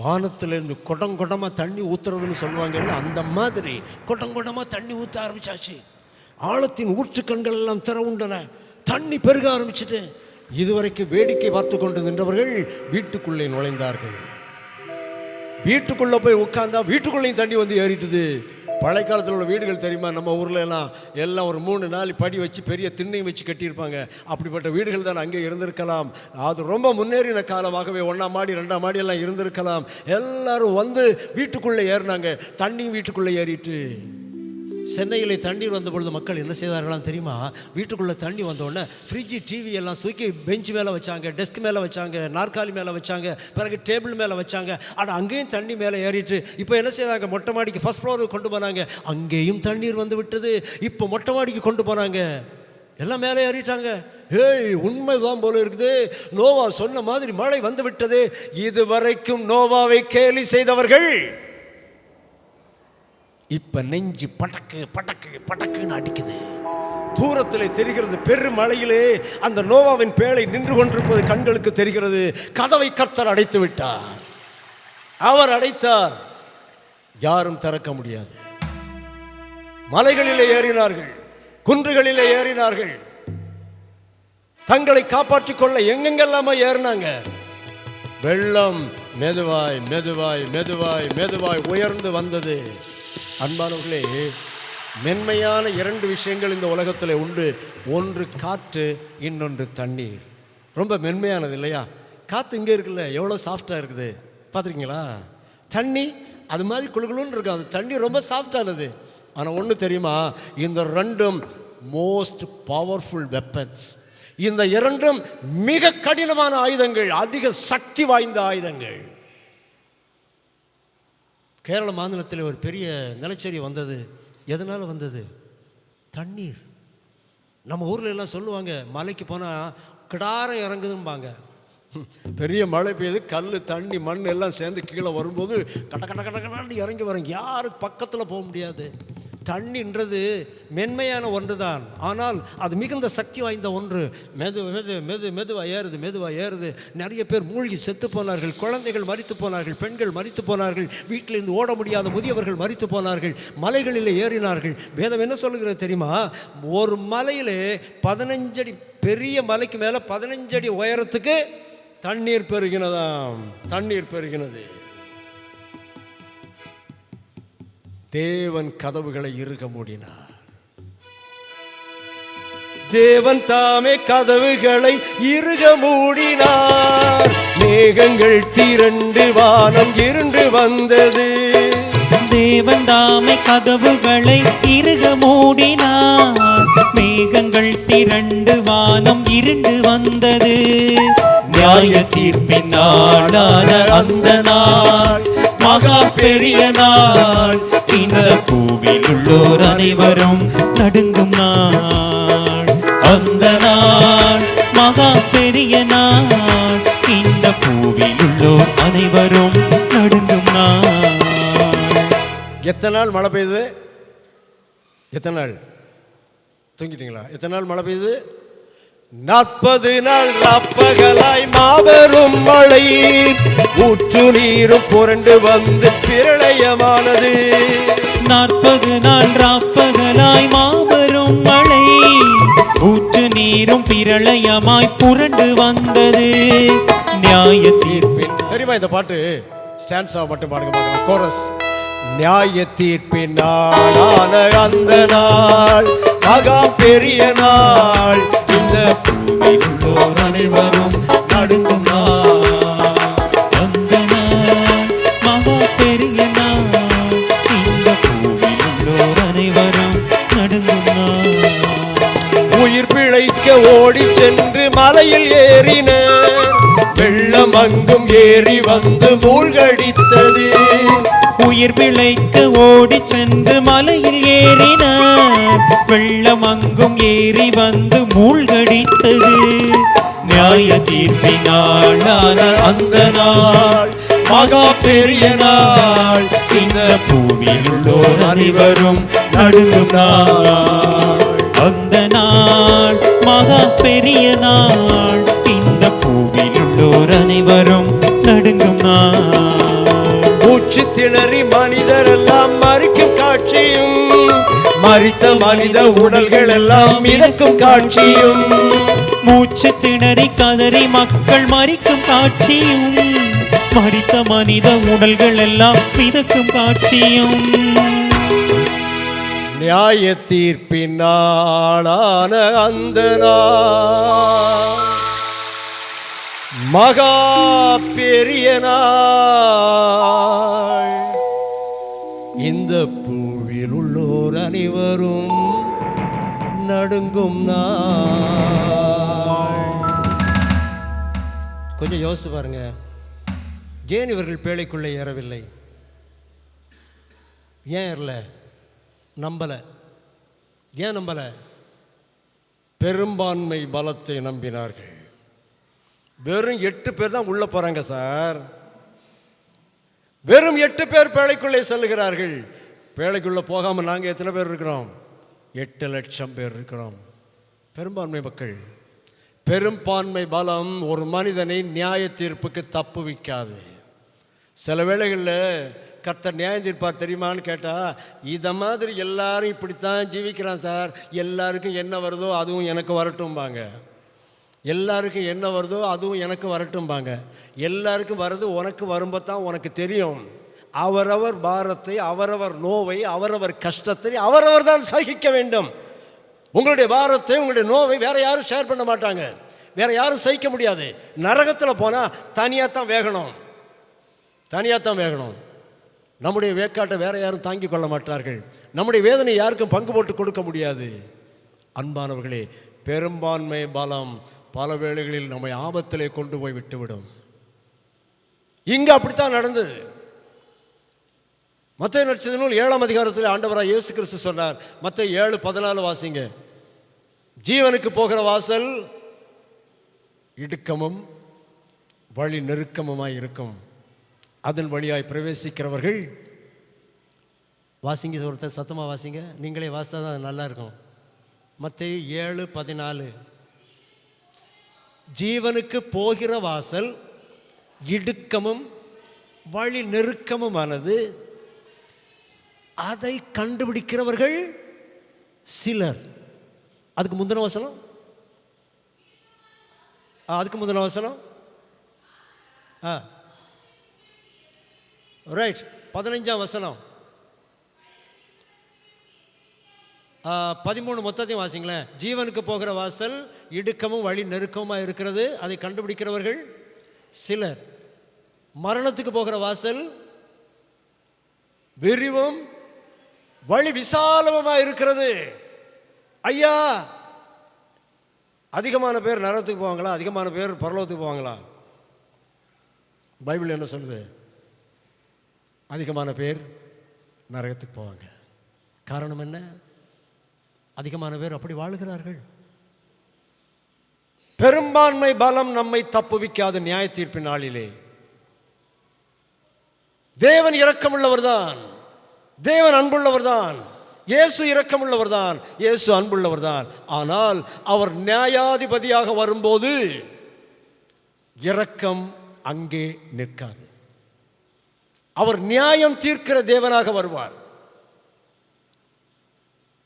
வானத்திலிருந்து குடமாக தண்ணி ஊற்றுறதுன்னு சொல்லுவாங்க, அந்த மாதிரி குடமாக தண்ணி ஊற்ற ஆரம்பிச்சாச்சு. ஆழத்தின் ஊற்றுக்கண்கள் எல்லாம் திறவுண்டன, தண்ணி பெருக ஆரம்பிச்சுட்டு இதுவரைக்கும் வேடிக்கை பார்த்து கொண்டு நின்றவர்கள் வீட்டுக்குள்ளே நுழைந்தார்கள். வீட்டுக்குள்ளே போய் உட்கார்ந்தா வீட்டுக்குள்ளேயும் தண்ணி வந்து ஏறிட்டுது. பழைய காலத்தில் உள்ள வீடுகள் தெரியுமா, நம்ம ஊரில் எல்லாம் ஒரு 3-4 படி வச்சு பெரிய திண்ணையும் வச்சு கட்டியிருப்பாங்க. அப்படிப்பட்ட வீடுகள் தான் அங்கே இருந்திருக்கலாம். அது ரொம்ப முன்னேறின காலமாகவே 1ஆம் மாடி 2ஆம் மாடி எல்லாம் இருந்திருக்கலாம். எல்லாரும் வந்து வீட்டுக்குள்ளே ஏறினாங்க, தண்ணியும் வீட்டுக்குள்ளே ஏறிட்டு. சென்னையில் தண்ணீர் வந்த பொழுது மக்கள் என்ன செய்தார்களாம் தெரியுமா, வீட்டுக்குள்ளே தண்ணி வந்தோடனே ஃப்ரிட்ஜு டிவி எல்லாம் தூக்கி பெஞ்சு மேலே வச்சாங்க, டெஸ்க் மேலே வச்சாங்க, நாற்காலி மேலே வச்சாங்க, பிறகு டேபிள் மேலே வச்சாங்க. ஆனால் அங்கேயும் தண்ணி மேலே ஏறிட்டு இப்போ என்ன செய்தாங்க, மொட்டை மாடிக்கு ஃபர்ஸ்ட் ஃப்ளோருக்கு கொண்டு போனாங்க, அங்கேயும் தண்ணீர் வந்து விட்டது. இப்போ மொட்டை மாடிக்கு கொண்டு போனாங்க, எல்லாம் மேலே ஏறிட்டாங்க. ஏய், உண்மைதான் போல இருக்குது, நோவா சொன்ன மாதிரி மழை வந்து விட்டது. இதுவரைக்கும் நோவாவை கேலி செய்தவர்கள் இப்ப நெஞ்சு படக்கு படக்கு படக்குன்னு அடிக்குது. தூரத்தில் தெரிகிறது, பெருமழையிலே அந்த நோவாவின் பேழை நின்று கொண்டிருப்பது கண்களுக்கு தெரிகிறது. கதவை கர்த்தர் அடைத்து விட்டார், அவர் அடைத்தார், யாரும் திறக்க முடியாது. மலைகளிலே ஏறினார்கள், குன்றுகளிலே ஏறினார்கள், தங்களை காப்பாற்றிக் கொள்ள எங்கெங்கெல்லாம ஏறினாங்க. வெள்ளம் மெதுவாய் மெதுவாய் மெதுவாய் மெதுவாய் உயர்ந்து வந்தது. அன்பானவர்களே, மென்மையான 2 விஷயங்கள் இந்த உலகத்தில் உண்டு. ஒன்று காற்று, இன்னொன்று தண்ணீர். ரொம்ப மென்மையானது இல்லையா? காற்று இங்கே இருக்குல்ல, எவ்வளோ சாஃப்டாக இருக்குது பார்த்துருக்கீங்களா? தண்ணி அது மாதிரி குழுகுலுன்னு இருக்கும், அது தண்ணி ரொம்ப சாஃப்டானது. ஆனால் ஒன்று தெரியுமா, இந்த 2ம் மோஸ்ட் பவர்ஃபுல் வெப்பன்ஸ். இந்த 2ம் மிக கடினமான ஆயுதங்கள், அதிக சக்தி வாய்ந்த ஆயுதங்கள். கேரள மாநிலத்தில் ஒரு பெரிய நிலச்சரி வந்தது. எதனால் வந்தது? தண்ணீர். நம்ம ஊரில் எல்லாம் சொல்லுவாங்க, மலைக்கு போனால் கிடாரம் இறங்குதும்பாங்க. பெரிய மழை பெய்யுது, கல் தண்ணி மண் எல்லாம் சேர்ந்து கீழே வரும்போது கட்ட கட்ட கட்ட கட்டாண்டி இறங்கி வரும், யாருக்கு பக்கத்தில் போக முடியாது. தண்ணின்றது மென்மையான ஒன்று தான், ஆனால் அது மிகுந்த சக்தி வாய்ந்த ஒன்று. மெதுவாக ஏறுது. நிறைய பேர் மூழ்கி செத்து போனார்கள், குழந்தைகள் மரித்து போனார்கள், பெண்கள் மரித்து போனார்கள், வீட்டிலிருந்து ஓட முடியாத முதியவர்கள் மரித்து போனார்கள், மலைகளில் ஏறினார்கள். வேதம் என்ன சொல்லுகிறது தெரியுமா, ஒரு மலையிலே 15 அடி, பெரிய மலைக்கு மேலே 15 அடி உயரத்துக்கு தண்ணீர் பெருகினதாம். தண்ணீர் பெருகினது. தேவன் கதவுகளை இறுக மூடினார். தேவன் தாமே கதவுகளை இறுக மூடினார். மேகங்கள் திரண்டு வானம் இருண்டு வந்தது. தேவன் தாமே கதவுகளை இறுக மூடினார். மேகங்கள் திரண்டு வானம் இருண்டு வந்தது. நியாய தீர்ப்பின் நாளான அந்த நாள் மகா பெரிய நாள். இந்த பூவில் உள்ளோர் அனைவரும் நடுங்கும் நாள். அந்த நாள் மகா பெரிய நாள். இந்த பூவில் உள்ளோர் அனைவரும் நடுங்கும் நாள். எத்தனை நாள் மழை பெய்யுது? எத்தனை நாள் தூங்கிட்டீங்களா? எத்தனை நாள் மழை பெய்யுது? 40 நாள் ராப்பகலாய் மாபெரும் மழை. ஊற்று நீரும் புரண்டு வந்து பிரளயமானது. 40 நாள் ராப்பகலாய் மாபெரும் மழை. ஊற்று நீரும் பிரளயமாய் புரண்டு வந்தது. நியாய தீர்ப்பின். தெரியுமா இந்த பாட்டு? ஸ்டான்ஸா மட்டும் பாடுங்க பார்க்கலாம். கோரஸ். நியாய தீர்ப்பின் நாளான அந்த நாள் மகா பெரிய நாள். இந்த பூவில் உள்ளோர் அனைவரும் நடுங்கும் நாள். அந்த நாள் மகா பெரிய நாள். இந்த பூவில் உள்ளோர் அனைவரும் நடுங்கும் நாள். உயிர் பிழைக்க ஓடி சென்று மலையில் ஏறினர். வெள்ளம் அங்கும் ஏறி வந்து மூழ்கடித்தது. உயிர் பிழைக்க ஓடி சென்று மலையில் ஏறினார். வெள்ளம் அங்கும் ஏறி வந்து மூழ்கடித்தது. நியாய தீர்ப்பினாளான அந்த நாள் மகா பெரிய நாள். இந்த பூவில் உள்ளோர் அனைவரும் நடுங்கும் நாள். அந்த நாள் மகா பெரிய நாள். இந்த பூவில் உள்ளோர் அனைவரும் நடுங்கும் நாள். மூச்சு திணறி மனிதர் எல்லாம் மறிக்கும் காட்சியும், மரித்த மனித உடல்கள் எல்லாம் மிதக்கும் காட்சியும். மூச்சு திணறி கதறி மக்கள் மறிக்கும் காட்சியும், மரித்த மனித உடல்கள் எல்லாம் மிதக்கும் காட்சியும். நியாய தீர்ப்பின் நாளான அந்த நாள் மகா பெரிய நாள். இந்த பூவில் உள்ளோர் அனைவரும் நடுங்கும் நாள். கொஞ்சம் யோசித்து பாருங்க, ஏன் இவர்கள் பேழைக்குள்ளே ஏறவில்லை? ஏன் ஏறல? நம்பலை. ஏன் நம்பலை? பெரும்பான்மை பலத்தை நம்பினார்கள். வெறும் 8 பேர் தான் உள்ள போறாங்க சார். வெறும் 8 பேர் பேழைக்குள்ளே செல்லுகிறார்கள். பேழைக்குள்ளே போகாமல் நாங்கள் எத்தனை பேர் இருக்கிறோம்? 8 லட்சம் பேர் இருக்கிறோம். பெரும்பான்மை மக்கள். பெரும்பான்மை பலம் ஒரு மனிதனை நியாய தீர்ப்புக்கு தப்புவிக்காது. சில வேளைகளில் கர்த்தர் நியாயம் தீர்ப்பார் தெரியுமான்னு கேட்டால், இதை மாதிரி எல்லாரும் இப்படித்தான் ஜீவிக்கிறான் சார், எல்லாருக்கும் என்ன வருதோ அதுவும் எனக்கு வரட்டும்பாங்க. எல்லாருக்கும் என்ன வருதோ அதுவும் எனக்கு வரட்டும்பாங்க. எல்லாருக்கும் வர்றது உனக்கு வரும்போது தான் உனக்கு தெரியும். அவரவர் பாரத்தை, அவரவர் நோவை, அவரவர் கஷ்டத்தை அவரவர் தான் சகிக்க வேண்டும். உங்களுடைய பாரத்தை, உங்களுடைய நோவை வேற யாரும் ஷேர் பண்ண மாட்டாங்க, வேற யாரும் சகிக்க முடியாது. நரகத்தில் போனால் தனியாக தான் வேகணும், தனியாக தான் வேகணும். நம்முடைய வேக்காட்டை வேற யாரும் தாங்கிக் கொள்ள மாட்டார்கள். நம்முடைய வேதனை யாருக்கும் பங்கு போட்டு கொடுக்க முடியாது. அன்பானவர்களே, பெரும்பான்மை பலம் பல வேளைகளில் நம்மை ஆபத்திலே கொண்டு போய் விட்டுவிடும். இங்கு அப்படித்தான் நடந்தது. மத்தேயு நற்செய்தி நூல் 7ஆம் அதிகாரத்தில் ஆண்டவராக இயேசு கிறிஸ்து சொன்னார். மத்தேயு 7:14 வாசிங்க. ஜீவனுக்கு போகிற வாசல் இடுக்கமும் வழி நெருக்கமுமாய் இருக்கும், அதன் வழியாய் பிரவேசிக்கிறவர்கள். வாசிங்க, ஒருத்தர் சத்தமாக வாசிங்க, நீங்களே வாசித்தா தான் நல்லா இருக்கும். மத்தேயு 7:14. ஜீவனுக்கு போகிற வாசல் இடுக்கமும் வழி நெருக்கமுமானது, அதை கண்டுபிடிக்கிறவர்கள் சிலர். அதுக்கு முந்தின வசனம், அதுக்கு முந்தின வசனம் ரைட், 15ஆம் வசனம், 13 மொத்தத்தையும் வாசிங்களேன். ஜீவனுக்கு போகிற வாசல் இடுக்கமும் வழி நெருக்கமாக இருக்கிறது, அதை கண்டுபிடிக்கிறவர்கள் சிலர். மரணத்துக்கு போகிற வாசல் விரிவும் வழி விசாலமாக இருக்கிறது. ஐயா, அதிகமான பேர் நரகத்துக்கு போவாங்களா? அதிகமான பேர் பரலோகத்துக்கு போவாங்களா? பைபிள் என்ன சொல்லுது? அதிகமான பேர் நரகத்துக்கு போவாங்க. காரணம் என்ன? அதிகமான பேர் அப்படி வாழுகிறார்கள். பெரும்பான்மை பலம் நம்மை தப்புவிக்காத நியாய தீர்ப்பின் நாளிலே. தேவன் இரக்கமுள்ளவர் தான், தேவன் அன்புள்ளவர் தான், இயேசு இரக்கமுள்ளவர் தான், இயேசு அன்புள்ளவர் தான். ஆனால் அவர் நியாயாதிபதியாக வரும்போது இரக்கம் அங்கே நிற்காது. அவர் நியாயம் தீர்க்கிற தேவனாக வருவார்.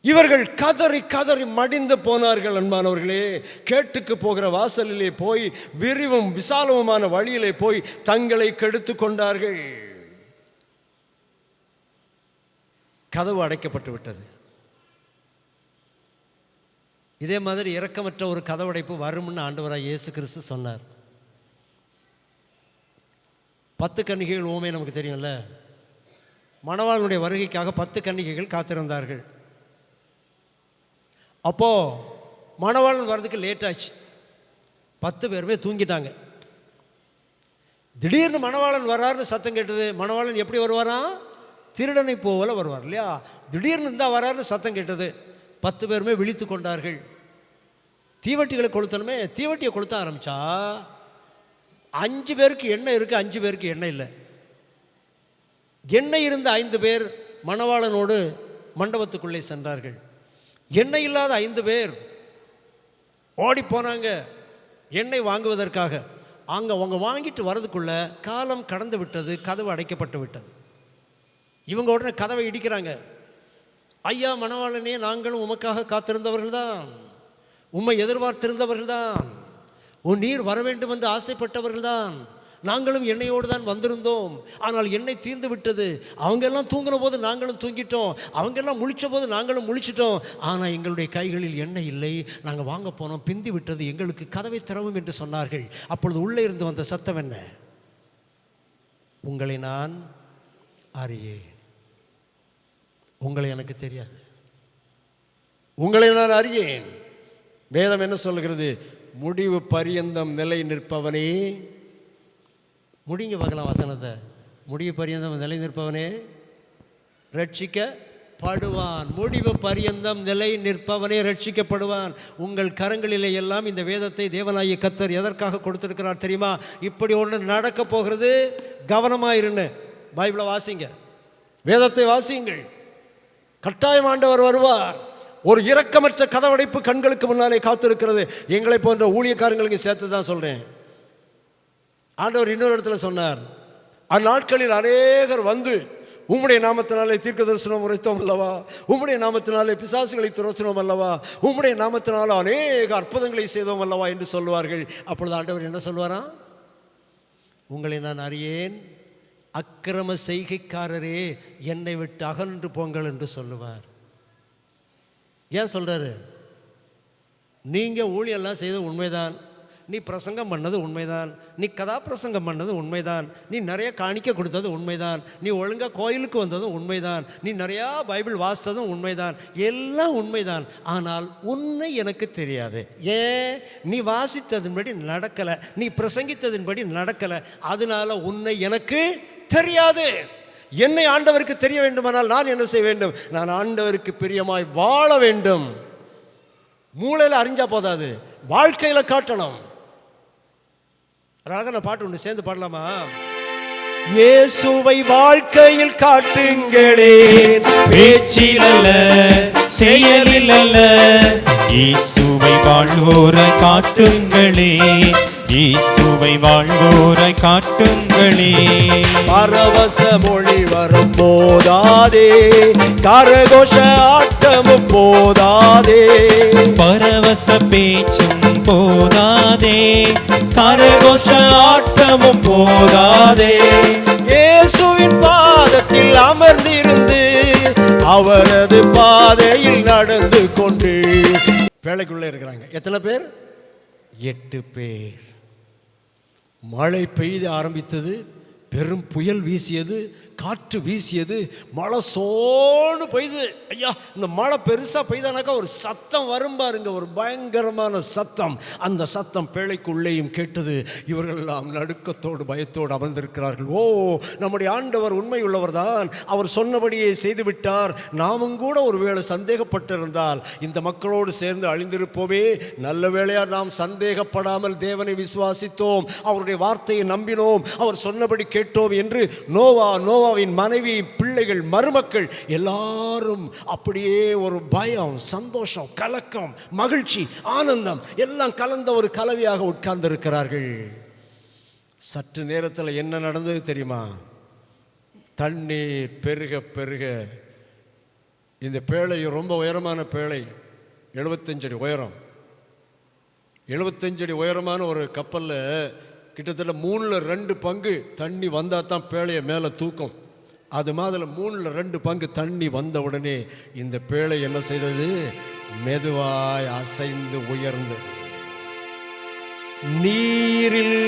இவர்கள் கதறி கதறி மடிந்து போனார்கள். அன்பானவர்களே, கேட்டுக்கு போகிற வாசலிலே போய், விரிவும் விசாலமுமான வழியிலே போய் தங்களை கெடுத்து கொண்டார்கள். கதவு அடைக்கப்பட்டு விட்டது. இதே மாதிரி இரக்கமற்ற ஒரு கதவடைப்பு வரும்னு ஆண்டவராக இயேசு கிறிஸ்து சொன்னார். 10 கன்னிகைகள் ஊமை நமக்கு தெரியும்ல. மணவாளனுடைய வருகைக்காக 10 கன்னிகைகள் காத்திருந்தார்கள். அப்போது மணவாளன் வர்றதுக்கு லேட் ஆச்சு. 10 பேருமே தூங்கிட்டாங்க. திடீர்னு மணவாளன் வர்றாருன்னு சத்தம் கேட்டது. மணவாளன் எப்படி வருவாராம்? திருடனை போல வருவார் இல்லையா? திடீர்னு இருந்தால் வராருன்னு சத்தம் கேட்டது. 10 பேருமே விழித்து கொண்டார்கள். தீவட்டிகளை கொளுத்தணுமே, தீவட்டியை கொளுத்த ஆரம்பித்தா 5 பேருக்கு எண்ணெய் இருக்குது, 5 பேருக்கு எண்ணெய் இல்லை. எண்ணெய் இருந்த 5 பேர் மணவாளனோடு மண்டபத்துக்குள்ளே சென்றார்கள். எண்ணெய் இல்லாத 5 பேர் ஓடி போனாங்க எண்ணெய் வாங்குவதற்காக. அவங்க வாங்கிட்டு வரதுக்குள்ள காலம் கடந்து விட்டது, கதவு அடைக்கப்பட்டு விட்டது. இவங்க உடனே கதவை இடிக்கிறாங்க. ஐயா மணவாளனே, நாங்களும் உமக்காக காத்திருந்தவர்கள் தான், உம்மை எதிர்பார்த்திருந்தவர்கள் தான், உன் நீர் வர வேண்டும் என்று ஆசைப்பட்டவர்கள் தான், நாங்களும் எண்ணெயோடு தான் வந்திருந்தோம். ஆனால் எண்ணெய் தீர்ந்து விட்டது. அவங்கெல்லாம் தூங்கின போது நாங்களும் தூங்கிட்டோம், அவங்கெல்லாம் முழிச்ச போது நாங்களும் முழிச்சிட்டோம். ஆனால் எங்களுடைய கைகளில் எண்ணெய் இல்லை. நாங்கள் வாங்க போனோம், பிந்தி விட்டது, எங்களுக்கு கதவை திறவும் என்று சொன்னார்கள். அப்பொழுது உள்ளே இருந்து வந்த சத்தம் என்ன? உங்களை நான் அறியேன், உங்களை எனக்கு தெரியாது, உங்களை நான் அறியேன். வேதம் என்ன சொல்கிறது? முடிவு பரியந்தம் நிலை நிற்பவனே. முடிங்க பார்க்கலாம் வசனத்தை. முடிவு பரியந்தம் நிலை நிற்பவனே ரட்சிக்கப்படுவான். முடிவு பரியந்தம் நிலை நிற்பவனே ரட்சிக்கப்படுவான். உங்கள் கரங்களிலே எல்லாம் இந்த வேதத்தை தேவனாகிய கர்த்தர் எதற்காக கொடுத்திருக்கிறார் தெரியுமா? இப்படி ஒன்று நடக்க போகிறது, கவனமாயிருன்னு. பைபிளை வாசிங்க, வேதத்தை வாசியுங்கள். கட்டாயம் ஆண்டவர் வருவார். ஒரு இரக்கமற்ற கதவடைப்பு கண்களுக்கு முன்னாலே காத்திருக்கிறது. எங்களை போன்ற ஊழியக்காரங்களுக்கு சேர்த்து தான் சொல்கிறேன். ஆண்டவர் இன்னொரு இடத்துல சொன்னார், அந்நாட்களில் அநேகர் வந்து உம்முடைய நாமத்தினாலே தீர்க்க தரிசனம் உரைத்தோம் அல்லவா, உம்முடைய நாமத்தினாலே பிசாசுகளை துரத்தினோம் அல்லவா, உம்முடைய நாமத்தினாலே அநேக அற்புதங்களை செய்தோம் அல்லவா என்று சொல்வார்கள். அப்பொழுது ஆண்டவர் என்ன சொல்வாராம்? உங்களை நான் அறியேன், அக்கிரம செய்கைக்காரரே என்னை விட்டு அகன்று போங்கள் என்று சொல்லுவார். ஏன் சொல்கிறாரு? நீங்கள் ஊழியெல்லாம் செய்தது உண்மைதான், நீ பிரசங்கம் பண்ணது உண்மைதான், நீ கதாபிரசங்கம் பண்ணது உண்மைதான், நீ நிறைய காணிக்க கொடுத்தது உண்மைதான், நீ ஒழுங்காக கோயிலுக்கு வந்ததும் உண்மைதான், நீ நிறையா பைபிள் வாசித்ததும் உண்மைதான், எல்லாம் உண்மைதான். ஆனால் உன்னை எனக்கு தெரியாது. ஏன்? நீ வாசித்ததின்படி நடக்கலை, நீ பிரசங்கித்ததின்படி நடக்கலை, அதனால உன்னை எனக்கு தெரியாது. என்னை ஆண்டவருக்கு தெரிய வேண்டுமானால் நான் என்ன செய்ய வேண்டும்? நான் ஆண்டவருக்கு பிரியமாய் வாழ வேண்டும். மூளையில் அறிஞ்சா போதாது, வாழ்க்கையில் காட்டணும். அழகான பாட்டு ஒன்று சேர்ந்து பாடலாமா? இயேசுவை வாழ்க்கையில் காட்டுங்களே, பேச்சில் அல்ல செயலில் அல்ல, இயேசுவை வாழ்வோராய் காட்டுங்களே, இயேசுவை வாழ்வோராய் காட்டுங்களே. பரவச மொழி வரும் போதாதே, கரகோஷ ஆட்டமும் போதாதே, பரவச பேச்சும் போதாதே, கரகோஷ ஆட்டமும் போதாதே. இயேசுவின் பாதத்தில் அமர்ந்திருந்து அவரது பாதையில் நடந்து கொண்டு. வேலைக்குள்ளே இருக்கிறாங்க எத்தனை பேர்? 8 பேர். மழை பெய்து ஆரம்பித்தது, பெரும் புயல் வீசியது, காற்று வீசியது, மழை சோன்னு பெய்து. ஐயா, இந்த மழை பெருசாக பெய்தானாக்கா ஒரு சத்தம் வரும் பாருங்க, ஒரு பயங்கரமான சத்தம். அந்த சத்தம் பேழைக்குள்ளேயும் கேட்டது. இவர்கள் எல்லாம் நடுக்கத்தோடு பயத்தோடு அமர்ந்திருக்கிறார்கள். ஓ, நம்முடைய ஆண்டவர் உண்மை உள்ளவர் தான், அவர் சொன்னபடியே செய்துவிட்டார். நாமும் கூட ஒருவேளை சந்தேகப்பட்டிருந்தால் இந்த மக்களோடு சேர்ந்து அழிந்திருப்போமே. நல்ல வேளையா நாம் சந்தேகப்படாமல் தேவனை விசுவாசித்தோம், அவருடைய வார்த்தையை நம்பினோம், அவர் சொன்னபடி கேட்டோம் என்று நோவாவின் மனைவி, பிள்ளைகள், மருமக்கள் எல்லாரும் அப்படியே ஒரு பயம், சந்தோஷம், கலக்கம், மகிழ்ச்சி, ஆனந்தம் எல்லாம் கலந்த ஒரு கலவையாக உட்கார்ந்திருக்கிறார்கள். சற்று நேரத்தில் என்ன நடந்தது தெரியுமா? தண்ணீர் பெருக பெருக இந்த பேழை ரொம்ப உயரமான பேழை, 75 அடி உயரம். 75 அடி உயரமான ஒரு கப்பலில் கிட்டத்தட்ட 3/2 பங்கு தண்ணி வந்தால் தான் பேழையை மேலே தூக்கும். அது மாதிரி 3/2 பங்கு தண்ணி வந்த உடனே இந்த பேழை என்ன செய்தது? மெதுவாய் அசைந்து உயர்ந்தது. நீரில்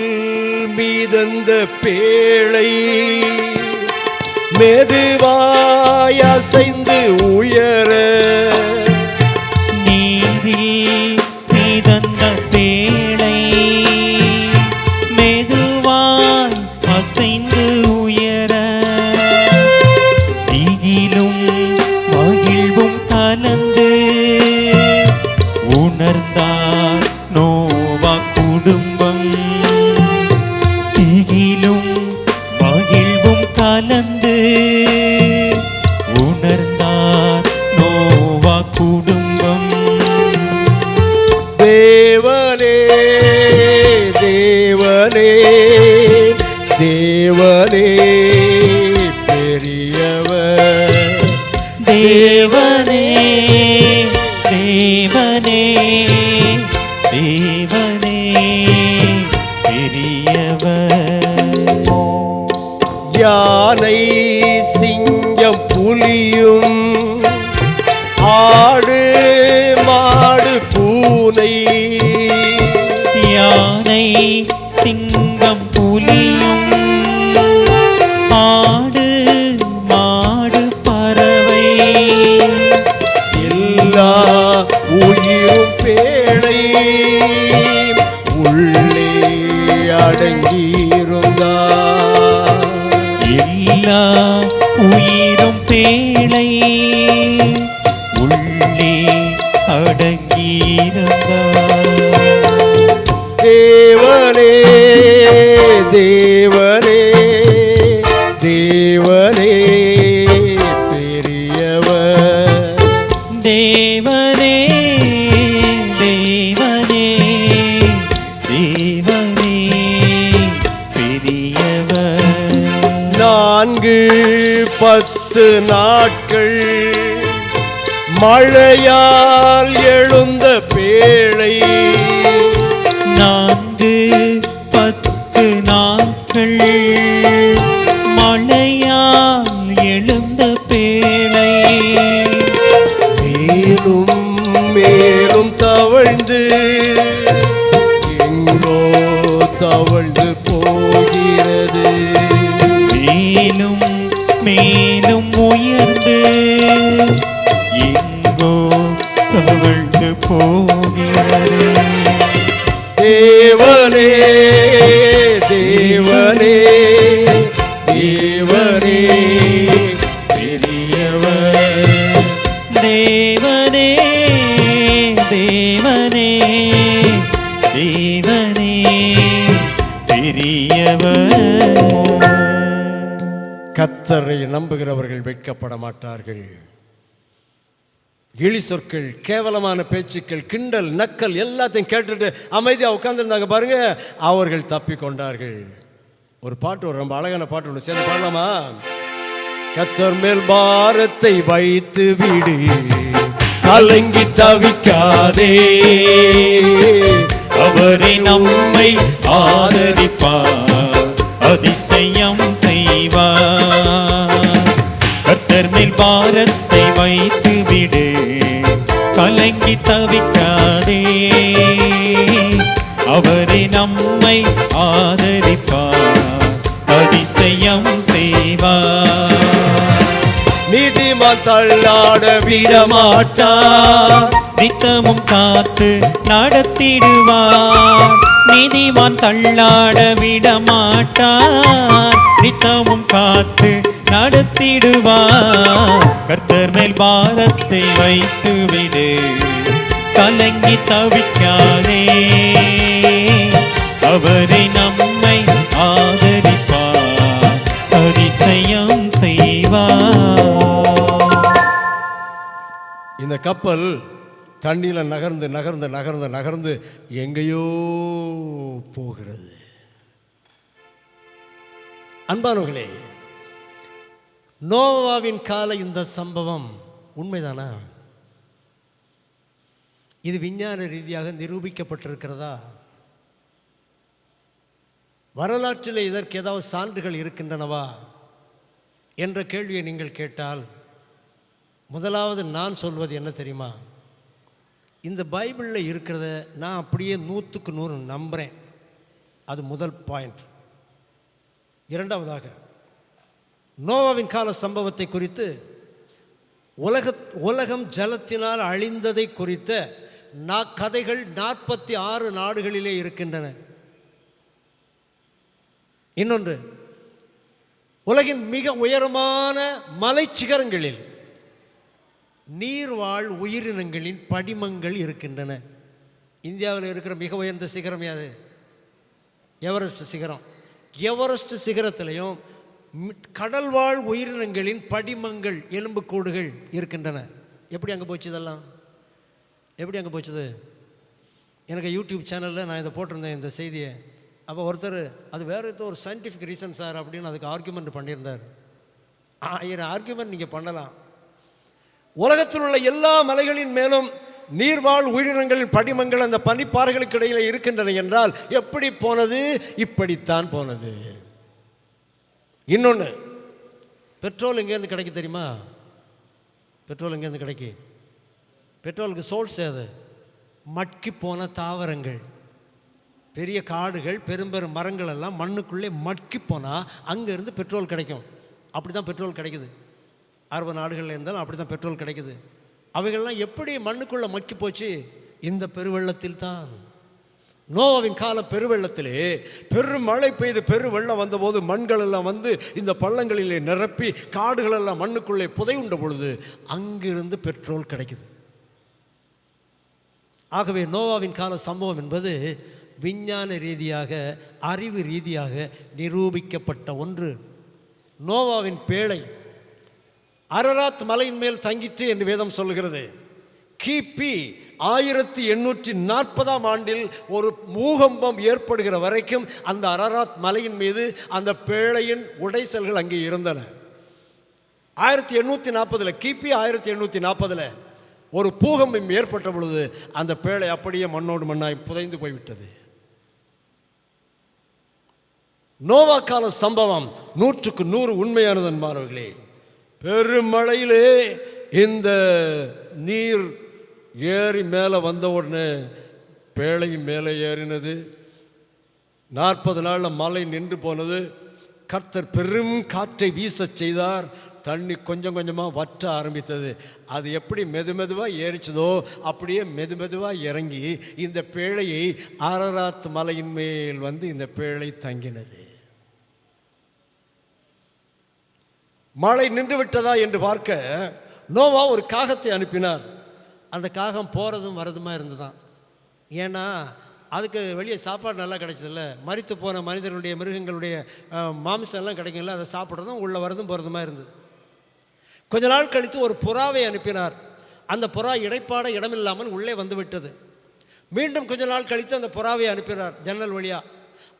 மீதந்த பேழை மெதுவாய் அசைந்து உயர, நீரில் மீதந்த பேழை மெதுவாய் உணர்ந்தார் நோவா குடும்பம் திகிலும் மகிழ்வும் கலந்து உணர்ந்தார் நோவா குடும்பம் தேவனே தேவனே தேவனே பெரியவர் தேவனே தேவனே தேவனே பெரியவர் யானை சிங்கம் புலியும் ஆடு மாடு பூனை யானை சிங்கம் புலியும் ஆடு மாடு பறவை எல்லா உயிரும் பேழை உள்ளே அடங்கியிருந்தார் எல்லா உயிரும் பேழை உள்ளே அடங்கியிருந்தார் தேவனே தேவனே தேவனே பெரியவர் தேவனே தேவனே தேவனே பெரியவர் 4-10 நாட்கள் மழையால் எழுந்த பேழை 4-10 நாட்கள் மழையால் எழுந்த பேழை மேலும் மேலும் தவழ்ந்து எங்கோ தவழ்ந்து போகிறது மேலும் மேலும் உயர்ந்து எங்கோ தவழ்ந்து போகிறது தேவனே தேவனே தேவனே பெரியவர் தேவனே தேவனே தேவனே பெரியவர் கர்த்தரை நம்புகிறவர்கள் வெட்கப்பட மாட்டார்கள். இழி சொற்கள், கேவலமான பேச்சுக்கள், கிண்டல் நக்கல் எல்லாத்தையும் கேட்டுட்டு அமைதியாக உட்கார்ந்துருந்தாங்க பாருங்க, அவர்கள் தப்பி கொண்டார்கள். ஒரு பாட்டு, ஒரு ரொம்ப அழகான பாட்டு ஒன்று சேர்ந்து பாடலாமா? கர்த்தர் மேல் பாரத்தை வைத்து விடு, கலங்கி தவிக்காதே, அவரே நம்மை ஆதரிப்பார், அதிசயம் செய்வார். கர்த்தர் மேல் பாரத்தை வைத்து விடு, கலங்கி தவிக்காதே, அவரே நம்மை ஆதரிப்பார், அதிசயம் செய்வார். நீதிமான் தள்ளாட விடமாட்டார், நித்தமும் காத்து நடத்திடுவார். நீதிமான் தள்ளாட விடமாட்டார், நித்தமும் காத்து நடத்திடுவார். கர்த்தர் மேல் பாரத்தை வைத்து விடு, கலங்கி தவிக்காதே, அவரை நம்மை ஆதரிப்பார், அதிசயம் செய்வார். இந்த கப்பல் தண்ணியில் நகர்ந்து நகர்ந்து நகர்ந்து நகர்ந்து எங்கேயோ போகிறது. அன்பானவர்களே, நோவாவின் கால இந்த சம்பவம் உண்மைதானா? இது விஞ்ஞான ரீதியாக நிரூபிக்கப்பட்டிருக்கிறதா? வரலாற்றில் இதற்கு ஏதாவது சான்றுகள் இருக்கின்றனவா என்ற கேள்வியை நீங்கள் கேட்டால், முதலாவது நான் சொல்வது என்ன தெரியுமா? இந்த பைபிளில் இருக்கிறத நான் அப்படியே 100க்கு 100 நம்புகிறேன். அது முதல் பாயிண்ட். இரண்டாவதாக, நோவாவின் கால சம்பவத்தை குறித்து உலகம் ஜலத்தினால் அழிந்ததை குறித்த கதைகள் 46 நாடுகளிலே இருக்கின்றன. இன்னொன்று, உலகின் மிக உயரமான மலைச்சிகரங்களில் நீர்வாழ் உயிரினங்களின் படிமங்கள் இருக்கின்றன. இந்தியாவில் இருக்கிற மிக உயர்ந்த சிகரம் யாது? எவரெஸ்ட் சிகரம். எவரெஸ்ட் சிகரத்திலையும் கடல்வாழ் உயிரினங்களின் படிமங்கள், எலும்புக்கூடுகள் இருக்கின்றன. எப்படி அங்கே போச்சு இதெல்லாம்? எப்படி அங்கே போச்சுது? எனக்கு யூடியூப் சேனலில் நான் இதை போட்டிருந்தேன் இந்த செய்தியை. அப்போ ஒருத்தர் அது வேறு ஏதோ ஒரு சயின்டிஃபிக் ரீசன் சார் அப்படின்னு அதுக்கு ஆர்கியூமெண்ட் பண்ணியிருந்தார். ஆர்கியூமெண்ட் நீங்கள் பண்ணலாம். உலகத்தில் உள்ள எல்லா மலைகளின் மேலும் நீர்வாழ் உயிரினங்களின் படிமங்கள் அந்த பனிப்பாறைகளுக்கு இடையில் இருக்கின்றன என்றால் எப்படி போனது? இப்படித்தான் போனது. இன்னொன்று, பெட்ரோல் எங்கேருந்து கிடைக்கு தெரியுமா? பெட்ரோல் எங்கேருந்து கிடைக்கு? பெட்ரோலுக்கு சோர்ஸ் அது மட்கி போன தாவரங்கள், பெரிய காடுகள், பெரும்பெரும் மரங்கள் எல்லாம் மண்ணுக்குள்ளே மட்கி போனால் அங்கேருந்து பெட்ரோல் கிடைக்கும். அப்படி தான் பெட்ரோல் கிடைக்குது. அரபு நாடுகளில் இருந்தாலும் அப்படி தான் பெட்ரோல் கிடைக்குது. அவைகள்லாம் எப்படி மண்ணுக்குள்ளே மக்கி போச்சு? இந்த பெருவெள்ளத்தில் தான். நோவாவின் கால பெருவெள்ளத்திலே பெரும் மழை பெய்து பெருவெள்ளம் வந்தபோது மண்கள் எல்லாம் வந்து இந்த பள்ளங்களிலே நிரப்பி காடுகளெல்லாம் மண்ணுக்குள்ளே புதையுண்ட பொழுது அங்கிருந்து பெட்ரோல் கிடைக்குது. ஆகவே நோவாவின் கால சம்பவம் என்பது விஞ்ஞான ரீதியாக, அறிவு ரீதியாக நிரூபிக்கப்பட்ட ஒன்று. நோவாவின் பேழை அரராத் மலையின் மேல் தங்கிற்று என்று வேதம் சொல்லுகிறது. கிபி 1840ஆம் ஆண்டில் ஒரு பூகம்பம் ஏற்படுகிற வரைக்கும் அந்த அரராத் மலையின் மீது அந்த பேழையின் உடைசல்கள் அங்கே இருந்தன. 1840 கிபி 1840 ஒரு பூகம்பம் ஏற்பட்ட பொழுது அந்த பேழை அப்படியே மண்ணோடு மண்ணாய் புதைந்து போய்விட்டது. நோவா கால சம்பவம் 100க்கு 100 உண்மையானது என்பார்களே. பெருமழையிலே இந்த நீர் ஏறி மேலே வந்த உடனே பேழையும் மேலே ஏறினது. 40 நாளில் மழை நின்று போனது. கர்த்தர் பெரும் காற்றை வீசச் செய்தார். தண்ணி கொஞ்சம் கொஞ்சமாக வற்ற ஆரம்பித்தது. அது எப்படி மெதுவாக ஏறிச்சதோ அப்படியே மெதுவாக இறங்கி இந்த பேழையை அரராத் மலையின் மேல் வந்து இந்த பேழை தங்கினது. மழை நின்று விட்டதா என்று பார்க்க நோவா ஒரு காகத்தை அனுப்பினார். அந்த காகம் போகிறதும் வரதுமா இருந்துதான். ஏன்னா அதுக்கு வெளியே சாப்பாடு நல்லா கிடைச்சதில்ல. மரித்து போன மனிதர்களுடைய, மிருகங்களுடைய மாமிசம் எல்லாம் கிடைக்கும்ல, அதை சாப்பிட்றதும் உள்ளே வரதும் போகிறதுமா இருந்தது. கொஞ்ச நாள் கழித்து ஒரு புறாவை அனுப்பினார். அந்த புறா இடைப்பாட இடமில்லாமல் உள்ளே வந்து விட்டது. மீண்டும் கொஞ்ச நாள் கழித்து அந்த புறாவை அனுப்பினார் ஜன்னல் வழியாக.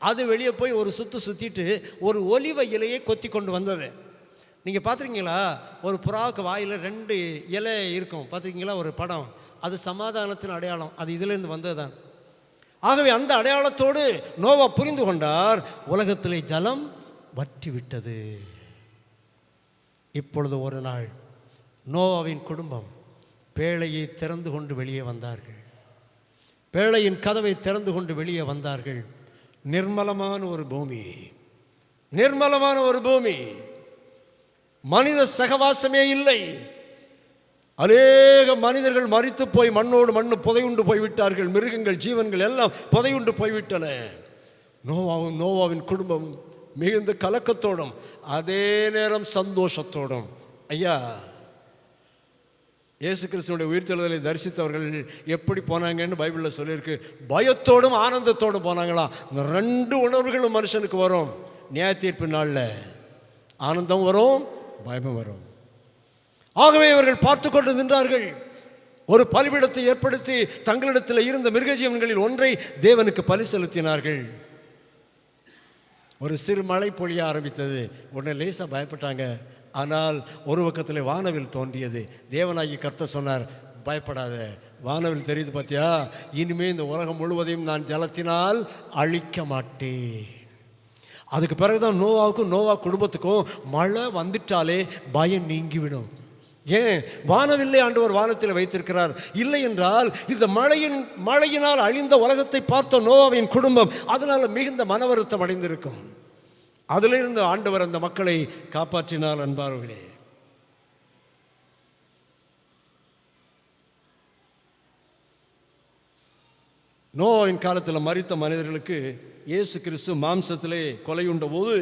அது வெளியே போய் ஒரு சுற்றிட்டு ஒரு ஒலிவ இலையை கொத்தி கொண்டு வந்தது. நீங்கள் பார்த்துருக்கீங்களா? ஒரு புறாவுக்கு வாயில் 2 இலை இருக்கும், பார்த்துருக்கீங்களா? ஒரு படம். அது சமாதானத்தின் அடையாளம். அது இதிலேருந்து வந்தது தான். ஆகவே அந்த அடையாளத்தோடு நோவா புரிந்து கொண்டார், உலகத்திலே ஜலம் வற்றி விட்டது. இப்பொழுது ஒரு நாள் நோவாவின் குடும்பம் பேழையை திறந்து கொண்டு வெளியே வந்தார்கள். பேழையின் கதவை திறந்து கொண்டு வெளியே வந்தார்கள். நிர்மலமான ஒரு பூமி, நிர்மலமான ஒரு பூமி. மனித சகவாசமே இல்லை. அநேக மனிதர்கள் மரித்து போய் மண்ணோடு மண்ணு புதையுண்டு போய்விட்டார்கள். மிருகங்கள், ஜீவன்கள் எல்லாம் புதையுண்டு போய்விட்டன. நோவாவின் குடும்பம் மிகுந்த கலக்கத்தோடும் அதே நேரம் சந்தோஷத்தோடும், ஐயா, இயேசு கிறிஸ்துவோடைய உயிர்த்தெழுதலை தரிசித்தவர்கள் எப்படி போனாங்கன்னு பைபிளில் சொல்லியிருக்கு. பயத்தோடும் ஆனந்தத்தோடும் போனாங்களாம். இந்த 2 உணர்வுகளும் மனுஷனுக்கு வரும். நியாய தீர்ப்பு நாளில் ஆனந்தம் வரும், பயமும் வரும். ஆகவே இவர்கள் பார்த்து கொண்டு நின்றார்கள். ஒரு பலிபீடத்தை ஏற்படுத்தி தங்களிடத்தில் இருந்த மிருகஜீவன்களில் ஒன்றை தேவனுக்கு பலி செலுத்தினார்கள். ஒரு சிறு மழை பொழிய ஆரம்பித்தது. உடனே லேசாக பயப்பட்டாங்க. ஆனால் ஒரு பக்கத்தில் வானவில் தோன்றியது. தேவனாகி கர்த்தர் சொன்னார், பயப்படாத, வானவில் தெரியுது பார்த்தியா, இனிமேல் இந்த உலகம் முழுவதையும் நான் ஜலத்தினால் அழிக்க மாட்டேன். அதுக்கு பிறகுதான் நோவாவுக்கும் நோவா குடும்பத்துக்கும் மழை வந்துட்டாலே பயம் நீங்கிவிடும். ஏன்? வானவில்லை ஆண்டவர் வானத்தில் வைத்திருக்கிறார். இல்லை என்றால் இந்த மழையினால் அழிந்த உலகத்தை பார்த்த நோவாவின் குடும்பம் அதனால் மிகுந்த மனவருத்தம் அடைந்திருக்கும். அதிலிருந்து ஆண்டவர் அந்த மக்களை காப்பாற்றினார். அன்பார்களே, நோவாவின் காலத்தில் மரித்த மனிதர்களுக்கு இயேசு கிறிஸ்து மாம்சத்திலே கொலையுண்ட போது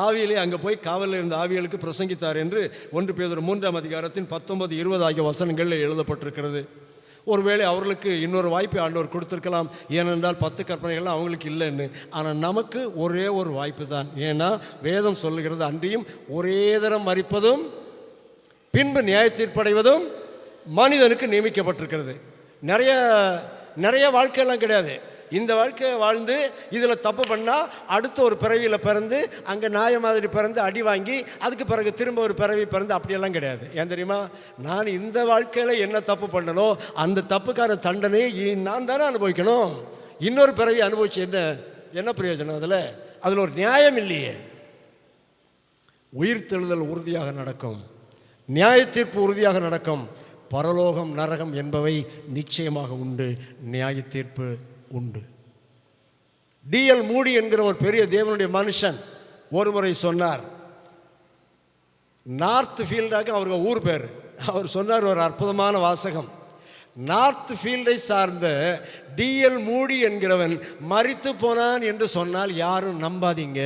ஆவியிலே அங்கே போய் காவலில் இருந்த ஆவிகளுக்கு பிரசங்கித்தார் என்று 1 பேதுரு 3ஆம் அதிகாரத்தின் 19, 20 ஆகிய வசனங்களில் எழுதப்பட்டிருக்கிறது. ஒருவேளை அவர்களுக்கு இன்னொரு வாய்ப்பை ஆண்டவர் கொடுத்துருக்கலாம். ஏனென்றால் 10 கற்பனைகள்லாம் அவங்களுக்கு இல்லைன்னு. ஆனால் நமக்கு ஒரே ஒரு வாய்ப்பு தான். ஏன்னா வேதம் சொல்லுகிறது, அன்றியும் ஒரே தரம் மரிப்பதும் பின்பு நியாய தீர்ப்படைவதும் மனிதனுக்கு நியமிக்கப்பட்டிருக்கிறது. நிறைய வாழ்க்கையெல்லாம் கிடையாது. இந்த வாழ்க்கையை வாழ்ந்து இதில் தப்பு பண்ணால் அடுத்த ஒரு பிறவியில் பிறந்து அங்கே நாய மாதிரி பிறந்து அடி வாங்கி அதுக்கு பிறகு திரும்ப ஒரு பிறவி பிறந்து அப்படியெல்லாம் கிடையாது. ஏன் தெரியுமா? நான் இந்த வாழ்க்கையில் என்ன தப்பு பண்ணனோ அந்த தப்புக்கான தண்டனை நான் தானே அனுபவிக்கணும். இன்னொரு பிறவி அனுபவிச்சு என்ன பிரயோஜனம்? அதில் ஒரு நியாயம் இல்லையே. உயிர்த்தெழுதல் உறுதியாக நடக்கும், நியாய தீர்ப்பு உறுதியாக நடக்கும், பரலோகம் நரகம் என்பவை நிச்சயமாக உண்டு, நியாய தீர்ப்பு உண்டு. D.L. மூடி என்கிற ஒரு பெரிய தேவனுடைய மனுஷன் ஒரு முறை சொன்னார், நார்த் ஃபீல்டாக அவருக்கு ஊர் பேர். அவர் சொன்னார் ஒரு அற்புதமான வாசகம். நார்த் ஃபீல்டை சார்ந்த D.L. மூடி என்கிறவன் மரித்து போனான் என்று சொன்னால் யாரும் நம்பாதீங்க.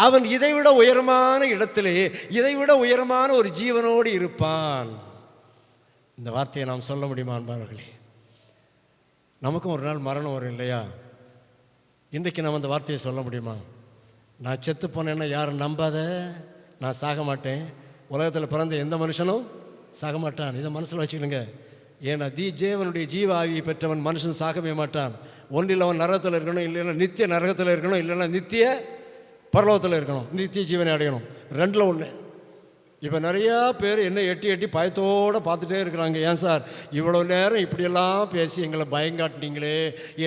அவன் இதைவிட உயரமான இடத்திலே இதைவிட உயரமான ஒரு ஜீவனோடு இருப்பான். இந்த வார்த்தையை நாம் சொல்ல முடியுமா அன்பார்களே? நமக்கும் ஒரு நாள் மரணம் வரும் இல்லையா? இன்றைக்கு நம்ம அந்த வார்த்தையை சொல்ல முடியுமா? நான் செத்து போனேன்னா யாரும் நம்பாத, நான் சாக மாட்டேன். உலகத்தில் பிறந்த எந்த மனுஷனும் சாக மாட்டான். இதை மனசில் வச்சுக்கணுங்க. ஏன்னா தேவனுடைய ஜீவ ஆவியை பெற்றவன் மனுஷன் சாகவே மாட்டான். ஒன்றில் அவன் நரகத்தில் இருக்கணும், இல்லைன்னா நித்திய நரகத்தில் இருக்கணும், இல்லைன்னா நித்திய பரலோகத்தில் இருக்கணும், நித்திய ஜீவனை அடையணும். ரெண்டில் ஒன்று. இப்போ நிறையா பேர் என்ன எட்டி பயத்தோடு பார்த்துட்டே இருக்கிறாங்க. ஏன் சார் இவ்வளோ நேரம் இப்படியெல்லாம் பேசி எங்களை பயங்காட்டினீங்களே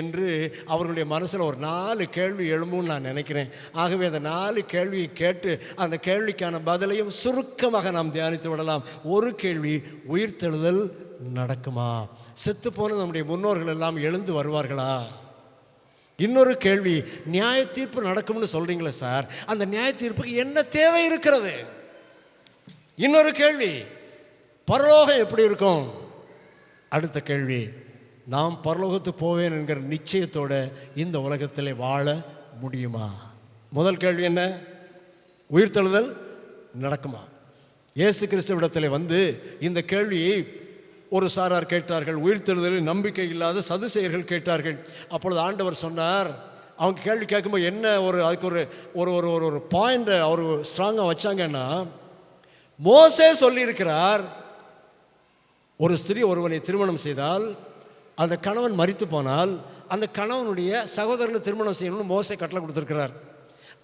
என்று அவர்களுடைய மனசில் ஒரு 4 கேள்வி எழும்புன்னு நான் நினைக்கிறேன். ஆகவே அந்த 4 கேள்வியை கேட்டு அந்த கேள்விக்கான பதிலையும் சுருக்கமாக நாம் தியானித்து விடலாம். ஒரு கேள்வி, உயிர்த்தெழுதல் நடக்குமா? செத்துப்போன நம்முடைய முன்னோர்கள் எல்லாம் எழுந்து வருவார்களா? இன்னொரு கேள்வி, நியாய தீர்ப்பு நடக்கும்னு சொல்கிறீங்களே சார், அந்த நியாய தீர்ப்புக்கு என்ன தேவை இருக்கிறது? இன்னொரு கேள்வி, பரலோகம் எப்படி இருக்கும்? அடுத்த கேள்வி, நாம் பரலோகத்துக்கு போவேன் என்கிற நிச்சயத்தோடு இந்த உலகத்தில் வாழ முடியுமா? முதல் கேள்வி என்ன? உயிர்த்தெழுதல் நடக்குமா? இயேசு கிறிஸ்துவிடத்தில் வந்து இந்த கேள்வியை ஒரு சாரார் கேட்டார்கள். உயிர்த்தெழுதலில் நம்பிக்கை இல்லாத சதுசேயர்கள் கேட்டார்கள். அப்பொழுது ஆண்டவர் சொன்னார், அவங்க கேள்வி கேட்கும்போது என்ன அதுக்கு ஒரு பாயிண்டை அவர் ஸ்ட்ராங்காக வச்சாங்கன்னா, மோசே சொல்லியிருக்கிறார், ஒரு ஸ்திரீ ஒருவனை திருமணம் செய்தால் அந்த கணவன் மரித்து போனால் அந்த கணவனுடைய சகோதரனை திருமணம் செய்யணும்னு மோசே கட்டளை கொடுத்துருக்கிறார்.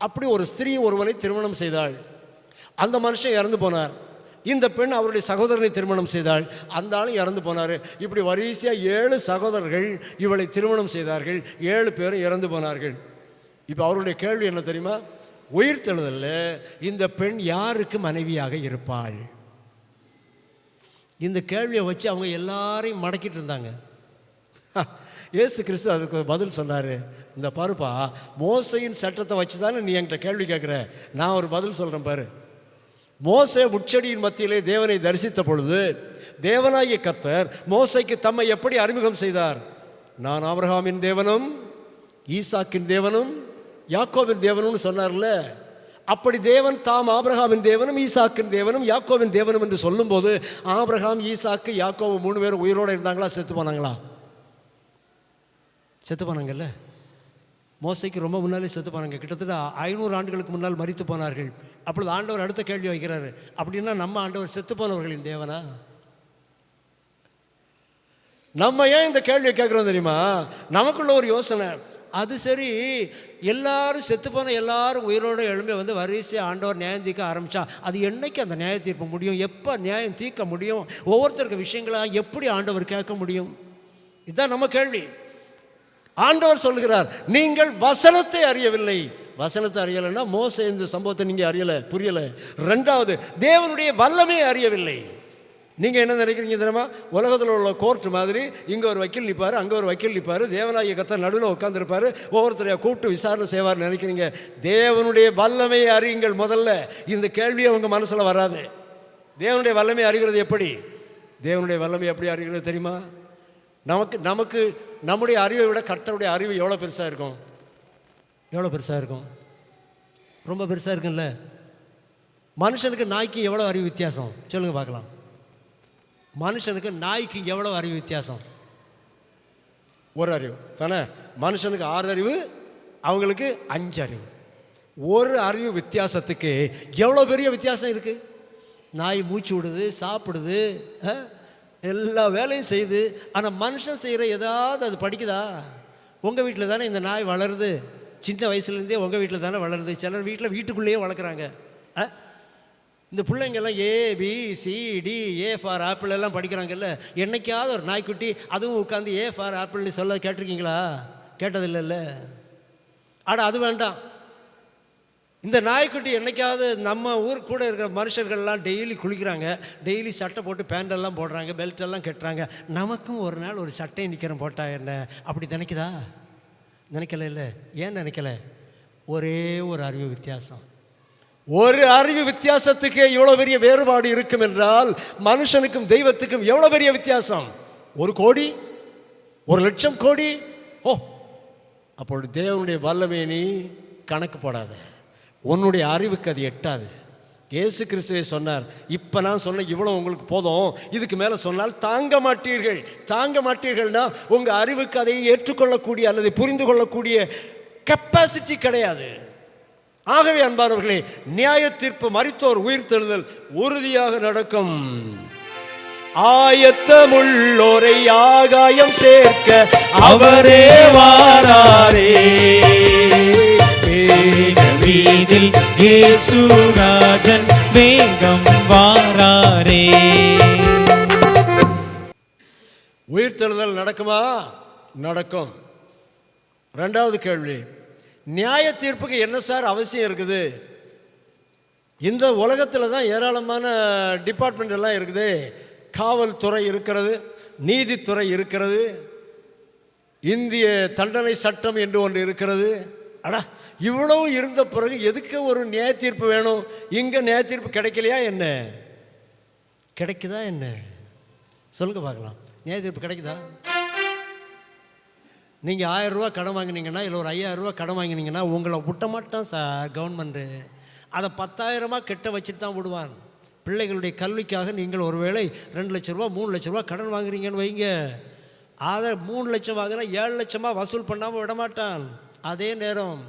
அப்படி ஒரு ஸ்திரீ ஒருவனை திருமணம் செய்தாள், அந்த மனுஷன் இறந்து போனார். இந்த பெண் அவருடைய சகோதரனை திருமணம் செய்தாள், அந்த ஆளும் இறந்து போனார். இப்படி வரிசையாக 7 சகோதரர்கள் இவளை திருமணம் செய்தார்கள், 7 பேரும் இறந்து போனார்கள். இப்போ அவருடைய கேள்வி என்ன தெரியுமா? உயிர்த்தெழுதலில் இந்த பெண் யாருக்கு மனைவியாக இருப்பாள்? இந்த கேள்வியை வச்சு அவங்க எல்லாரையும் மடக்கிட்டு இருந்தாங்க. இயேசு கிறிஸ்து அதுக்கு பதில் சொன்னார், இந்த பாருப்பா, மோசையின் சட்டத்தை வச்சு தானே நீ என்கிட்ட கேள்வி கேட்குற, நான் ஒரு பதில் சொல்கிறேன் பாரு. மோசே முட்செடியின் மத்தியிலே தேவனை தரிசித்த பொழுது தேவனாகிய கர்த்தர் மோசைக்கு தம்மை எப்படி அறிமுகம் செய்தார்? நான் ஆபிரகாமின் தேவனும் ஈசாக்கின் தேவனும் யாக்கோபின் தேவனும்னு சொன்னார்ல. அப்படி தேவன் தாம் ஆபிரகாமின் தேவனும் ஈசாக்கின் தேவனும் யாக்கோபின் தேவனும் என்று சொல்லும்போது ஆபிரகாம், ஈசாக்கு, யாக்கோபு 3 பேரும் உயிரோடு இருந்தாங்களா, செத்து போனாங்களா? செத்து போனாங்கல்ல. மோசைக்கு ரொம்ப முன்னாலே செத்து போனாங்க. கிட்டத்தட்ட 500 ஆண்டுகளுக்கு முன்னால் மரித்து போனார்கள். அப்பொழுது ஆண்டவர் அடுத்த கேள்வி வைக்கிறாரு, அப்படின்னா நம்ம ஆண்டவர் செத்து போனவர்களின் தேவனா? நம்ம ஏன் இந்த கேள்வியை கேட்குறோம் தெரியுமா? நமக்குள்ள ஒரு யோசனை, அது சரி, எல்லாரும் செத்து போன எல்லாரும் உயிரோடு எழும்பி வந்து வரிசையாக ஆண்டவர் நியாயம் தீர்க்க ஆரம்பித்தா அது என்னைக்கு அந்த நியாய தீர்ப்பு முடியும்? எப்போ நியாயம் தீர்க்க முடியும்? ஒவ்வொருத்தருக்கு விஷயங்களாக எப்படி ஆண்டவர் கேட்க முடியும்? இதுதான் நம்ம கேள்வி. ஆண்டவர் சொல்கிறார், நீங்கள் வசனத்தை அறியவில்லை. வசனத்தை அறியலைன்னா மோசே இந்த சம்பவத்தை நீங்கள் அறியலை, புரியலை. 2வது, தேவனுடைய வல்லமையை அறியவில்லை. நீங்கள் என்ன நினைக்கிறீங்க தெரியுமா? உலகத்தில் உள்ள கோர்ட் மாதிரி இங்கே ஒரு வக்கீல் நிற்பார், அங்கே ஒரு வக்கீல் நிற்பார், தேவனாகிய கர்த்தர் நடுவில் உட்காந்துருப்பார், ஒவ்வொருத்தரையா கூப்பிட்டு விசாரணை செய்வார் நினைக்கிறீங்க. தேவனுடைய வல்லமையை அறியுங்கள். முதல்ல இந்த கேள்வியை உங்கள் மனசில் வராது. தேவனுடைய வல்லமையை அறிகிறது எப்படி? தேவனுடைய வல்லமை எப்படி அறிகிறது தெரியுமா? நமக்கு நம்முடைய அறிவை விட கர்த்தருடைய அறிவு எவ்வளோ பெருசாக இருக்கும்? எவ்வளோ பெருசாக இருக்கும்? ரொம்ப பெருசாக இருக்குல்ல. மனுஷனுக்கு நாய்க்கு எவ்வளோ அறிவு வித்தியாசம் சொல்லுங்கள் பார்க்கலாம். மனுஷனுக்கு நாய்க்கு எவ்வளோ அறிவு வித்தியாசம்? ஒரு அறிவு தானே. மனுஷனுக்கு 6 அறிவு, அவங்களுக்கு 5 அறிவு. ஒரு அறிவு வித்தியாசத்துக்கு எவ்வளோ பெரிய வித்தியாசம் இருக்குது. நாய் மூச்சு விடுது, சாப்பிடுது, எல்லா வேலையும் செய்யுது. ஆனால் மனுஷன் செய்கிற ஏதாவது அது படிக்குதா? உங்கள் வீட்டில் தானே இந்த நாய் வளருது, சின்ன வயசுலேருந்தே உங்கள் வீட்டில் தானே வளருது. சிலர் வீட்டில் வீட்டுக்குள்ளேயே வளர்க்குறாங்க. இந்த பிள்ளைங்கெல்லாம் ABCD A ஃபார் ஆப்பிள் எல்லாம் படிக்கிறாங்கல்ல. என்னைக்காவது ஒரு நாய்க்குட்டி அதுவும் உட்காந்து A ஃபார் ஆப்பிள்னு சொல்ல கேட்டிருக்கீங்களா? கேட்டதில்லைல்ல. அது வேண்டாம். இந்த நாய்க்குட்டி என்னைக்காவது நம்ம ஊர் கூட இருக்கிற மனுஷர்கள்லாம் டெய்லி குளிக்கிறாங்க, டெய்லி சட்டை போட்டு பேண்டெல்லாம் போடுறாங்க, பெல்ட்டெல்லாம் கட்டுறாங்க. நமக்கும் ஒரு நாள் ஒரு சட்டை நிற்கிறோம் போட்டா என்ன, அப்படி நினைக்குதா? நினைக்கல. இல்லை. ஏன் நினைக்கல? ஒரே ஒரு அறிவு வித்தியாசம். ஒரு அறிவு வித்தியாசத்துக்கு இவ்வளோ பெரிய வேறுபாடு இருக்கும் என்றால் மனுஷனுக்கும் தெய்வத்துக்கும் எவ்வளோ பெரிய வித்தியாசம்? 1 கோடி, 1 லட்சம் கோடி. அப்பொழுது தேவனுடைய வல்லமையை நீ கணக்கு போடாத. உன்னுடைய அறிவுக்கு அது எட்டாது. இயேசு கிறிஸ்துவே சொன்னார், இப்போ நான் சொன்ன இவ்வளோ உங்களுக்கு போதும், இதுக்கு மேலே சொன்னால் தாங்க மாட்டீர்கள். தாங்க மாட்டீர்கள்னா உங்கள் அறிவுக்கு அதை ஏற்றுக்கொள்ளக்கூடிய அல்லது புரிந்து கொள்ளக்கூடிய கெப்பாசிட்டி கிடையாது. ஆகவே அன்பானவர்களே, நியாய தீர்ப்பு, மரித்தோர் உயிர்த்தெழுதல் உறுதியாக நடக்கும். ஆயத்தமுள்ளோரை ஆகாயம் சேர்க்க அவரே வாராரே. வீதில் இயேசுராஜன் வேகம் வாராரே. உயிர்த்தெழுதல் நடக்குமா? நடக்கும். 2வது கேள்வி, நியாய தீர்ப்புக்கு என்ன சார் அவசியம் இருக்குது? இந்த உலகத்தில் தான் ஏராளமான டிபார்ட்மெண்ட் எல்லாம் இருக்குது. காவல்துறை இருக்கிறது, நீதித்துறை இருக்கிறது, இந்திய தண்டனை சட்டம் என்று ஒன்று இருக்கிறது. இவ்வளவு இருந்த பிறகு எதுக்கு ஒரு நியாய தீர்ப்பு வேணும்? இங்கே நியாய தீர்ப்பு கிடைக்கலையா என்ன? கிடைக்குதா என்ன? சொல்லுங்க பார்க்கலாம். நியாய தீர்ப்பு கிடைக்குதா? நீங்கள் 1000 ரூபா கடன் வாங்கினீங்கன்னா, இல்லை ஒரு 5000 ரூபா கடன் வாங்கினீங்கன்னா உங்களை விட்ட மாட்டான் சார் கவர்மெண்ட்டு. அதை 10,000 கெட்ட வச்சுட்டு தான் விடுவான். பிள்ளைகளுடைய கல்விக்காக நீங்கள் ஒருவேளை 2 லட்ச ரூபா 3 லட்ச ரூபா கடன் வாங்குறீங்கன்னு வைங்க, அதை 3 லட்சம் வாங்கினா 7 லட்சமாக வசூல் பண்ணாமல் விடமாட்டான். அதே நேரம்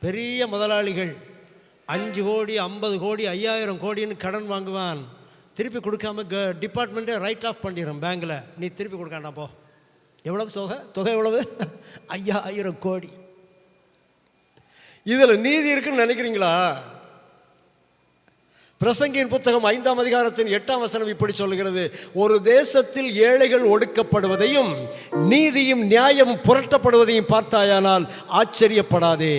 பெரிய முதலாளிகள் 5 கோடி 50 கோடி 5000 கோடின்னு கடன் வாங்குவான். திருப்பி கொடுக்காம டிபார்ட்மெண்ட்டே ரைட் ஆஃப் பண்ணிடுறோம் பேங்கில். நீ திருப்பி கொடுக்காண்டா போ. எவ்வளவு தொகை எவ்வளவு? 5000 கோடி. இதில் நீதி இருக்குன்னு நினைக்கிறீங்களா? பிரசங்கியின் புத்தகம் 5ஆம் அதிகாரத்தின் 8ஆம் வசனம் இப்படி சொல்லுகிறது, ஒரு தேசத்தில் ஏழைகள் ஒடுக்கப்படுவதையும் நீதியும் நியாயமும் புரட்டப்படுவதையும் பார்த்தாயானால் ஆச்சரியப்படாதே.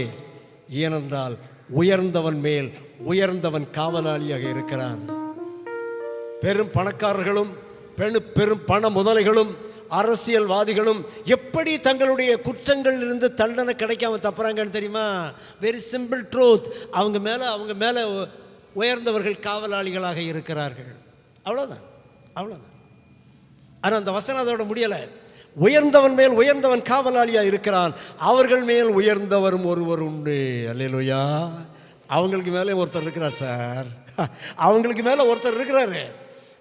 ஏனென்றால் உயர்ந்தவன் மேல் உயர்ந்தவன் காவலாளியாக இருக்கிறான். பெரும் பணக்காரர்களும் பெரும் பண முதலைகளும் அரசியல்வாதிகளும் எப்படி தங்களுடைய குற்றங்களிலிருந்து தண்டனை கிடைக்காம தப்புறாங்கன்னு தெரியுமா? Very simple truth. அவங்க மேலே உயர்ந்தவர்கள் காவலாளிகளாக இருக்கிறார்கள். அவ்வளோதான். ஆனால் அந்த வசனம் அதோட முடியலை. உயர்ந்தவன் மேல் உயர்ந்தவன் காவலாளியாக இருக்கிறான், அவர்கள் மேல் உயர்ந்தவரும் ஒருவர் உண்டு. அல்லேலூயா. அவங்களுக்கு மேலே ஒருத்தர் இருக்கிறார் சார். அவங்களுக்கு மேலே ஒருத்தர் இருக்கிறாரு.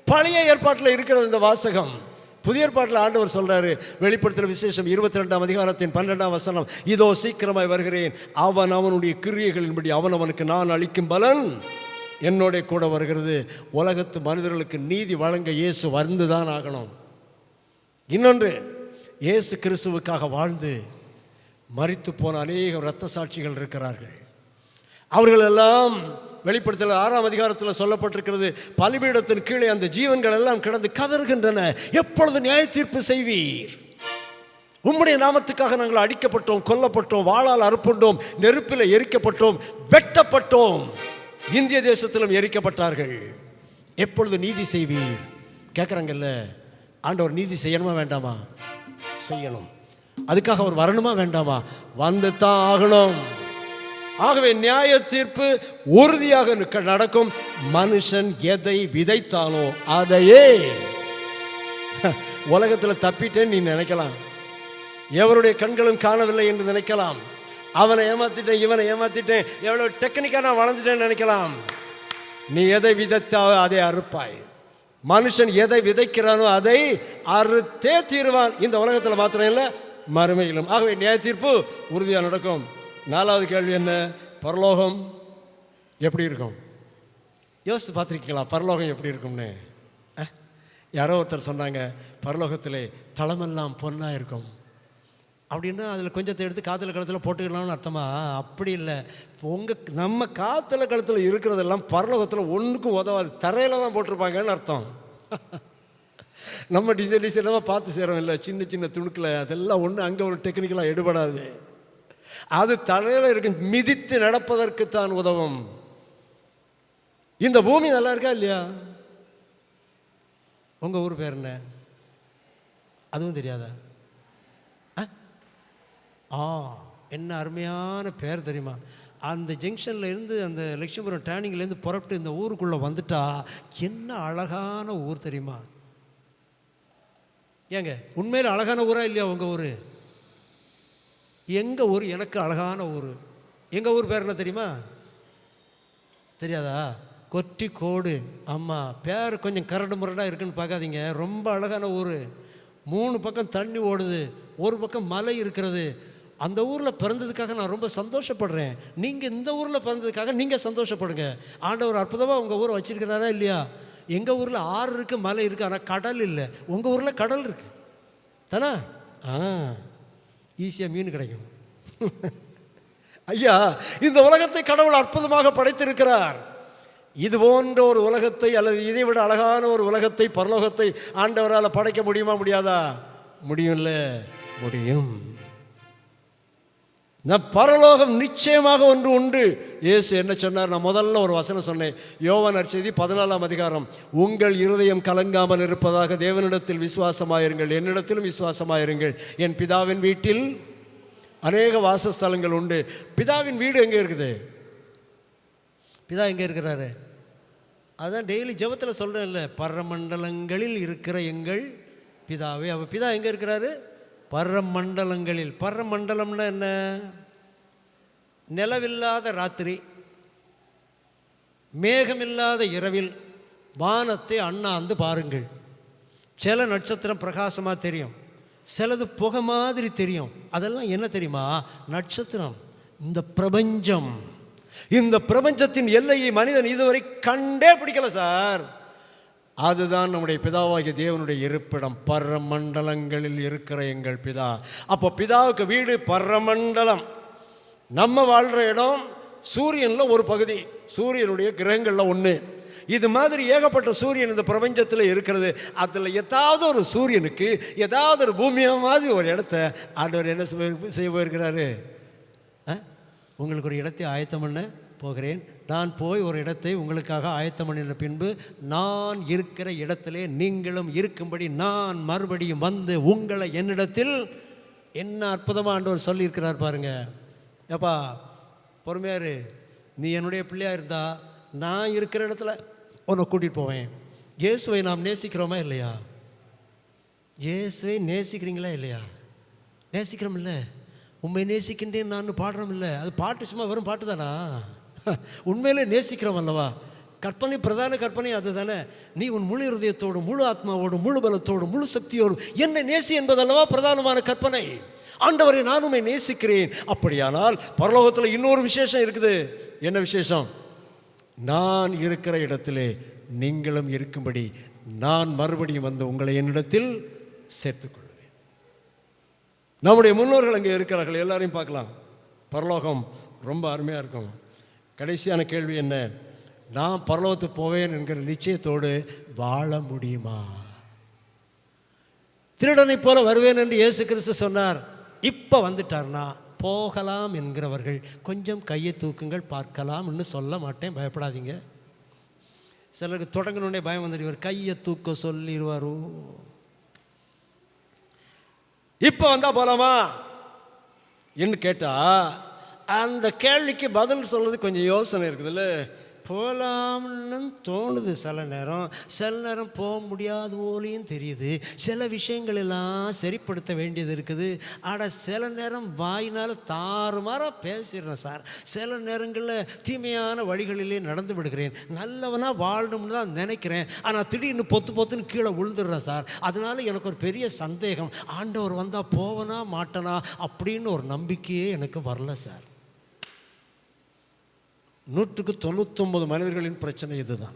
பழைய ஏற்பாட்டில் இருக்கிறது இந்த வாசகம். புதிய ஏற்பாட்டில் ஆண்டவர் சொல்றாரு, வெளிப்படுத்தின விசேஷம் 22ஆம் அதிகாரத்தின் 12ஆம் வசனம், இதோ சீக்கிரமாய் வருகிறேன், அவனுடைய கிரியைகளின்படி அவனுக்கு நான் அளிக்கும் பலன் என்னோட கூட வருகிறது. உலகத்து மனிதர்களுக்கு நீதி வழங்க இயேசு வந்துதான் ஆகணும். இன்னொன்று, இயேசு கிறிஸ்துவுக்காக வாழ்ந்து மரித்து போன அநேக இரத்த சாட்சிகள் இருக்கிறார்கள். அவர்கள் எல்லாம் வெளிப்படுத்தல் 6ஆம் அதிகாரத்தில் சொல்லப்பட்டிருக்கிறது, பலிபீடத்தின் கீழே அந்த ஜீவன்கள் எல்லாம் கிடந்து கதறுகின்றன, எப்பொழுது நியாய தீர்ப்பு செய்வீர்? உம்முடைய நாமத்துக்காக நாங்கள் அடிக்கப்பட்டோம், கொல்லப்பட்டோம், வாளால் அறுப்புண்டோம், நெருப்பில் எரிக்கப்பட்டோம், வெட்டப்பட்டோம். இந்திய தேசத்திலும் எரிக்கப்பட்டார்கள். எப்பொழுது நீதி செய்வீர் கேட்குறாங்கல்ல. ஆண்டவர் நீதி செய்யணுமா வேண்டாமா? செய்யணும். அதுக்காக அவர் வரணுமா வேண்டாமா? வந்து தான் ஆகணும். ஆகவே நியாய தீர்ப்பு உறுதியாக நடக்கும். மனுஷன் எதை விதைத்தானோ அதையே. உலகத்தில் தப்பிட்டேன்னு நீ நினைக்கலாம், எவருடைய கண்களும் காணவில்லை என்று நினைக்கலாம், அவனை ஏமாத்திட்டேன் இவனை ஏமாத்திட்டேன், எவ்வளோ டெக்னிக்காக நான் வளர்ந்துட்டேன்னு நினைக்கலாம். நீ எதை விதைத்தாவோ அதை அறுப்பாய். மனுஷன் எதை விதைக்கிறானோ அதை அறுத்தே தீருவான். இந்த உலகத்தில் மாத்திரம் இல்லை, மறுமையிலும். ஆகவே நியாய தீர்ப்பு உறுதியாக நடக்கும். 4வது கேள்வி என்ன? பரலோகம் எப்படி இருக்கும்? யோசித்து பார்த்துருக்கீங்களா பரலோகம் எப்படி இருக்கும்னு? யாரோ ஒருத்தர் சொன்னாங்க, பரலோகத்திலே தளமெல்லாம் பொன்னாக இருக்கும் அப்படின்னா அதில் கொஞ்சத்தை எடுத்து காற்றுல கழுத்தில் போட்டுக்கலாம்னு அர்த்தமா? அப்படி இல்லை. நம்ம காற்றுல கழுத்தில் இருக்கிறதெல்லாம் பரலோகத்தில் ஒன்றுக்கும் உதவாது, தரையில் தான் போட்டிருப்பாங்கன்னு அர்த்தம். நம்ம டிசைனாக பார்த்து செய்கிறோம் இல்லை, சின்ன சின்ன துணுக்கில், அதெல்லாம் ஒன்று அங்கே ஒரு டெக்னிக்கலாக எடுபடாது. அது தரையில் இருக்கு, மிதித்து நடப்பதற்கு தான் உதவும். இந்த பூமி நல்லா இருக்கா இல்லையா? உங்கள் ஊர் பேர் என்ன? அதுவும் தெரியாதா? என்ன அருமையான பேர் தெரியுமா? அந்த ஜங்ஷனில் இருந்து, அந்த லட்சுமிபுரம் டேர்னிங்லேருந்து புறப்பட்டு இந்த ஊருக்குள்ளே வந்துட்டா என்ன அழகான ஊர் தெரியுமா? ஏங்க உண்மையில் அழகான ஊரா இல்லையா உங்கள் ஊர்? எங்கள் ஊர் எனக்கு அழகான ஊர். எங்கள் ஊர் பேர் என்ன தெரியுமா? தெரியாதா? கொட்டிக்கோடு. ஆமாம், பேர் கொஞ்சம் கரடு முரடாக இருக்குன்னு பார்க்காதீங்க, ரொம்ப அழகான ஊர். 3 பக்கம் தண்ணி ஓடுது, ஒரு பக்கம் மலை இருக்கிறது. அந்த ஊரில் பிறந்ததுக்காக நான் ரொம்ப சந்தோஷப்படுறேன். நீங்கள் இந்த ஊரில் பிறந்ததுக்காக நீங்கள் சந்தோஷப்படுங்க. ஆண்டவர் அற்புதமாக உங்கள் ஊரை வச்சிருக்கிறாரா இல்லையா? எங்கள் ஊரில் ஆறு இருக்குது, மலை இருக்குது, ஆனால் கடல் இல்லை. உங்கள் ஊரில் கடல் இருக்குது தானே? ஈஸியாக மீன் கிடைக்கும். ஐயா, இந்த உலகத்தை கடவுள் அற்புதமாக படைத்திருக்கிறார். இது போன்ற ஒரு உலகத்தை அல்லது இதை விட அழகான ஒரு உலகத்தை, பரலோகத்தை ஆண்டவரால் படைக்க முடியுமா? முடியாதா? முடியும்ல, முடியும். பரலோகம் நிச்சயமாக ஒன்று உண்டு. இயேசு என்ன சொன்னார்? நான் முதல்ல ஒரு வசனம் சொன்னேன், யோவான் நற்செய்தி 14ஆம் அதிகாரம். உங்கள் இருதயம் கலங்காமல் இருப்பதாக தேவனிடத்தில் விசுவாசமாயிருங்கள், என்னிடத்திலும் விசுவாசமாயிருங்கள். என் பிதாவின் வீட்டில் அநேக வாசஸ்தலங்கள் உண்டு. பிதாவின் வீடு எங்கே இருக்குது? பிதா எங்கே இருக்கிறாரு? அதான் டெய்லி ஜெபத்தில் சொல்கிறேன் இல்லை, பரமண்டலங்களில் இருக்கிற எங்கள் பிதாவே. அவர் பிதா எங்கே இருக்கிறாரு? பரமண்டலங்களில். பரமண்டலம்னா என்ன? நிலவில்லாத ராத்திரி, மேகமில்லாத இரவில் வானத்தை அண்ணாந்து பாருங்கள். சில நட்சத்திரம் பிரகாசமாக தெரியும், சிலது புகை மாதிரி தெரியும். அதெல்லாம் என்ன தெரியுமா? நட்சத்திரம். இந்த பிரபஞ்சம், இந்த பிரபஞ்சத்தின் எல்லையை மனிதன் இதுவரை கண்டே பிடிக்கல சார். அதுதான் நம்முடைய பிதாவாகிய தேவனுடைய இருப்பிடம், பரமண்டலங்களில் இருக்கிற எங்கள் பிதா. அப்போ பிதாவுக்கு வீடு பரமண்டலம். நம்ம வாழ்கிற இடம் சூரியனில் ஒரு பகுதி, சூரியனுடைய கிரகங்களில் ஒன்று. இது மாதிரி ஏகப்பட்ட சூரியன் இந்த பிரபஞ்சத்தில் இருக்கிறது. அதில் ஏதாவது ஒரு சூரியனுக்கு ஏதாவது ஒரு பூமியை மாதிரி ஒரு இடத்த ஆண்டவர் என்ன செய்ய போயிருக்கிறாரு? உங்களுக்கு ஒரு இடத்தை ஆயத்தம் பண்ண போகிறேன், நான் போய் ஒரு இடத்தை உங்களுக்காக ஆயத்தம் பண்ணின பின்பு நான் இருக்கிற இடத்திலே நீங்களும் இருக்கும்படி நான் மறுபடியும் வந்து உங்களை என்னிடத்தில். என்ன அற்புதமாக ஆண்டவர் சொல்லியிருக்கிறார் பாருங்க. ஏப்பா பொறுமையாரு, நீ என்னுடைய பிள்ளையாக இருந்தா நான் இருக்கிற இடத்துல உன்னை கூட்டிகிட்டு போவேன். இயேசுவை நாம் நேசிக்கிறோமா இல்லையா? இயேசுவை நேசிக்கிறீங்களா இல்லையா? நேசிக்கிறோம் இல்லை? உண்மை நேசிக்கின்றேன் நான் பாடுறோம் இல்லை? அது பாட்டு சும்மா வெறும் பாட்டு தானா? உண்மையிலே நேசிக்கிறோம் அல்லவா? கற்பனை, பிரதான கற்பனை அது தானே. நீ உன் முழு இருதயத்தோடு, முழு ஆத்மாவோடு, முழு பலத்தோடு, முழு சக்தியோடு என்னை நேசி என்பதல்லவா பிரதானமான கற்பனை. ஆண்டவரை நான் உம்மை நேசிக்கிறேன். அப்படியானால் பரலோகத்தில் இன்னொரு விசேஷம் இருக்குது. என்ன விசேஷம்? நான் இருக்கிற இடத்திலே நீங்களும் இருக்கும்படி நான் மறுபடியும் வந்து உங்களை என்னிடத்தில் சேர்த்துக்கொள்வேன். நம்முடைய முன்னோர்கள் அங்கே இருக்கிறார்கள், எல்லாரையும் பார்க்கலாம். பரலோகம் ரொம்ப அருமையாக இருக்கும். கடைசியான கேள்வி என்ன? நான் பரலோகத்துக்கு போவேன் என்கிற நிச்சயத்தோடு வாழ முடியுமா? திருடனை போல வருவேன் என்று இயேசு கிறிஸ்து சொன்னார். இப்போ வந்துட்டார்னா போகலாம் என்கிறவர்கள் கொஞ்சம் கையை தூக்குங்கள் பார்க்கலாம்னு சொல்ல மாட்டேன், பயப்படாதீங்க. சிலருக்கு தொடங்கணுன்னே பயம் வந்துட்டு இவர் கையை தூக்க சொல்லிடுவாரோ. இப்போ வந்தால் போகலாமா என்று கேட்டால் அந்த கேள்விக்கு பதில் சொல்கிறது கொஞ்சம் யோசனை இருக்குதுல்ல. போகலாம்னு தோணுது சில நேரம் போக முடியாத போலையும் தெரியுது. சில விஷயங்கள் எல்லாம் சரிப்படுத்த வேண்டியது இருக்குது. ஆனால் சில நேரம் வாயினால் தாறுமாறாக பேசிடுறேன் சார். சில நேரங்களில் தீமையான வழிகளிலே நடந்து விடுகிறேன். நல்லவனாக வாழணும்னு தான் நினைக்கிறேன். ஆனால் திடீர்னு பொத்துன்னு கீழே விழுந்துடுறேன் சார். அதனால் எனக்கு ஒரு பெரிய சந்தேகம், ஆண்டவர் வந்தால் போவனா மாட்டனா அப்படின்னு ஒரு நம்பிக்கையே எனக்கு வரல சார். 199 மனிதர்களின் பிரச்சனை இதுதான்.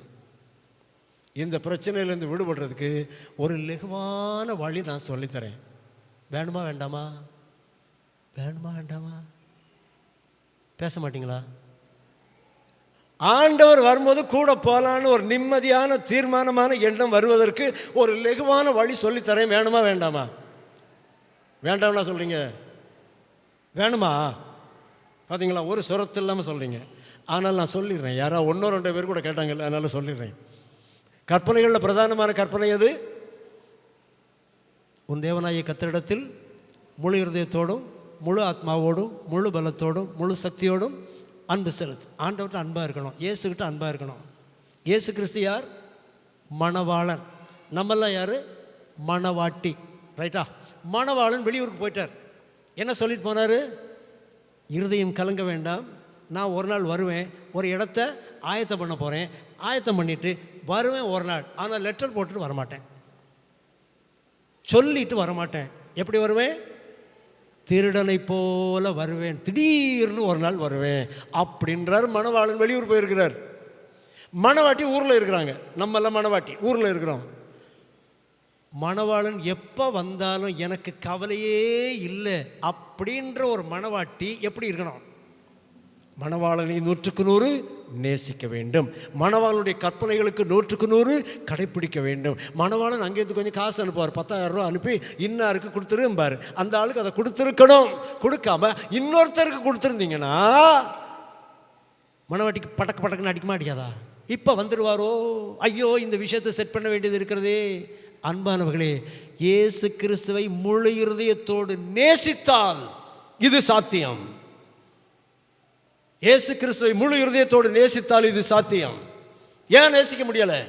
இந்த பிரச்சனையிலேருந்து விடுபடுறதுக்கு ஒரு லெகுவான வழி நான் சொல்லித்தரேன். வேணுமா வேண்டாமா? வேணுமா வேண்டாமா? பேச மாட்டீங்களா? ஆண்டவர் வரும்போது கூட போகலான்னு ஒரு நிம்மதியான தீர்மானமான எண்ணம் வருவதற்கு ஒரு லெகுவான வழி சொல்லித்தரேன். வேணுமா வேண்டாமா? வேண்டாம்னா சொல்கிறீங்க, வேணுமா? பார்த்தீங்களா, ஒரு சுரத்து இல்லாமல் சொல்கிறீங்க. ஆனால் நான் சொல்லிடுறேன். யாராவது 1-2 பேர் கூட கேட்டாங்கல்ல, அதனால் சொல்லிடுறேன். கற்பனைகளில் பிரதானமான கற்பனை எது? உன் தேவனாகிய கர்த்தரிடத்தில் முழு இருதயத்தோடும் முழு ஆத்மாவோடும் முழு பலத்தோடும் முழு சக்தியோடும் அன்பு செலுத்து. ஆண்டவர்கிட்ட அன்பாக இருக்கணும், இயேசுக்கிட்ட அன்பாக இருக்கணும். இயேசு கிறிஸ்து யார்? மணவாளன். நம்மெல்லாம் யார்? மணவாட்டி. ரைட்டா? மணவாளன் வெளியூருக்கு போயிட்டார். என்ன சொல்லிட்டு போனார்? இருதயம் கலங்க வேண்டாம், நான் ஒரு நாள் வருவேன், ஒரு இடத்த ஆயத்தம் பண்ண போகிறேன், ஆயத்தம் பண்ணிவிட்டு வருவேன் ஒரு நாள். ஆனால் லெட்டர் போட்டுட்டு வரமாட்டேன், சொல்லிட்டு வரமாட்டேன். எப்படி வருவேன்? திருடனை போல வருவேன், திடீர்னு ஒரு நாள் வருவேன் அப்படின்றார் மணவாளன். வெளியூர் போயிருக்கிறார். மணவாட்டி ஊரில் இருக்கிறாங்க. நம்மெல்லாம் மணவாட்டி ஊரில் இருக்கிறோம். மணவாளன் எப்போ வந்தாலும் எனக்கு கவலையே இல்லை அப்படின்ற ஒரு மணவாட்டி எப்படி இருக்கணும்? மணவாளனை 100% நேசிக்க வேண்டும். மணவாளனுடைய கற்பனைகளுக்கு 100% கடைப்பிடிக்க வேண்டும். மணவாளன் அங்கேருந்து கொஞ்சம் காசு அனுப்புவார், 10,000 ரூபா அனுப்பி இன்னாருக்கு கொடுத்துரும்பார். அந்த ஆளுக்கு அதை கொடுத்துருக்கணும். கொடுக்காம இன்னொருத்தருக்கு கொடுத்துருந்தீங்கன்னா மணவாட்டிக்கு படக்குன்னு அடிக்குமா அடிக்காதா? இப்போ வந்துடுவாரோ, ஐயோ இந்த விஷயத்தை செட் பண்ண வேண்டியது இருக்கிறதே. அன்பானவர்களே, இயேசு கிறிஸ்துவை முழு இருதயத்தோடு நேசித்தால் இது சாத்தியம். இயேசு கிறிஸ்துவை முழு இருதயத்தோடு நேசித்தால் இது சாத்தியம். ஏன் நேசிக்க முடியலை?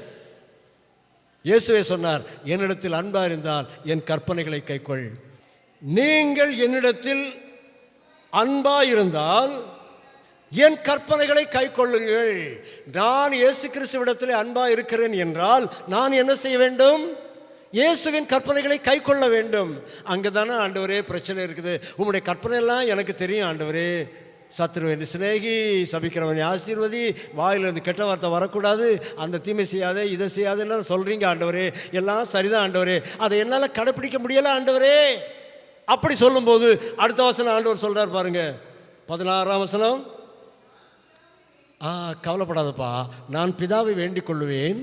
இயேசுவே சொன்னார், என்னிடத்தில் அன்பா இருந்தால் என் கற்பனைகளை கைக்கொள். நீங்கள் என்னிடத்தில் அன்பா இருந்தால் என் கற்பனைகளை கைக்கொள்ளுங்கள். நான் இயேசு கிறிஸ்துவிடத்தில் அன்பா இருக்கிறேன் என்றால் நான் என்ன செய்ய வேண்டும்? இயேசுவின் கற்பனைகளை கைக்கொள்ள வேண்டும். அங்கே தானே ஆண்டவரே பிரச்சனை இருக்குது. உங்களுடைய கற்பனை எல்லாம் எனக்கு தெரியும் ஆண்டவரே. சத்துருவனை சிநேகி, சபிக்கிறவனை ஆசீர்வதி, வாயிலிருந்து கெட்ட வார்த்தை வரக்கூடாது, அந்த தீமை செய்யாதே, இதை செய்யாதுன்னு சொல்கிறீங்க ஆண்டவரே. எல்லாம் சரிதான் ஆண்டவரே, அதை என்னால் கடைப்பிடிக்க முடியலை ஆண்டவரே. அப்படி சொல்லும்போது அடுத்த வசனம் ஆண்டவர் சொல்கிறார் பாருங்க, 16ஆம் வசனம். கவலைப்படாதப்பா, நான் பிதாவை வேண்டிக் கொள்ளுவேன்,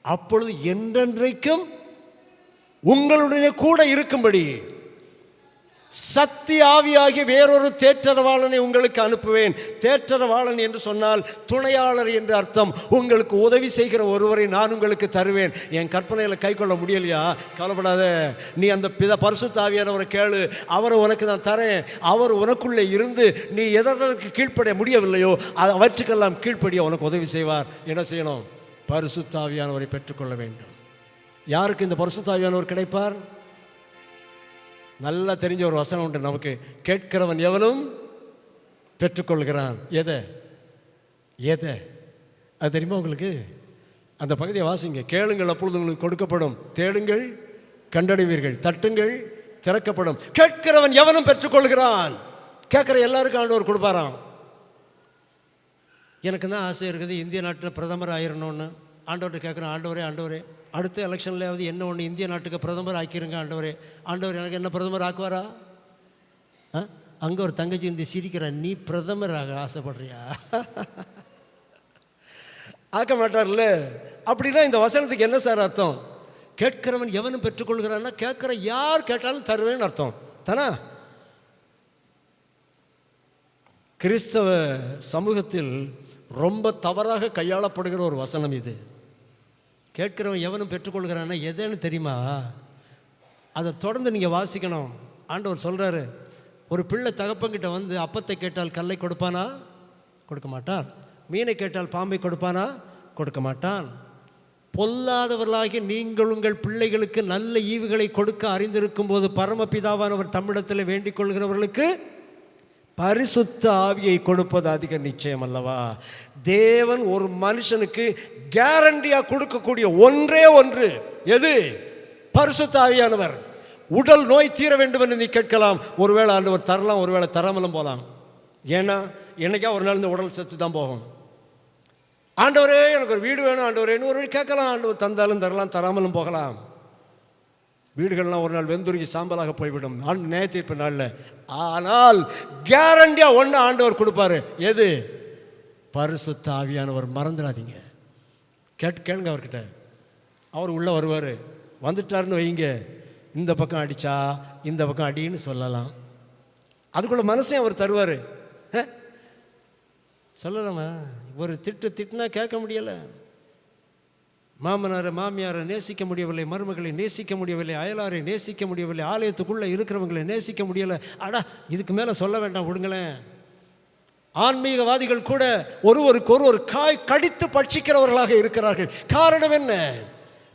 அப்பொழுது என்றென்றைக்கும் உங்களுடைய கூட இருக்கும்படி சத்திய ஆவியாகிய வேறொரு தேற்றரவாளனை உங்களுக்கு அனுப்புவேன். தேற்றரவாளன் என்று சொன்னால் துணையாளர் என்று அர்த்தம். உங்களுக்கு உதவி செய்கிற ஒருவரை நான் உங்களுக்கு தருவேன். என் கற்பனைகளை கை கொள்ள முடியலையா? கவலைப்படாத, நீ அந்த பரிசுத்த ஆவியானவரை கேளு, அவரை உனக்கு நான் தரேன். அவர் உனக்குள்ளே இருந்து நீ எதற்கு கீழ்ப்படைய முடியவில்லையோ அவற்றுக்கெல்லாம் கீழ்ப்படிய உனக்கு உதவி செய்வார். என்ன செய்யணும்? பரிசுத்த ஆவியானவரை பெற்றுக்கொள்ள வேண்டும். யாருக்கு இந்த பரிசுத்த ஆவியானவர் கிடைப்பார்? நல்லா தெரிஞ்ச ஒரு வசனம் உண்டு நமக்கு, கேட்கிறவன் எவனும் பெற்றுக்கொள்கிறான். எதை அது தெரியுமா உங்களுக்கு? அந்த பகுதியை வாசிங்க. கேளுங்கள் அப்பொழுது உங்களுக்கு கொடுக்கப்படும், தேடுங்கள் கண்டடைவீர்கள், தட்டுங்கள் திறக்கப்படும். கேட்கிறவன் எவனும் பெற்றுக்கொள்கிறான். கேட்குற எல்லாருக்கும் ஆண்டவர் கொடுப்பாராம். எனக்கு தான் ஆசை இருக்குது, இந்திய நாட்டில் பிரதமர் ஆயிரணும்னு. ஆண்டவர்கிட்ட கேட்குறேன், ஆண்டவரே அடுத்த எலெக்ஷன்லையாவது என்ன ஒன்று இந்திய நாட்டுக்கு பிரதமர் ஆக்கிருங்க ஆண்டவரே. ஆண்டவர் எனக்கு என்ன பிரதமர் ஆக்குவாரா? அங்கே ஒரு தங்கச்சி இந்த சிரிக்கிற, நீ பிரதமர் ஆக ஆசைப்படுறியா? ஆக்க மாட்டார்ல. அப்படின்னா இந்த வசனத்துக்கு என்ன சார் அர்த்தம்? கேட்கிறவன் எவனும் பெற்றுக்கொள்கிறான்னா கேட்குற யார் கேட்டாலும் தருவேன்னு அர்த்தம் தானே? கிறிஸ்தவ சமூகத்தில் ரொம்ப தவறாக கையாளப்படுகிற ஒரு வசனம் இது. கேட்கிறவன் எவனும் பெற்றுக்கொள்கிறான்னா எதுன்னு தெரியுமா? அதை தொடர்ந்து நீங்கள் வாசிக்கணும். ஆண்டவர் சொல்கிறாரு, ஒரு பிள்ளை தகப்பங்கிட்ட வந்து அப்பத்தை கேட்டால் கல்லை கொடுப்பானா? கொடுக்க மாட்டார். மீனை கேட்டால் பாம்பை கொடுப்பானா? கொடுக்க மாட்டான். பொல்லாதவர்களாகி நீங்கள் உங்கள் பிள்ளைகளுக்கு நல்ல ஈவுகளை கொடுக்க அறிந்திருக்கும் போது பரமபிதாவானவர் தம்மிடத்தில் வேண்டிக் கொள்கிறவர்களுக்கு பரிசுத்த ஆவியை கொடுப்பது அதிக நிச்சயம் அல்லவா? தேவன் ஒரு மனுஷனுக்கு கேரண்டியா கொடுக்கக்கூடிய ஒன்றே ஒன்று எது? பரிசுத்த ஆவியானவர். உடல் நோய் தீர வேண்டும் என்று நீ கேட்கலாம். ஒருவேளை ஆண்டவர் தரலாம், ஒருவேளை தராமலும் போகலாம். ஏன்னா என்னைக்கா ஒரு நாள் இந்த உடல் செத்து தான் போகும். ஆண்டவரே எனக்கு ஒரு வீடு வேணும் ஆண்டவரே ஒரு வழி கேட்கலாம். ஆண்டவர் தந்தாலும் தரலாம், தராமலும் போகலாம். வீடுகள்லாம் ஒரு நாள் வெந்துருகி சாம்பலாக போய்விடும் நியாய தீர்ப்பு நாளில். ஆனால் கேரண்டியா ஒன்று ஆண்டவர் கொடுப்பாரு. எது? பரிசுத்த ஆவியானவர். மறந்துடாதீங்க. கேளுங்க அவர்கிட்ட. அவர் உள்ளே வருவார். வந்துட்டாருன்னு வைங்க, இந்த பக்கம் அடித்தா இந்த பக்கம் அடின்னு சொல்லலாம். அதுக்குள்ள மனசையும் அவர் தருவார். சொல்லலாமா? ஒரு திட்டுனா கேட்க முடியலை. மாமனாரை மாமியாரை நேசிக்க முடியவில்லை, மருமகளை நேசிக்க முடியவில்லை, அயலாரை நேசிக்க முடியவில்லை, ஆலயத்துக்குள்ளே இருக்கிறவங்களை நேசிக்க முடியலை. அடா இதுக்கு மேலே சொல்ல வேண்டாம், விடுங்களேன். ஆன்மீகவாதிகள் கூட ஒருவருக்கு ஒரு காய் கடித்து பட்சிக்கிறவர்களாக இருக்கிறார்கள். காரணம் என்ன?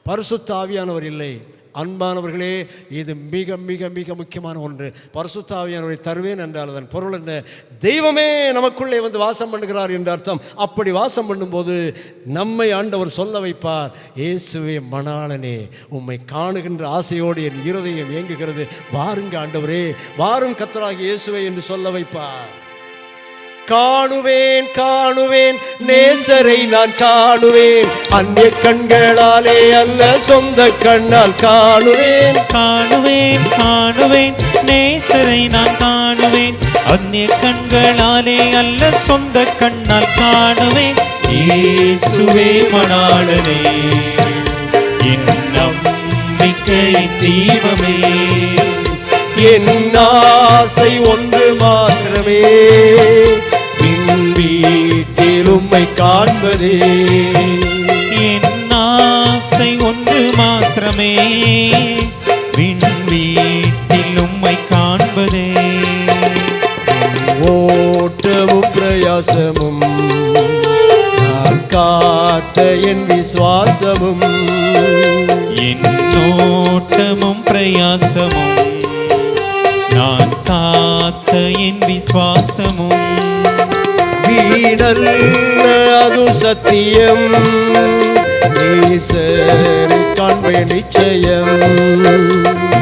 பரிசுத்த ஆவியானவர் இல்லை. அன்பானவர்களே, இது மிக மிக மிக முக்கியமான ஒன்று. பரிசுத்த ஆவியானவரை தருவேன் என்றால் அதன் பொருள் என்ன? தெய்வமே நமக்குள்ளே வந்து வாசம் பண்ணுகிறார் என்ற அர்த்தம். அப்படி வாசம் பண்ணும்போது நம்மை ஆண்டவர் சொல்ல வைப்பார், இயேசுவே மணாளனே, உம்மை காணுகின்ற ஆசையோடு என் இருதயம் இயங்குகிறது, வாருங்க ஆண்டவரே, வாரும் கர்த்தராகிய இயேசுவே என்று சொல்ல வைப்பார். காணுவேன் காணுவேன் நேசரை நான் காணுவேன், அந்நிய கண்களாலே அல்ல சொந்த கண்ணால் காணுவேன். காணுவேன் காணுவேன் நேசரை நான் காணுவேன், அந்நிய கண்களாலே அல்ல சொந்த கண்ணால் காணுவேன். இயேசுவே மணாளனே, என் நம்பிக்கையின் தீபமே, என் ஆசை ஒன்று மாத்திரமே, வீட்டில் உம்மை காண்பதே. என் ஆசை ஒன்று மாத்திரமே, விண் வீட்டில் உம்மை காண்பதே. ஓட்டமும் பிரயாசமும் நான் காத்த என் விசுவாசமும், என் ஓட்டமும் பிரயாசமும் நான் காத்த என் விசுவாசமும், வீணல்ல அது சத்தியம், நேசரை காண்பேன் நிச்சயம்.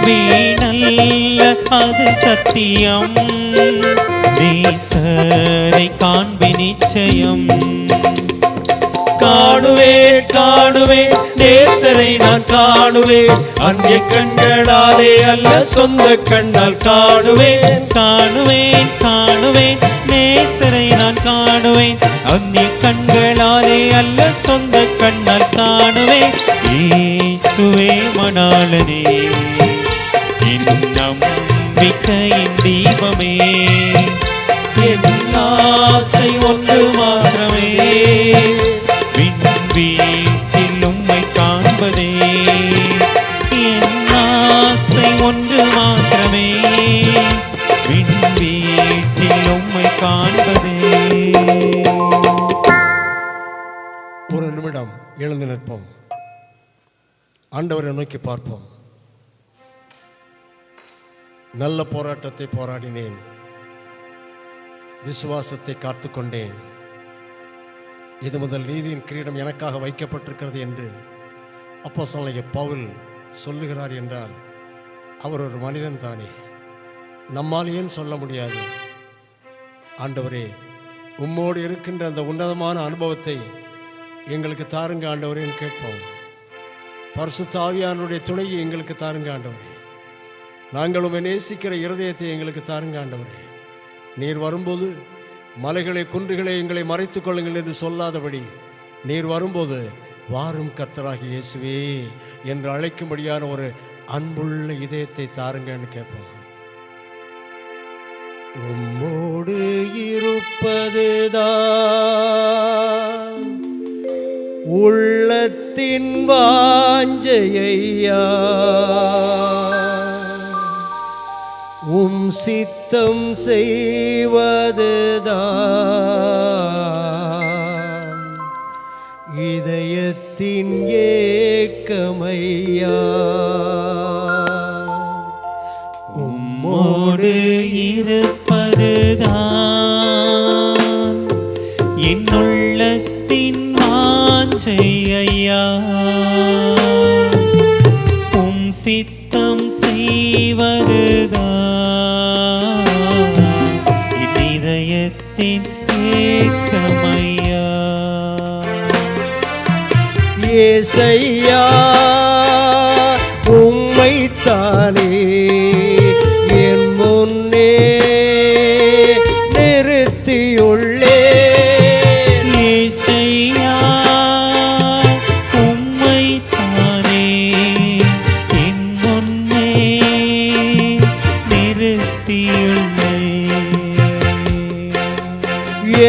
வீணல்ல அது சத்தியம், நேசரை காண்பேன் நிச்சயம். காணுவேன் காணுவேன் நேசரை நான் காணுவேன், அந்நிய கண்களாலே அல்ல சொந்த கண்ணால் காணுவேன். காணுவேன் காணுவேன் நேசரை நான் காணுவேன், அந்நிய கண்களாலே அல்ல சொந்த கண்ணால் காணுவேன். இயேசுவே மணாளனே, என் நம்பிக்கையின் தீபமே, என் ஆசை ஒன்று மாத்திரமே, விண் வீட்டில் உம்மை காண்பதே. என் ஆசை ஒன்று மாத்திரமே, விண் வீட்டில் உம்மை காண்பதே. ஒரு நிமிடம் எழுந்து நிற்போம். ஆண்டவரை நோக்கி பார்ப்போம். நல்ல போராட்டத்தை போராடினேன், விசுவாசத்தை காத்துக்கொண்டேன். இது முதல் நீதியின் கிரீடம் எனக்காக வைக்கப்பட்டிருக்கிறது என்று அப்போஸ்தலனாகிய பவுல் சொல்லுகிறார் என்றால் அவர் ஒரு மனிதன் தானே. நம்மால் ஏன் சொல்ல முடியாது? ஆண்டவரே, உம்மோடு இருக்கின்ற அந்த உன்னதமான அனுபவத்தை எங்களுக்கு தாருங்க ஆண்டவரேன்னு கேட்போம். பரிசுத்த ஆவியானுடைய துணையை எங்களுக்கு தாருங்க ஆண்டவரே. நாங்கள் உம்மை நேசிக்கிற இருதயத்தை எங்களுக்கு தாருங்க ஆண்டவரே. நீர் வரும்போது மலைகளை குன்றுகளை எங்களை மறைத்துக் கொள்ளுங்கள் என்று சொல்லாதபடி, நீர் வரும்போது வாரும் கர்த்தராகிய இயேசுவே என்று அழைக்கும்படியான ஒரு அன்புள்ள இதயத்தை தாருங்கன்னு கேட்போம். உம்மோடு இருப்பதுதான் உள்ளத்தின் வாஞ்சையா, உம் சித்தம் செய்வதுதான் ஏக்கமையா. உம்மோடு இருப்பதுதான் என் உள்ளத்தின் வாஞ்சை ஐயா. உம் சித்தம் செய்வதுதான் என் இதயத்தின் ஏக்கமையா. ஏசையா உம்மைத்தானே என் முன்னே நிறுத்தியுள்ளேன். இயேசையா உம்மைத்தானே என் முன்னே நிறுத்தியுள்ளேன்.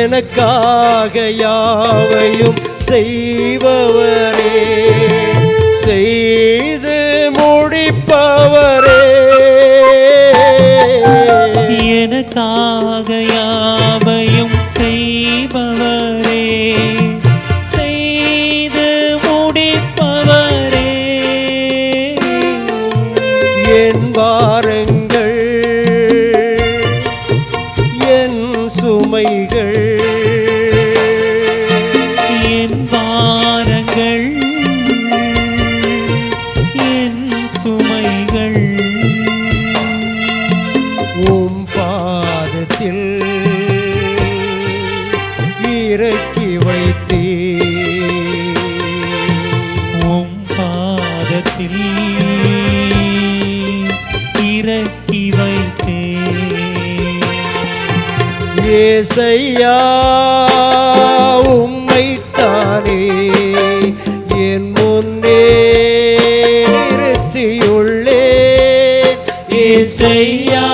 எனக்காக யாவையும் செய்பவரே, செய்து முடிப்பவரே. எனக்காக யாவையும் செய்பவரே, செய்து முடிப்பவரே. என் பாரங்கள் என் சுமைகள் என் பாரங்கள் என் சுமைகள் உம் பாதத்தில் இறக்கி வைத்தே. உம் பாதத்தில் இறக்கி வைத்தேன். ஏசையா உம்மைத்தானே என் முன்னே நிறுத்தியுள்ளேன். இயேசையா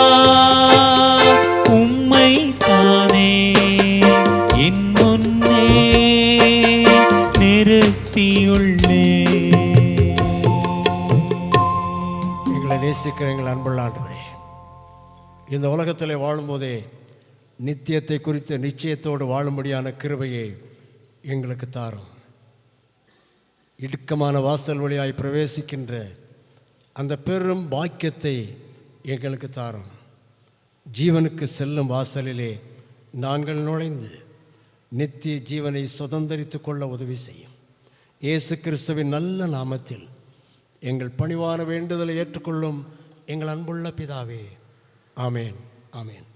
உம்மைத்தானே என் முன்னே நிறுத்தியுள்ளேன். எங்களை நேசிக்கிற எங்கள் அன்புள்ள ஆண்டவரே, இந்த உலகத்தில் வாழும்போதே நித்தியத்தை குறித்த நிச்சயத்தோடு வாழும்படியான கிருபையை எங்களுக்கு தாரும். இடுக்கமான வாசல் வழியாய் பிரவேசிக்கின்ற அந்த பெரும் பாக்கியத்தை எங்களுக்கு தாரும். ஜீவனுக்கு செல்லும் வாசலிலே நாங்கள் நுழைந்து நித்திய ஜீவனை சுதந்தரித்து கொள்ள உதவி செய்யும். இயேசு கிறிஸ்துவின் நல்ல நாமத்தில் எங்கள் பணிவான வேண்டுதலை ஏற்றுக்கொள்ளும் எங்கள் அன்புள்ள பிதாவே. ஆமேன், ஆமேன்.